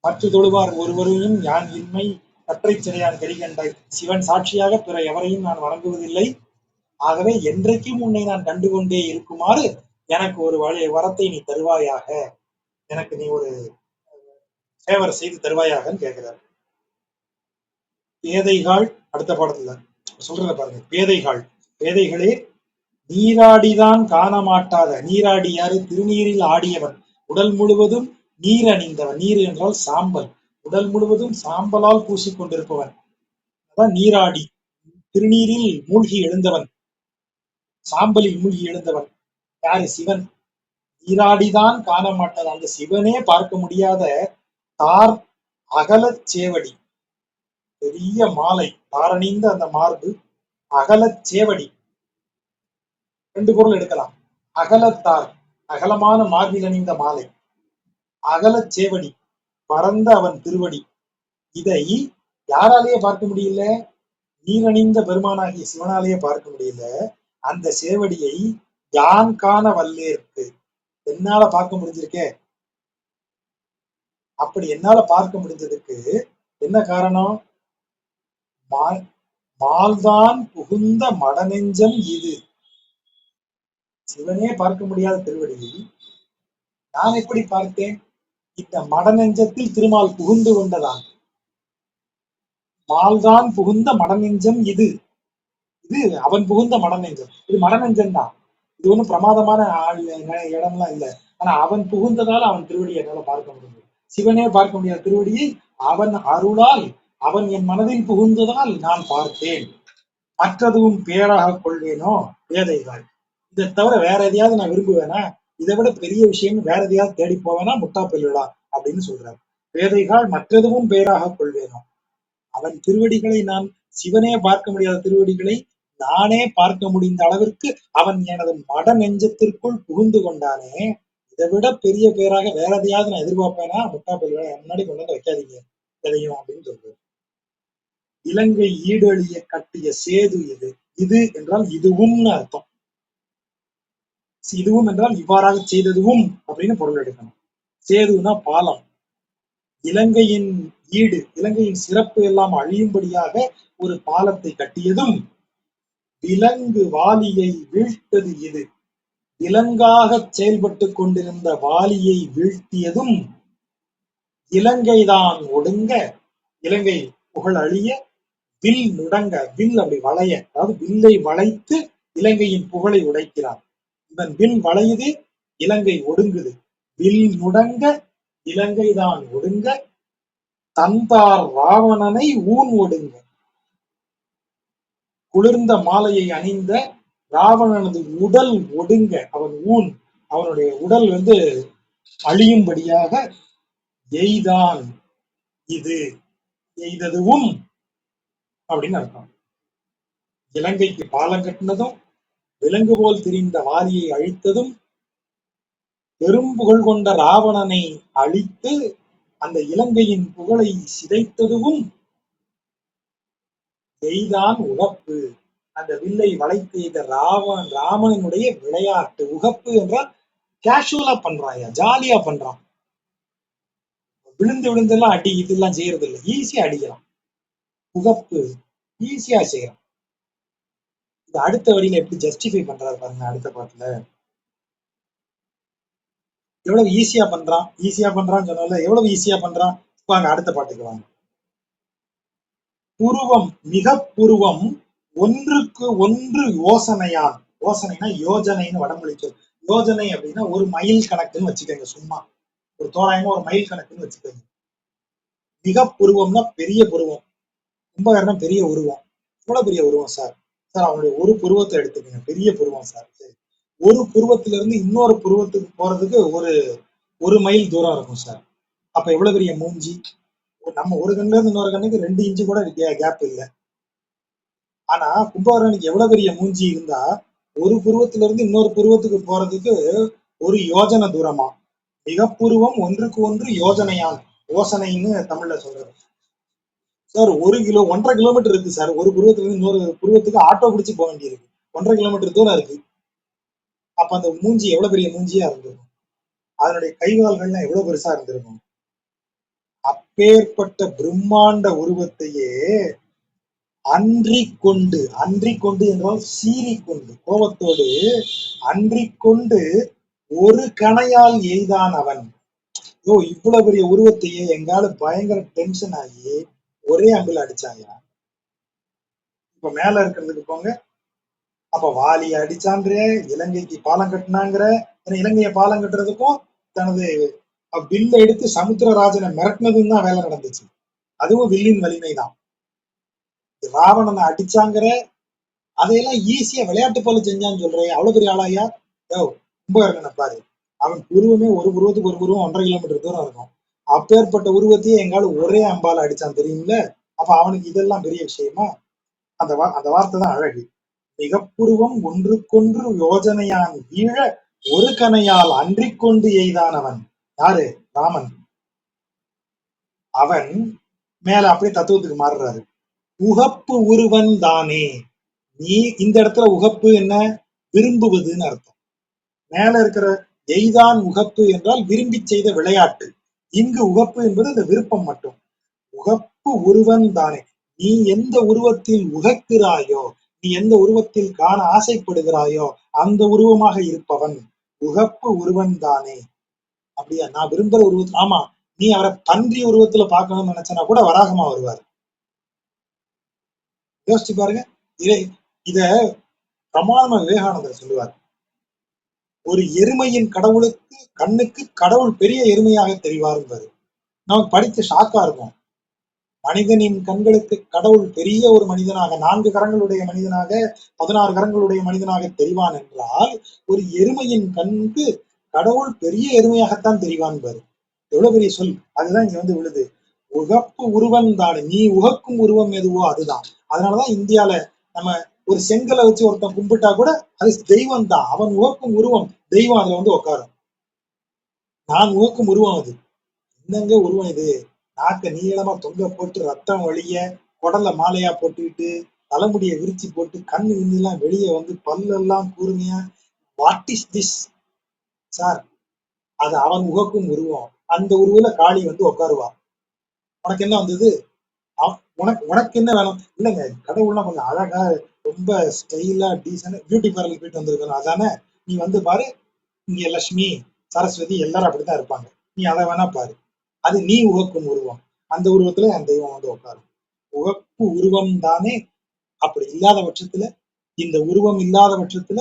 மற்ற தொழுவார் ஒருவரையும் யான் இன்மை கற்றை சிறையான் கரிகண்டாய் சிவன் சாட்சியாக பிற எவரையும் நான் வணங்குவதில்லை. ஆகவே என்றைக்கும் உன்னை நான் கண்டுகொண்டே இருக்குமாறு எனக்கு ஒரு வரத்தை நீ தருவாயாக, எனக்கு நீ ஒரு ஃபேவர் செய்து தருவாயாகன்னு கேட்கிறார். பேதைகள் அடுத்த பாடத்துல சொல்றத பாருங்க. பேதைகளே நீராடிதான் காண மாட்டாத, நீராடி யாரு? திருநீரில் ஆடியவன், உடல் முழுவதும் நீர் அணிந்தவன். நீர் என்றால் சாம்பல், உடல் முழுவதும் சாம்பலால் பூசிக்கொண்டிருப்பவன் அதான் நீராடி. திருநீரில் மூழ்கி எழுந்தவன், சாம்பலில் மூழ்கி எழுந்தவன் யாரு? சிவன். நீராடிதான் காண மாட்டாத அந்த சிவனே பார்க்க முடியாத தார் அகலச் சேவடி, பெரிய மாலை, தாரணிந்த அந்த மார்பு, அகலச் சேவடி. ரெண்டு பொருள் எடுக்கலாம். அகலத்தார், அகலமான மார்பில் அணிந்த மாலை, அகலச் சேவடி, பரந்த அவன் திருவடி. இதை யாராலேயே பார்க்க முடியல? நீரணிந்த பெருமானாகிய சிவனாலேயே பார்க்க முடியல. அந்த சேவடியை யான் காண வல்லேற்கு, என்னால பார்க்க முடிஞ்சிருக்கே. அப்படி என்னால பார்க்க முடிஞ்சதுக்கு என்ன காரணம்? மால்தான் புகுந்த மடநெஞ்சம் இது. சிவனே பார்க்க முடியாத திருவடியை நான் எப்படி பார்த்தேன்? இந்த மடநெஞ்சத்தில் திருமால் புகுந்து கொண்டதான். மால்தான் புகுந்த மடநெஞ்சம் இது. இது அவன் புகுந்த மடநெஞ்சம். இது மடநெஞ்சம் தான். இது ஒண்ணும் பிரமாதமான இடம்லாம் இல்லை. ஆனா அவன் புகுந்ததால் அவன் திருவடியை என்னால பார்க்க முடியும். சிவனே பார்க்க முடியாத திருவடியை அவன் அருளால், அவன் என் மனதில் புகுந்ததால் நான் பார்த்தேன். மற்றதுவும் பேராக கொள்வேனோ பேதைகள். இதை தவிர வேற எதையாவது நான் விரும்புவேனா? இதை விட பெரிய விஷயம் வேற எதையாவது தேடி போவேனா? முட்டா பெல்லா அப்படின்னு சொல்றாரு. பேதைகள் மற்றதுவும் பேராக கொள்வேனோ. அவன் திருவடிகளை நான், சிவனே பார்க்க முடியாத திருவடிகளை நானே பார்க்க முடிந்த அளவிற்கு அவன் எனது மட நெஞ்சத்திற்குள் புகுந்து கொண்டானே. இதை விட பெரிய பேராக வேற எதையாவது நான் எதிர்பார்ப்பேனா? முட்டா பெல்லா முன்னாடி கொண்டு வந்து வைக்காதீங்க எதையும் அப்படின்னு சொல்றாரு. இலங்கை ஈடழிய கட்டிய சேது இது. இது என்றால் இதுவும்னு அர்த்தம். இதுவும் என்றால் இவ்வாறாக செய்ததுவும் அப்படின்னு பொருள் எடுக்கணும். சேதுனா பாலம். இலங்கையின் ஈடு, இலங்கையின் சிறப்பு எல்லாம் அழியும்படியாக ஒரு பாலத்தை கட்டியதும், விலங்கு வாலியை வீழ்த்தது இது. விலங்காக செயல்பட்டு கொண்டிருந்த வாலியை வீழ்த்தியதும், இலங்கைதான் ஒடுங்க, இலங்கை புகழ் அழிய, வில் நுடங்க, வில் அப்படி வளைய, அதாவது வில்லை வளைத்து இலங்கையின் புகழை உடைக்கிறார். இவன் வில் வளையுது, இலங்கை ஒடுங்குது. வில் நுடங்க, இலங்கைதான் ஒடுங்க, தந்தார் ராவணனை ஊன் ஒடுங்க. குளிர்ந்த மாலையை அணிந்த ராவணனது உடல் ஒடுங்க, அவன் ஊன், அவனுடைய உடல் வந்து அழியும்படியாக எய்தான் இது, எய்ததுவும் அப்படின்னு அர்த்தம். இலங்கைக்கு பாலம் கட்டினதும், விலங்கு போல் திரிந்த வாலியை அழித்ததும், பெரும் புகழ் கொண்ட ராவணனை அழித்து அந்த இலங்கையின் புகழை சிதைத்ததுவும் எய்தான் உகப்பு. அந்த வில்லை வளைத்து எய்த ராமனுடைய விளையாட்டு. உகப்பு என்றால் கேஷுவலா பண்றான், ஜாலியா பண்றான். விழுந்து விழுந்தெல்லாம் அடி இதெல்லாம் செய்யறது இல்லை, ஈஸியா அடிக்கலாம். உகப்பு, ஈஸியா செய்யறான். இது அடுத்த வரியில எப்படி ஜஸ்டிஃபை பண்றாரு பாருங்க. அடுத்த பாட்டுல எவ்வளவு ஈஸியா பண்றான், ஈஸியா பண்றான்னு சொன்னால எவ்வளவு ஈஸியா பண்றான். வாங்க அடுத்த பாட்டுக்கு வாங்க. புருவம், மிக புருவம் ஒன்றுக்கு ஒன்று யோசனையான். யோசனைனா யோஜனைன்னு வடமொழி சொல். யோஜனை அப்படின்னா ஒரு மைல் கணக்குன்னு வச்சுக்கோங்க. சும்மா ஒரு தோராயமா ஒரு மைல் கணக்குன்னு வச்சுக்கோங்க. மிக புருவம்னா பெரிய புருவம், கும்பகர்ணம் பெரிய உருவம். எவ்வளவு பெரிய உருவம் சார்? சார் அவனுடைய ஒரு புருவத்தை எடுத்துக்கோங்க, பெரிய புருவம் சார். சரி, ஒரு புருவத்தில இருந்து இன்னொரு புருவத்துக்கு போறதுக்கு ஒரு மைல் தூரம் இருக்கும் சார். அப்ப எவ்வளவு பெரிய மூஞ்சி. நம்ம ஒரு கண்ணுல இருந்து இன்னொரு கண்ணுக்கு 2 இன்ச்சு கூட கேப் இல்லை. ஆனா கும்பகர்ணனுக்கு எவ்வளவு பெரிய மூஞ்சி இருந்தா ஒரு புருவத்தில இருந்து இன்னொரு புருவத்துக்கு போறதுக்கு ஒரு யோஜனை தூரமா. மிகப்புருவம் ஒன்றுக்கு ஒன்று யோஜனையான். யோசனைன்னு தமிழ்ல சொல்றது. சார் 1 கிலோ 1,5 கிலோமீட்டர் இருக்கு சார். ஒரு புருவத்துல இருந்து இன்னொரு புருவத்துக்கு ஆட்டோ பிடிச்சு போக வேண்டியிருக்கு. 1,5 கிலோமீட்டர் தூரம் இருக்கு. அப்ப அந்த மூஞ்சி எவ்வளவு பெரிய மூஞ்சியா இருந்திருக்கும். அதனுடைய கைகால்கள்லாம் எவ்வளவு பெருசா இருந்திருக்கும். அப்பேற்பட்ட பிரம்மாண்ட உருவத்தையே அன்றிக் கொண்டு என்றால் சீறிக்கொண்டு, கோபத்தோடு அன்றிக் கொண்டு ஒரு கணையால் எய்தான் அவன். இவ்வளவு பெரிய உருவத்தையே எங்கால பயங்கர டென்ஷன் ஆகி ஒரே அம்பில் அடிச்சாயா. இப்ப மேல இருக்கிறதுக்கு போங்க. அப்ப வாலிய அடிச்சான்ற, இலங்கைக்கு பாலம் கட்டினாங்கிற. இலங்கையை பாலம் கட்டுறதுக்கும் தனது வில்ல எடுத்து சமுத்திரராஜனை மிரட்டினதும் தான் வேலை நடந்துச்சு. அதுவும் வில்லின் வலிமைதான். ராவணனை அடிச்சாங்கிற, அதையெல்லாம் ஈஸியா விளையாட்டு போல செஞ்சான்னு சொல்றேன். அவ்வளவு பெரிய ஆளாயா. ரொம்ப இருக்கணும் பாரு. அவன் உருவமே ஒரு உருவத்துக்கு ஒரு உருவம் 1,5 கிலோமீட்டர் தூரம் இருக்கும். அப்பேற்பட்ட உருவத்தையே எங்கால ஒரே அம்பால அடிச்சான் தெரியுங்கள. அப்ப அவனுக்கு இதெல்லாம் பெரிய விஷயமா? அந்த வார்த்தை தான் அழகு. மிகப்புருவம் ஒன்றுக்கொன்று யோஜனையான் வீழ ஒரு கணையால் அன்றிக் கொண்டு எய்தான் அவன். யாரு? ராமன். அவன் மேல அப்படியே தத்துவத்துக்கு மாறுறாரு. உகப்பு உருவன் தானே. நீ இந்த இடத்துல உகப்பு என்ன? விரும்புவதுன்னு அர்த்தம். மேல இருக்கிற எய்தான் உகப்பு என்றால் விரும்பி செய்த விளையாட்டு. இங்கு உகப்பு என்பது இந்த விருப்பம் மட்டும். உகப்பு உருவன் தானே. நீ எந்த உருவத்தில் உகக்கிறாயோ, நீ எந்த உருவத்தில் காண ஆசைப்படுகிறாயோ அந்த உருவமாக இருப்பவன் உகப்பு உருவன் தானே. அப்படியா? நான் விரும்புற உருவத்தில். ஆமா, நீ அவரை பன்றி உருவத்துல பார்க்கணும்னு நினைச்சனா கூட வராகமா வருவார். யோசிச்சு பாருங்க. இத பிரமாண விவேகானந்தர் சொல்லுவார். ஒரு எருமையின் கடவுளுக்கு கண்ணுக்கு கடவுள் பெரிய எருமையாக தெரிவார் என்பது நமக்கு படித்து ஷாக்கா இருக்கும். மனிதனின் கண்களுக்கு கடவுள் பெரிய ஒரு மனிதனாக, 4 கரங்களுடைய மனிதனாக, 16 கரங்களுடைய மனிதனாக தெரிவான் என்றால், ஒரு எருமையின் கண்ணுக்கு கடவுள் பெரிய எருமையாகத்தான் தெரிவான் பாரு. எவ்வளவு பெரிய சொல். அதுதான் இங்க வந்து விழுது. உகப்பு உருவம் தானே. நீ உகக்கும் உருவம் எதுவோ அதுதான். அதனாலதான் இந்தியால நம்ம ஒரு செங்கலை வச்சு ஒருத்தன் கும்பிட்டா கூட அது தெய்வம் தான். அவன் உகக்கும் உருவம் தெய்வம் அதுல வந்து உட்காரும். நான் உகக்கும் உருவம் அது. என்னங்க உருவம் இது? நாக்க நீளமா தொங்க போட்டு ரத்தம் வழிய குடல மாலையா போட்டுக்கிட்டு தலைமுடியை விரிச்சு போட்டு கண்ணு எல்லாம் வெளியே வந்து பல்லெல்லாம் கூர்மையா. What is this sir? அது அவன் உகக்கும் உருவம். அந்த உருவில காளி வந்து உட்காருவா. உனக்கு என்ன வந்தது? உனக்கு உனக்கு என்ன வேணும்? இல்லைங்க, கடவுள்லாம் கொஞ்சம் அழகா ரொம்ப ஸ்டைலா டீசென்ட் பியூட்டி பார்லர் போயிட்டு வந்திருக்கணும் அதானே. நீ வந்து பாரு, இங்க லட்சுமி சரஸ்வதி எல்லாரும் அப்படித்தான் இருப்பாங்க. நீ அதை வேணா பாரு. அது நீ உகக்கும் உருவம். அந்த உருவத்துல அந்த தெய்வம் வந்து உட்காரும். உகப்பு உருவம் தானே. அப்படி இல்லாத பட்சத்துல, இந்த உருவம் இல்லாத பட்சத்துல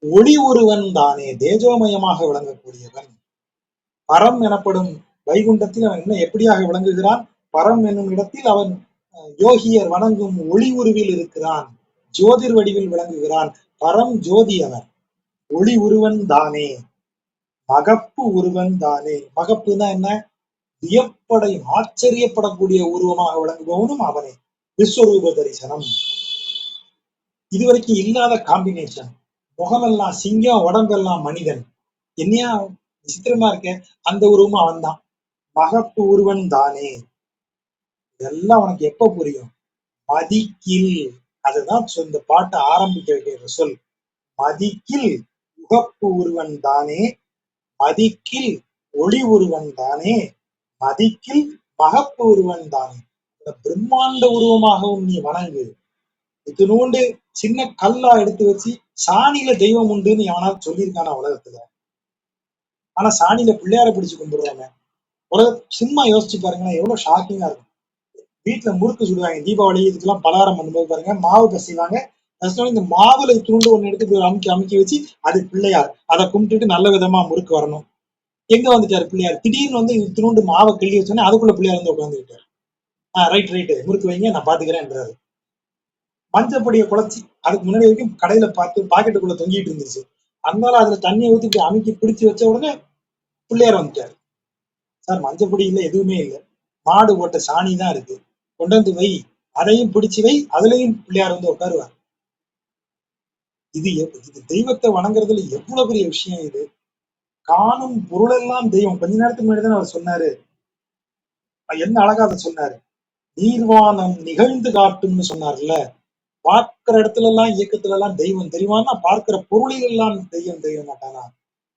ஒளி உருவன் தானே. தேஜோமயமாக விளங்கக்கூடியவன். பரம் எனப்படும் வைகுண்டத்தில் அவன் என்ன எப்படியாக விளங்குகிறான்? பரம் என்னும் இடத்தில் அவன் யோகியர் வணங்கும் ஒளி உருவில் இருக்கிறான். ஜோதிர் வடிவில் விளங்குகிறான். பரம் ஜோதி அவன். ஒளி உருவன் தானே. மகப்பு உருவன் தானே. மகப்புனா என்ன? வியப்படையும் ஆச்சரியப்படக்கூடிய உருவமாக விளங்குபவனும் அவனே. விஸ்வரூப தரிசனம். இதுவரைக்கும் இல்லாத காம்பினேஷன். முகமெல்லாம் சிங்கம், உடம்பெல்லாம் மனிதன். என்னையா விசித்திரமா இருக்க. அந்த உருவமும் அவன் தான். மகப்பு உருவன் தானே. இதெல்லாம் உனக்கு எப்ப புரியும்? மதிக்கில். அதுதான் இந்த பாட்டை ஆரம்பிக்க வைக்கிற சொல். மதிக்கில் உகப்பு உருவன் தானே. மதிக்கில் ஒளி உருவன் தானே. மதிக்கில் மகப்பு உருவன் தானே. இந்த பிரம்மாண்ட உருவமாகவும் நீ வணங்கு. இத்தினூண்டு சின்ன கல்லா எடுத்து வச்சு சாணியில தெய்வம் உண்டுன்னு எவனாவது சொல்லியிருக்கானா உலகத்துல? ஆனா சாணியில பிள்ளையார பிடிச்சு கும்பிடுறாங்க. சும்மா யோசிச்சு பாருங்களேன், எவ்வளவு ஷாக்கிங்கா இருக்கும். வீட்டுல முறுக்கு சுடுவாங்க தீபாவளி இதுக்கெல்லாம் பலகாரம் பண்ணும்போது பாருங்க, மாவு பிசைவாங்க. இந்த மாவுல துண்டு ஒண்ணு எடுத்து அமுக்கி அமுக்கி வச்சு அது பிள்ளையார். அதை கும்பிட்டுட்டு நல்ல விதமா முறுக்கு வரணும். எங்க வந்துட்டாரு பிள்ளையார்? திடீர்னு வந்து இத்தினூண்டு மாவை கிள்ளி வச்சோன்னே அதுக்குள்ள பிள்ளையார் வந்து உட்காந்துக்கிட்டாரு. ரைட் முறுக்கு வைங்க, நான் பாத்துக்கிறேன்றாரு. மஞ்சப்பொடியை குழச்சி அதுக்கு முன்னாடி வரைக்கும் கடையில பார்த்து பாக்கெட்டுக்குள்ள தொங்கிட்டு இருந்துச்சு. அதனால அதுல தண்ணியை ஊத்தி அமுக்கி பிடிச்சு வச்ச உடனே பிள்ளையார் வந்துட்டாரு. சார், மஞ்சப்பொடி இல்ல, எதுவுமே இல்லை. மாடு போட்ட சாணி தான் இருக்கு. கொண்டு வந்து வை, அதையும் பிடிச்சு வை, அதுலயும் பிள்ளையார் வந்து உட்காருவார். இது தெய்வத்தை வணங்குறதுல எவ்வளவு பெரிய விஷயம் இது. காணும் பொருளெல்லாம் தெய்வம். கொஞ்ச நேரத்துக்கு முன்னாடி தான் அவர் சொன்னாரு. என்ன அழகா அதை சொன்னாரு. நீர்வானம் நிகழ்ந்து காட்டும்னு சொன்னார்ல. பார்க்கிற இடத்துல எல்லாம் இயக்கத்துல எல்லாம் தெய்வம் தெரியுமானா, பார்க்கிற பொருளில் எல்லாம் தெய்வம் தெய்வ மாட்டானா?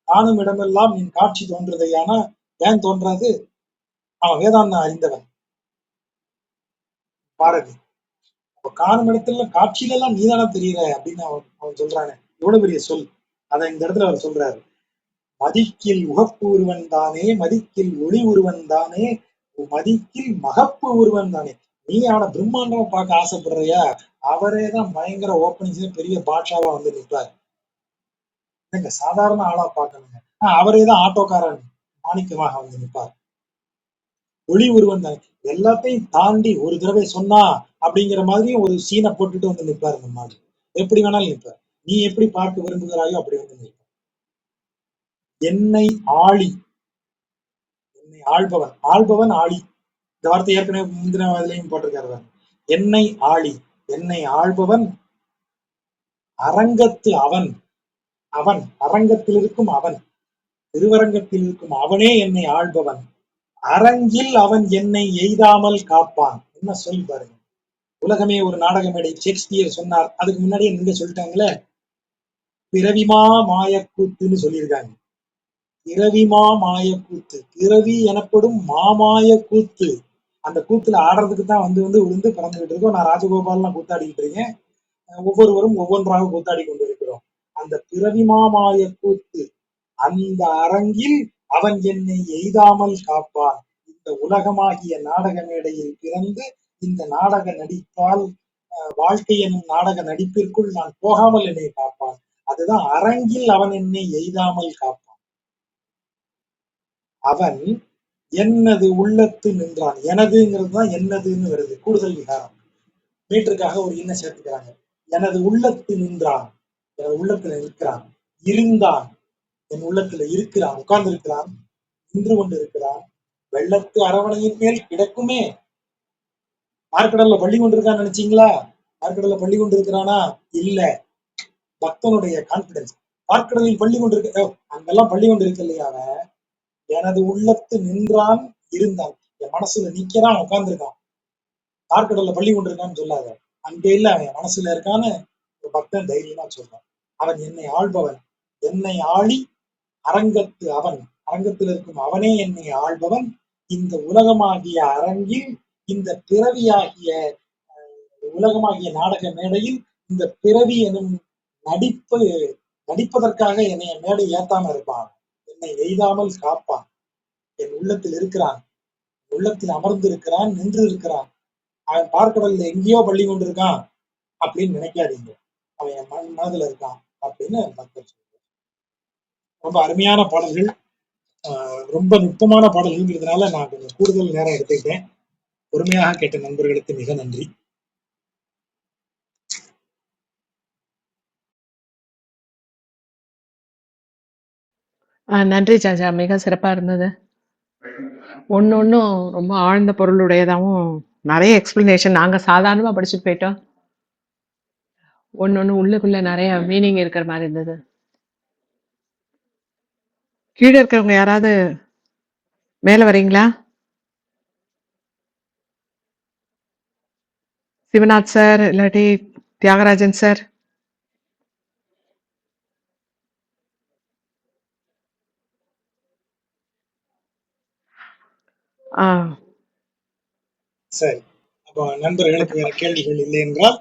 காணும் இடமெல்லாம் என் காட்சி தோன்றதையானா, ஏன் தோன்றாது? அவன் வேதாந்தம் அறிந்தவன் பாரதி. அப்ப காணும் இடத்துல காட்சியில எல்லாம் நீதானே தெரியுற அப்படின்னு அவன் அவன் சொல்றானே. எவ்வளவு பெரிய சொல். அதை இந்த இடத்துல அவர் சொல்றாரு. மதிக்கில் உகப்பு உருவன் தானே, மதிக்கில் ஒளி உருவன் தானே, மதிக்கில் மகப்பு உருவன் தானே. நீ அவனை பிரம்மாண்டமா பார்க்க ஆசைப்படுறியா? அவரே தான் பயங்கர ஓப்பனிங்ஸ்ல பெரிய பாட்ஷாவா வந்து நிற்பார். நீங்க சாதாரண ஆளா பார்க்கணுங்க. அவரே தான் ஆட்டோக்காரன் மாணிக்கமாக வந்து நிற்பார். ஒளி உருவன் தானே. எல்லாத்தையும் தாண்டி ஒரு தடவை சொன்னா அப்படிங்கிற மாதிரி ஒரு சீனை போட்டுட்டு வந்து நிற்பாரு இந்த மாதிரி. எப்படி வேணாலும் நிற்பார். நீ எப்படி பார்க்க விரும்புகிறாயோ அப்படி வந்து நிற்பார். என்னை ஆளி, என்னை ஆள்பவன், ஆள்பவன் ஆளி. இந்த வார்த்தை ஏற்கனவே முந்தின இதுலயும் போட்டிருக்காரு. என்னை ஆளி, என்னை ஆள்பவன் அரங்கத்து அவன், அவன் அரங்கத்தில் இருக்கும் அவன், திருவரங்கத்தில் இருக்கும் அவனே என்னை ஆள்பவன். அரங்கில் அவன் என்னை எய்தாமல் காப்பான். என்ன சொல்லி பாருங்க. உலகமே ஒரு நாடக மேடை, ஷேக்ஸ்பியர் சொன்னார். அதுக்கு முன்னாடியே நீங்க சொல்லிட்டாங்களே, பிறவிமா மாயக்கூத்துன்னு சொல்லியிருக்காங்க. பிறவிமா மாயக்கூத்து, பிறவி எனப்படும் மாமாய கூத்து. அந்த கூத்துல ஆடுறதுக்கு தான் வந்து வந்து விழுந்து பிறந்துகிட்டு இருக்கோம். நான் ராஜகோபால்லாம் கூத்தாடிக்கிட்டு இருக்கேன். ஒவ்வொருவரும் ஒவ்வொன்றாக கூத்தாடி கொண்டிருக்கிறோம். அந்த பிறவிமாமாய கூத்து, அந்த அரங்கில் அவன் என்னை எய்தாமல் காப்பான். இந்த உலகமாகிய நாடக மேடையில் பிறந்து இந்த நாடக நடிப்பால் வாழ்க்கை எனும் நாடக நடிப்பிற்குள் நான் போகாமல் என்னை காப்பான். அதுதான் அரங்கில் அவன் என்னை எய்தாமல் காப்பான். அவன் என்னது உள்ளத்து நின்றான். எனதுங்கிறது தான் என்னதுன்னு வருது. கூடுதல் விகாரம். மீட்டருக்காக ஒரு இன்ன சேர்த்துக்கிறாங்க. எனது உள்ளத்து நின்றான். எனது உள்ளத்துல இருக்கிறான். இருந்தான். என் உள்ளத்துல இருக்கிறான். உட்கார்ந்து இருக்கிறான். நின்று கொண்டு இருக்கிறான். வெள்ளத்து அரவணையின் மேல் கிடக்குமே. பார்க்கடல்ல பள்ளி கொண்டிருக்கான்னு நினைச்சீங்களா? பார்க்கடல்ல பள்ளி கொண்டு இருக்கிறானா? இல்ல. பக்தனுடைய கான்பிடன்ஸ். பார்க்கடலில் பள்ளி கொண்டிருக்க அங்கெல்லாம் பள்ளி கொண்டு இருக்கு இல்லையா? அவன் எனது உள்ளத்து நின்றான், இருந்தான். என் மனசுல நிக்கிறான், உட்கார்ந்துருக்கான். பார்க்கடல்ல பள்ளி கொண்டிருக்கான்னு சொல்லாத. அங்க இல்ல, அவன் மனசுல இருக்கான்னு ஒரு பக்தன் தைரியமா சொல்றான். அவன் என்னை ஆள்பவன். என்னை ஆளி அரங்கத்து அவன், அரங்கத்தில் இருக்கும் அவனே என்னை ஆள்பவன். இந்த உலகமாகிய அரங்கில், இந்த பிறவியாகிய உலகமாகிய நாடக மேடையில், இந்த பிறவி எனும் நடிப்பு நடிப்பதற்காக என்னை மேடை ஏத்தாம இருப்பான். என்னை எய்தாமல் காப்பான். என் உள்ளத்தில் இருக்கிறான். உள்ளத்தில் அமர்ந்து இருக்கிறான், நின்று இருக்கிறான். அவன் பார்க்கடல்ல எங்கேயோ பள்ளி கொண்டிருக்கான் அப்படின்னு நினைக்காதீங்க. அவன் என் மனதுல இருக்கான் அப்படின்னு பக்தர் சொல்றார். ரொம்ப அருமையான பாடல்கள். ரொம்ப நுட்பமான பாடல்கள்ங்கிறதுனால நான் கொஞ்சம் கூடுதல் நேரம் எடுத்துக்கிட்டேன். பொறுமையாக கேட்ட நண்பர்களுக்கு மிக நன்றி. நன்றி சாச்சா. மிக சிறப்பா இருந்தது. ஒன்னொன்னும் ரொம்ப ஆழ்ந்த பொருளுடையதாவும், நிறைய எக்ஸ்பிளனேஷன். நாங்க சாதாரணமா படிச்சுட்டு போயிட்டோம். ஒன்னொன்னு உள்ளுக்குள்ள நிறைய மீனிங் இருக்கிற மாதிரி இருந்தது. கீழே இருக்கிறவங்க யாராவது மேல வரீங்களா? சிவநாத் சார், இல்லாட்டி தியாகராஜன் சார். சரி, அப்போ நண்பர்களுக்கு வேற கேள்விகள் இல்லை என்றால்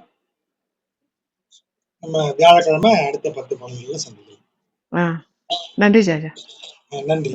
நம்ம வியாழக்கிழமை அடுத்த 10 பாடல்கள்ல சந்திக்கலாம். நன்றி சாச்சா. நன்றி.